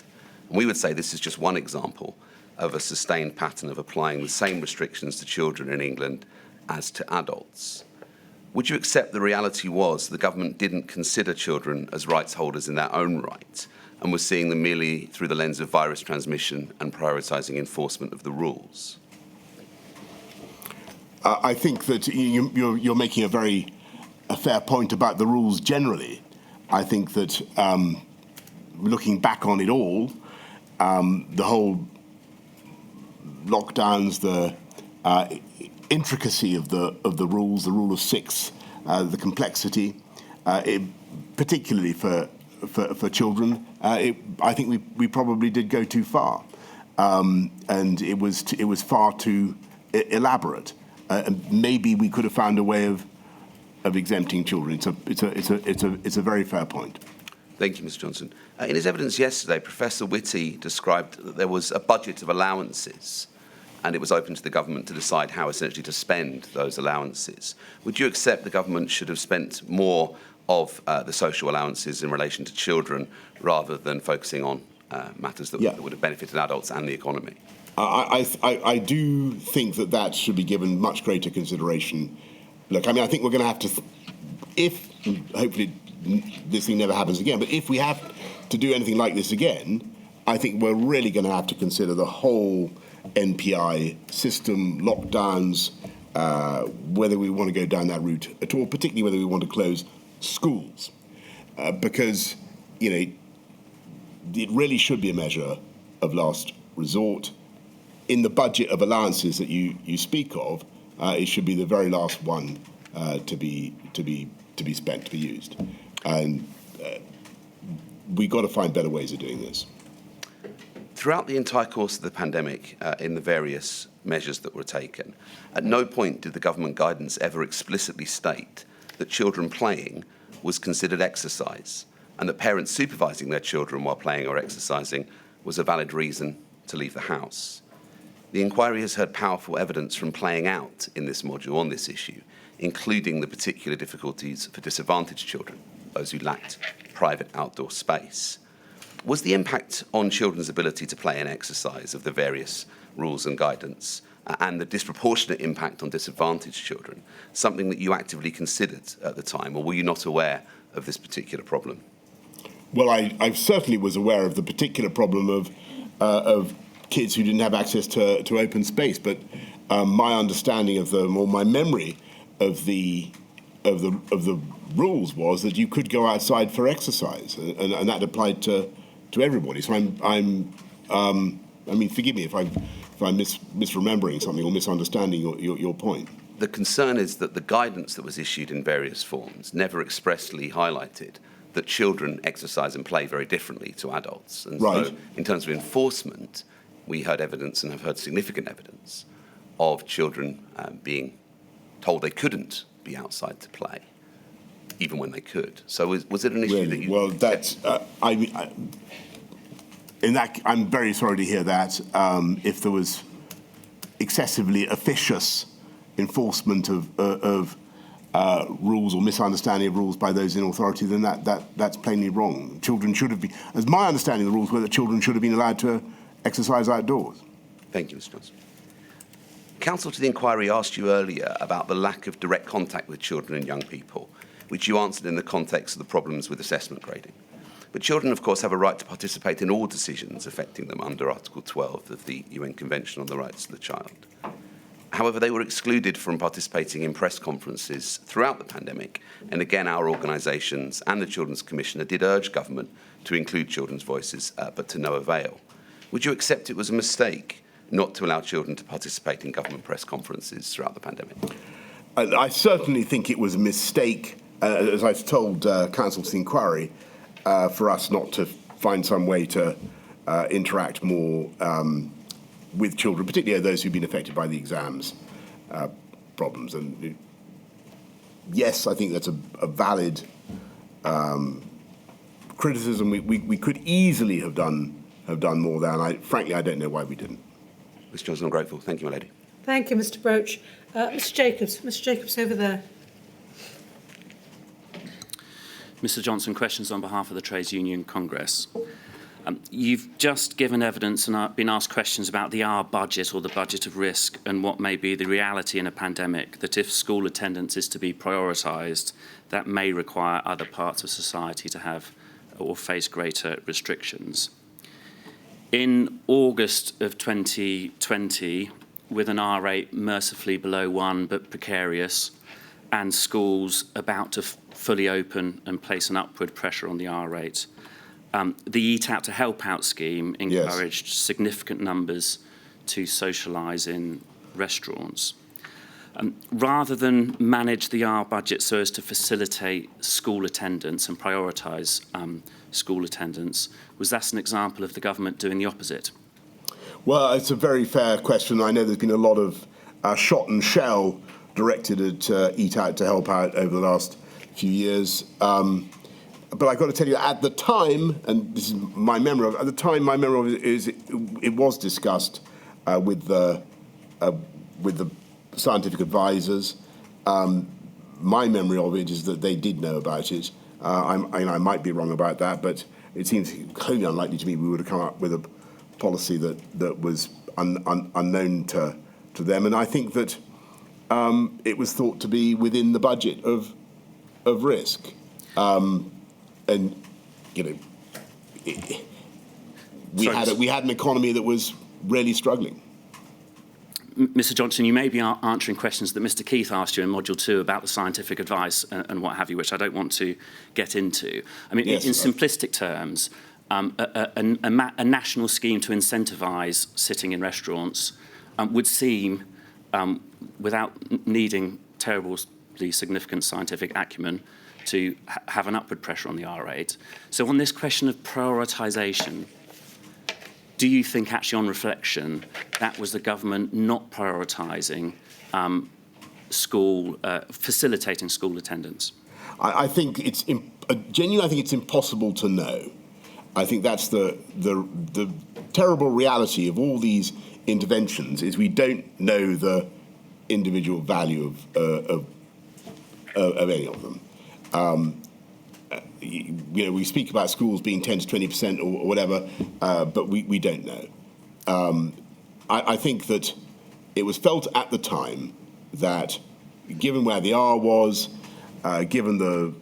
And we would say this is just one example of a sustained pattern of applying the same restrictions to children in England as to adults. Would you accept the reality was the government didn't consider children as rights holders in their own right and was seeing them merely through the lens of virus transmission and prioritising enforcement of the rules? I think that you're making a fair point about the rules generally. I think that looking back on it all, the whole lockdowns, the intricacy of the rules, the rule of six, the complexity, particularly for children, I think we probably did go too far, and it was far too elaborate. Maybe we could have found a way of exempting children. It's a very fair point. Thank you, Mr Johnson. In his evidence yesterday, Professor Whitty described that there was a budget of allowances and it was open to the government to decide how essentially to spend those allowances. Would you accept the government should have spent more of the social allowances in relation to children rather than focusing on matters that would have benefited adults and the economy? I do think that should be given much greater consideration. Look, I mean, I think we're going to have to, if hopefully this thing never happens again, but if we have to do anything like this again, I think we're really going to have to consider the whole NPI system, lockdowns, whether we want to go down that route at all, particularly whether we want to close schools, because, it really should be a measure of last resort. In the budget of allowances that you speak of, it should be the very last one to be spent, to be used, and we've got to find better ways of doing this. Throughout the entire course of the pandemic, in the various measures that were taken, at no point did the government guidance ever explicitly state that children playing was considered exercise and that parents supervising their children while playing or exercising was a valid reason to leave the house. The inquiry has heard powerful evidence from playing out in this module on this issue, including the particular difficulties for disadvantaged children, those who lacked private outdoor space. Was the impact on children's ability to play and exercise of the various rules and guidance and the disproportionate impact on disadvantaged children something that you actively considered at the time, or were you not aware of this particular problem? Well, I certainly was aware of the particular problem of kids who didn't have access to open space, but my understanding of them, or my memory of the rules, was that you could go outside for exercise, and that applied to everybody. So I mean, forgive me if I'm misremembering something or misunderstanding your point. The concern is that the guidance that was issued in various forms never expressly highlighted that children exercise and play very differently to adults. And right. So in terms of enforcement, we heard evidence and have heard significant evidence of children being told they couldn't be outside to play, even when they could. So was it an issue that you... Well, that's... I'm very sorry to hear that. If there was excessively officious enforcement of rules or misunderstanding of rules by those in authority, then that's plainly wrong. Children should have been... As my understanding of the rules were that children should have been allowed to exercise outdoors. Thank you, Mr Johnson. Counsel to the inquiry asked you earlier about the lack of direct contact with children and young people, which you answered in the context of the problems with assessment grading. But children, of course, have a right to participate in all decisions affecting them under Article 12 of the UN Convention on the Rights of the Child. However, they were excluded from participating in press conferences throughout the pandemic, and again, our organisations and the Children's Commissioner did urge government to include children's voices, but to no avail. Would you accept it was a mistake not to allow children to participate in government press conferences throughout the pandemic? I certainly think it was a mistake, as I've told Council to the Inquiry, for us not to find some way to interact more with children, particularly those who've been affected by the exams problems. And yes, I think that's a valid criticism. We could easily have done more there, and frankly, I don't know why we didn't. Mr. Johnson, I'm grateful. Thank you, my lady. Thank you, Mr. Broach. Mr. Jacobs over there. Mr. Johnson, questions on behalf of the Trades Union Congress. You've just given evidence and been asked questions about the R budget or the budget of risk and what may be the reality in a pandemic, that if school attendance is to be prioritised, that may require other parts of society to have or face greater restrictions. In August of 2020, with an R rate mercifully below 1 but precarious, and schools about to fully open and place an upward pressure on the R rate, the Eat Out to Help Out scheme encouraged significant numbers to socialise in restaurants. Rather than manage the R budget so as to facilitate school attendance and prioritise school attendance, was that an example of the government doing the opposite? Well, it's a very fair question. I know there's been a lot of shot and shell directed at Eat Out to Help Out over the last few years. But I've got to tell you, at the time, and this is my memory of it, at the time, my memory of it is it was discussed with the scientific advisors. My memory of it is that they did know about it. I might be wrong about that, but it seems wholly unlikely to me we would have come up with a policy that was unknown to them. And I think that it was thought to be within the budget of risk. And you know, we had an economy that was really struggling. Mr. Johnson, you may be answering questions that Mr. Keith asked you in Module 2 about the scientific advice and what have you, which I don't want to get into. I mean, yes, in simplistic terms, a national scheme to incentivise sitting in restaurants would seem, without needing terribly significant scientific acumen, to have an upward pressure on the R rate. So on this question of prioritisation, do you think actually on reflection that was the government not prioritising facilitating school attendance? I think genuinely, I think it's impossible to know. I think that's the terrible reality of all these interventions is we don't know the individual value of any of them. We speak about schools being 10 to 20% or whatever, but we don't know. I think that it was felt at the time that, given where the R was, given the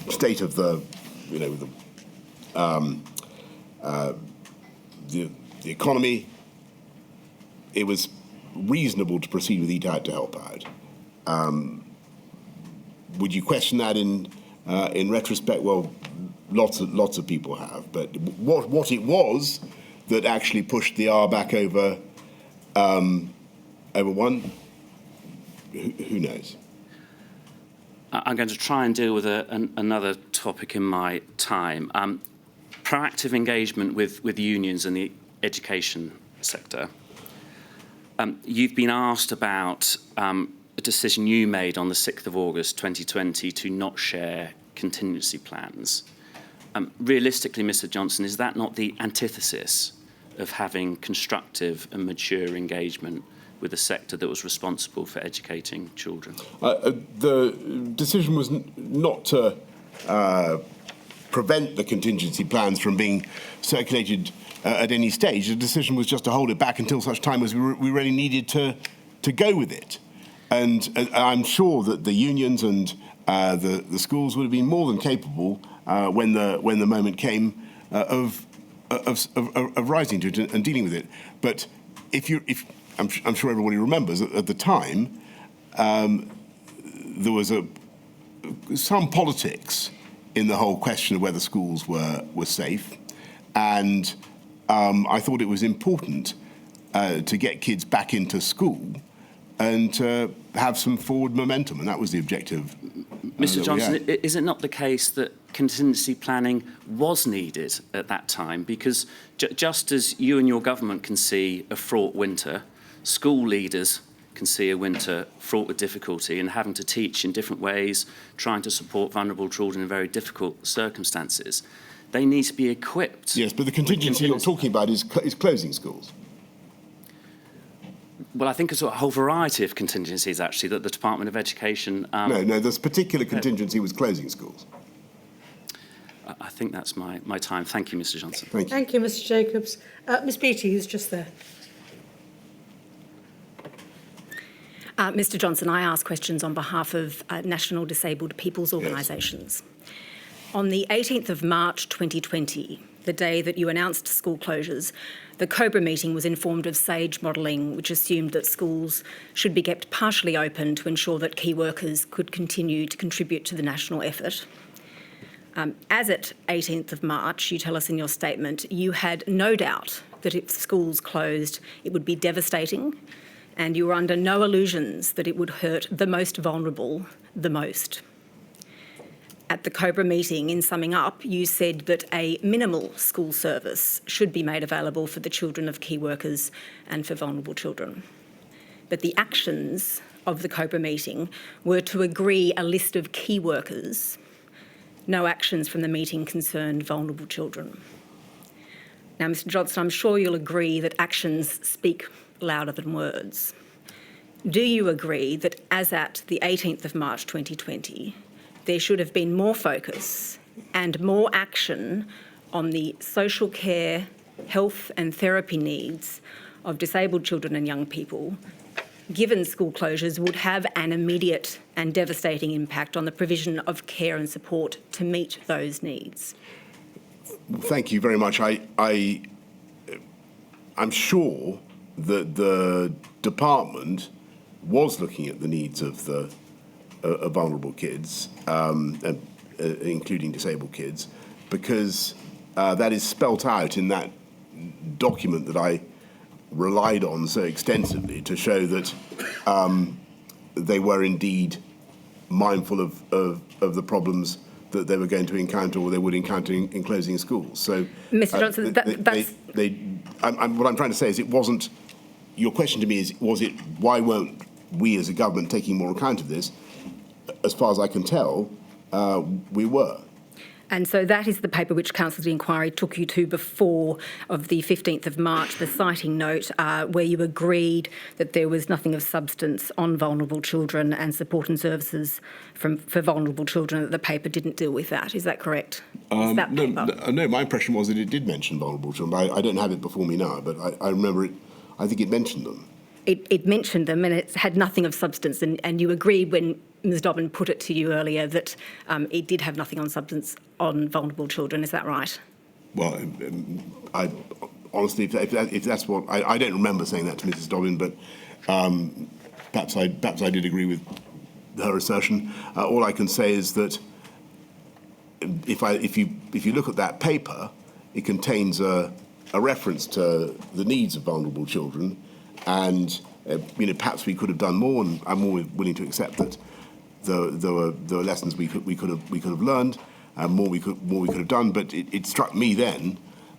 state of the economy, it was reasonable to proceed with Eat Out to Help Out. Would you question that in retrospect? Well, lots of people have. But what it was that actually pushed the R back over 1, who knows? I'm going to try and deal with another topic in my time. Proactive engagement with unions in the education sector. You've been asked about a decision you made on the 6th of August 2020 to not share contingency plans. Realistically, Mr. Johnson, is that not the antithesis of having constructive and mature engagement with a sector that was responsible for educating children? The decision was not to prevent the contingency plans from being circulated at any stage. The decision was just to hold it back until such time as we really needed to go with it. And I'm sure that the unions and the schools would have been more than capable when the moment came of rising to it and dealing with it. But I'm sure everybody remembers that at the time there was some politics in the whole question of whether schools were safe, and I thought it was important to get kids back into school and to have some forward momentum, and that was the objective. Mr. Johnson, is it not the case that contingency planning was needed at that time? Because just as you and your government can see a fraught winter, school leaders can see a winter fraught with difficulty and having to teach in different ways, trying to support vulnerable children in very difficult circumstances. They need to be equipped. Yes, but the contingency you're talking about is closing schools. Well, I think it's a whole variety of contingencies, actually, that the Department of Education... No, this particular contingency was closing schools. I think that's my time. Thank you, Mr. Johnson. Thank you. Thank you, Mr. Jacobs. Ms. Beattie, who's just there. Mr. Johnson, I ask questions on behalf of National Disabled People's Organisations. Yes. On the 18th of March 2020, the day that you announced school closures, the COBRA meeting was informed of SAGE modelling, which assumed that schools should be kept partially open to ensure that key workers could continue to contribute to the national effort. As at 18th of March, you tell us in your statement, you had no doubt that if schools closed, it would be devastating, and you were under no illusions that it would hurt the most vulnerable the most. At the COBRA meeting, in summing up, you said that a minimal school service should be made available for the children of key workers and for vulnerable children. But the actions of the COBRA meeting were to agree a list of key workers. No actions from the meeting concerned vulnerable children. Now, Mr. Johnson, I'm sure you'll agree that actions speak louder than words. Do you agree that as at the 18th of March 2020, there should have been more focus and more action on the social care, health and therapy needs of disabled children and young people, given school closures would have an immediate and devastating impact on the provision of care and support to meet those needs? Thank you very much. I'm sure that the department was looking at the needs of the vulnerable kids, including disabled kids, because that is spelt out in that document that I relied on so extensively to show that they were indeed mindful of the problems that they were going to encounter or they would encounter in closing schools. So, Mr. Johnson, what I'm trying to say is it wasn't, your question to me is, was it, why weren't we as a government taking more account of this? As far as I can tell, we were. And so that is the paper which Council of the Inquiry took you to before of the 15th of March, the citing note, where you agreed that there was nothing of substance on vulnerable children and support and services for vulnerable children, that the paper didn't deal with that. Is that correct? No, my impression was that it did mention vulnerable children. I don't have it before me now, but I remember it. I think it mentioned them. It mentioned them and it had nothing of substance, and you agreed when Ms Dobbin put it to you earlier that it did have nothing on substance on vulnerable children. Is that right? Well, I honestly, if that's what I don't remember saying that to Mrs Dobbin, but perhaps I did agree with her assertion. All I can say is that if you look at that paper, it contains a reference to the needs of vulnerable children, and perhaps we could have done more, and I'm more willing to accept that there were lessons we could have learned, and more we could have done. But it struck me then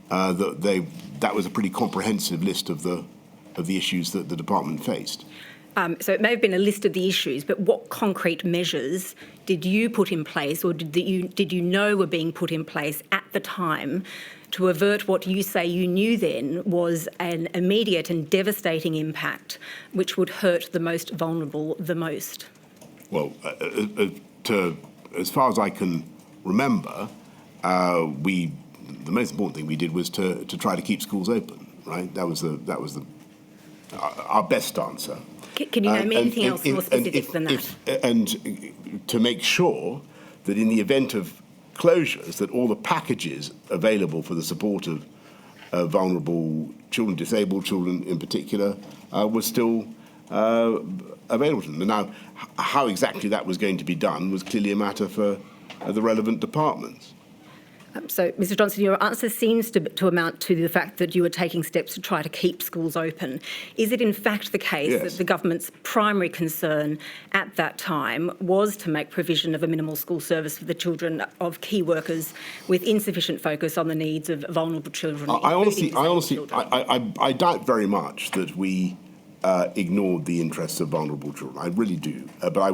that was a pretty comprehensive list of the issues that the department faced. So it may have been a list of the issues, but what concrete measures did you put in place, or did you know were being put in place at the time to avert what you say you knew then was an immediate and devastating impact which would hurt the most vulnerable the most? Well, as far as I can remember, the most important thing we did was to try to keep schools open. Right, that was our best answer. Can you name anything else more specific than that? And to make sure that in the event of closures, that all the packages available for the support of vulnerable children, disabled children in particular, were still available to them. Now, how exactly that was going to be done was clearly a matter for the relevant departments. So, Mr Johnson, your answer seems to amount to the fact that you are taking steps to try to keep schools open. Is it in fact the case Yes. that the government's primary concern at that time was to make provision of a minimal school service for the children of key workers with insufficient focus on the needs of vulnerable children? I honestly, including disabled children? I doubt very much that we ignored the interests of vulnerable children. I really do. But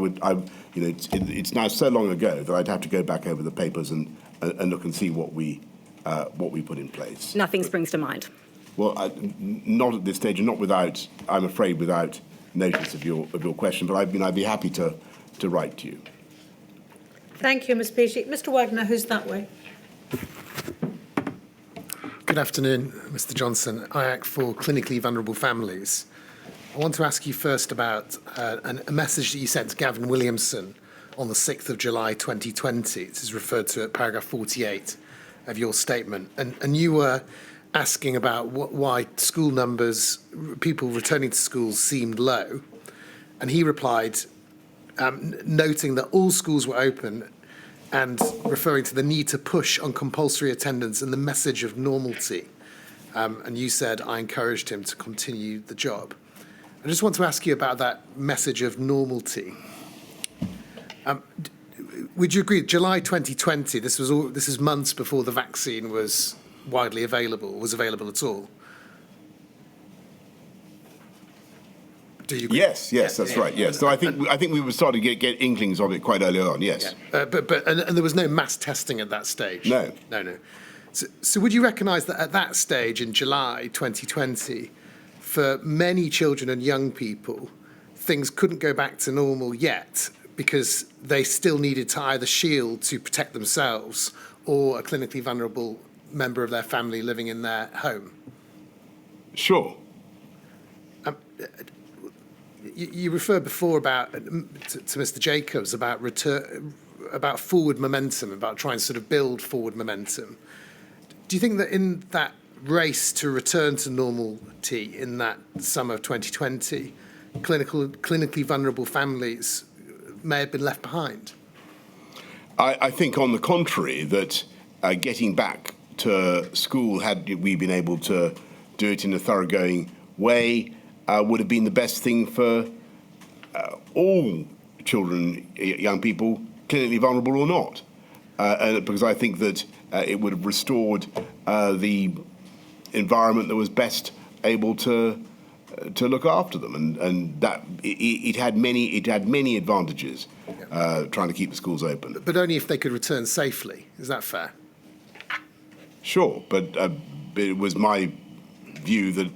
it's now so long ago that I'd have to go back over the papers and look and see what we put in place. Nothing springs to mind. Well, not at this stage, and not without, I'm afraid, without notice of your question. But I'd be happy to write to you. Thank you, Ms Peachy. Mr Wagner, who's that way? Good afternoon, Mr Johnson. I act for Clinically Vulnerable Families. I want to ask you first about a message that you sent to Gavin Williamson on the 6th of July 2020. This is referred to at paragraph 48 of your statement. And you were asking about why school numbers, people returning to schools, seemed low. And he replied, noting that all schools were open and referring to the need to push on compulsory attendance and the message of normalcy. And you said, I encouraged him to continue the job. I just want to ask you about that message of normality. Would you agree, July 2020, this is months before the vaccine was widely available, was available at all? Do you agree? Yes, that's right. Yes, so I think we were starting to get inklings of it quite early on. Yes, but there was no mass testing at that stage. No. So would you recognise that at that stage in July 2020, for many children and young people, things couldn't go back to normal yet because they still needed to either shield to protect themselves or a clinically vulnerable member of their family living in their home? Sure. You referred before to Mr. Jacobs about forward momentum, about trying to sort of build forward momentum. Do you think that in that race to return to normality in that summer of 2020, clinically vulnerable families may have been left behind? I think, on the contrary, that getting back to school, had we been able to do it in a thoroughgoing way, would have been the best thing for all children, young people, clinically vulnerable or not. Because I think that it would have restored the environment that was best able to look after them, and that it had many advantages trying to keep the schools open. But only if they could return safely. Is that fair? Sure, but it was my view that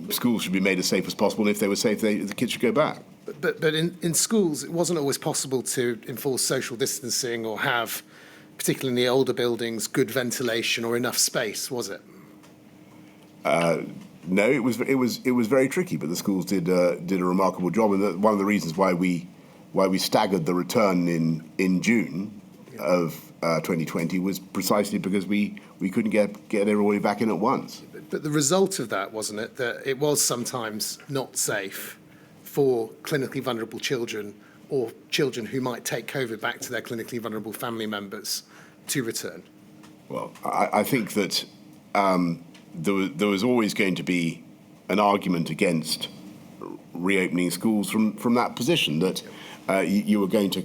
schools should be made as safe as possible, and if they were safe, the kids should go back. But in schools, it wasn't always possible to enforce social distancing or have, particularly in the older buildings, good ventilation or enough space, was it? No, it was very tricky, but the schools did a remarkable job, and one of the reasons why we staggered the return in June of 2020 was precisely because we couldn't get everybody back in at once. But the result of that, wasn't it, that it was sometimes not safe for clinically vulnerable children or children who might take COVID back to their clinically vulnerable family members to return? Well, I think that there was always going to be an argument against reopening schools from that position, that you were going to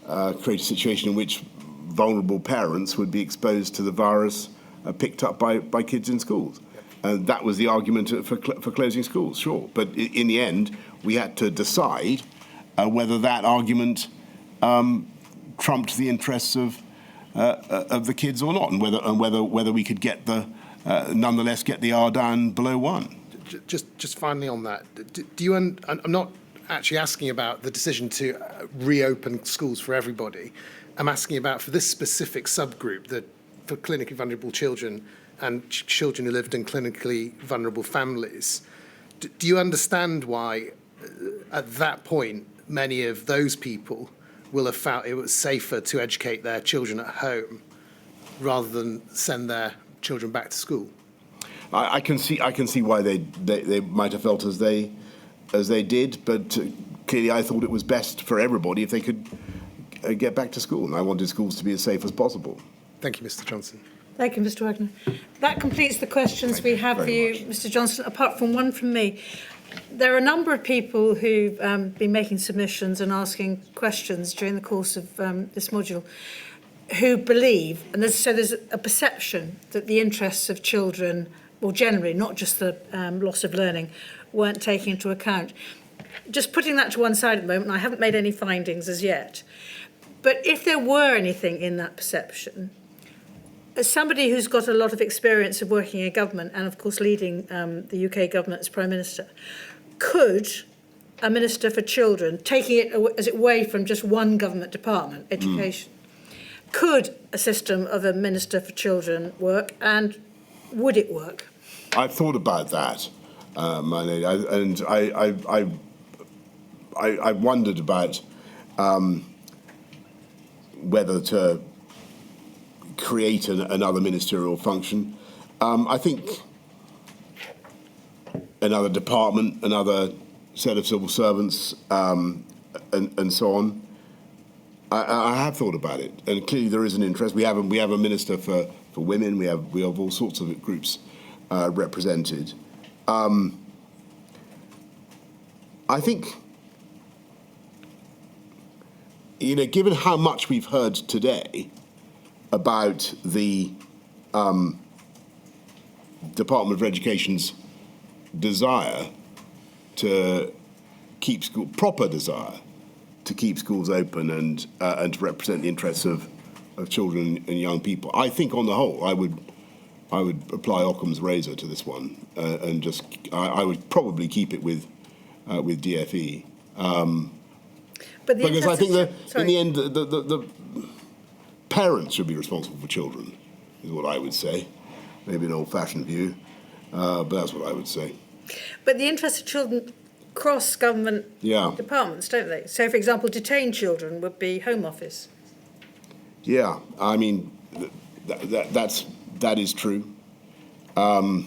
create a situation in which vulnerable parents would be exposed to the virus picked up by kids in schools. That was the argument for closing schools, sure. But in the end, we had to decide whether that argument trumped the interests of the kids or not, and whether we could nonetheless get the R down below 1. Just finally on that, do you? I'm not actually asking about the decision to reopen schools for everybody. I'm asking about for this specific subgroup, for clinically vulnerable children and children who lived in clinically vulnerable families. Do you understand why, at that point, many of those people will have felt it was safer to educate their children at home rather than send their children back to school? I can see why they might have felt as they did, but clearly I thought it was best for everybody if they could get back to school, and I wanted schools to be as safe as possible. Thank you, Mr. Johnson. Thank you, Mr. Wagner. That completes the questions we have for you, Mr. Johnson, apart from one from me. There are a number of people who've been making submissions and asking questions during the course of this module who believe, and there's a perception that the interests of children, well, generally, not just the loss of learning, weren't taken into account. Just putting that to one side at the moment, I haven't made any findings as yet. But if there were anything in that perception, as somebody who's got a lot of experience of working in government and, of course, leading the UK government as Prime Minister, could a Minister for Children, taking it as it away from just one government department, education, could a system of a Minister for Children work, and would it work? I've thought about that, my lady, and I wondered about whether to create another ministerial function. I think another department, another set of civil servants, and so on. I have thought about it, and clearly there is an interest. We have a minister for women. We have all sorts of groups represented. I think, given how much we've heard today about the Department of Education's desire to keep proper desire to keep schools open and to represent the interests of children and young people, I think on the whole I would apply Occam's razor to this one, and just I would probably keep it with DFE. Because I think that in the end the parents should be responsible for children, is what I would say. Maybe an old-fashioned view, but that's what I would say. But the interests of children cross government departments, don't they? So, for example, detained children would be Home Office. Yeah, I mean, that is true. Look,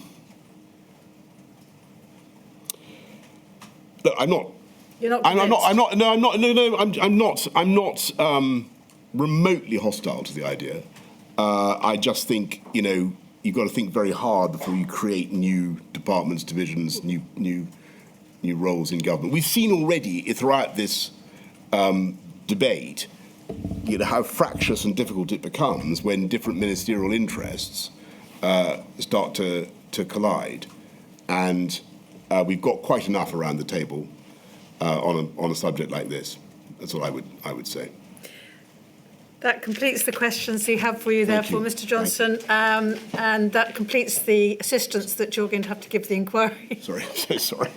I'm not. You're not. I'm not remotely hostile to the idea. I just think you've got to think very hard before you create new departments, divisions, new roles in government. We've seen already throughout this debate, how fractious and difficult it becomes when different ministerial interests start to collide, and we've got quite enough around the table on a subject like this. That's what I would say. That completes the questions we have for you, therefore, Mr. Johnson, and that completes the assistance that you're going to have to give the inquiry. Sorry, I'm so sorry.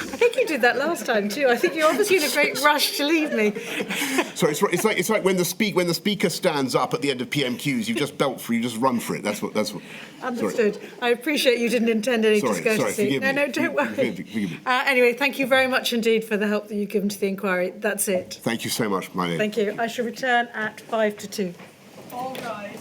I think you did that last time too. I think you're obviously in a great rush to leave me. Sorry, it's like when the speaker stands up at the end of PMQs, you just belt for, you just run for it. That's what. Understood. Sorry. I appreciate you didn't intend any discourtesy. Sorry, forgive me. No, don't worry. Forgive me. Anyway, thank you very much indeed for the help that you've given to the inquiry. That's it. Thank you so much, my name. Thank you. I shall return at 1:55. All right.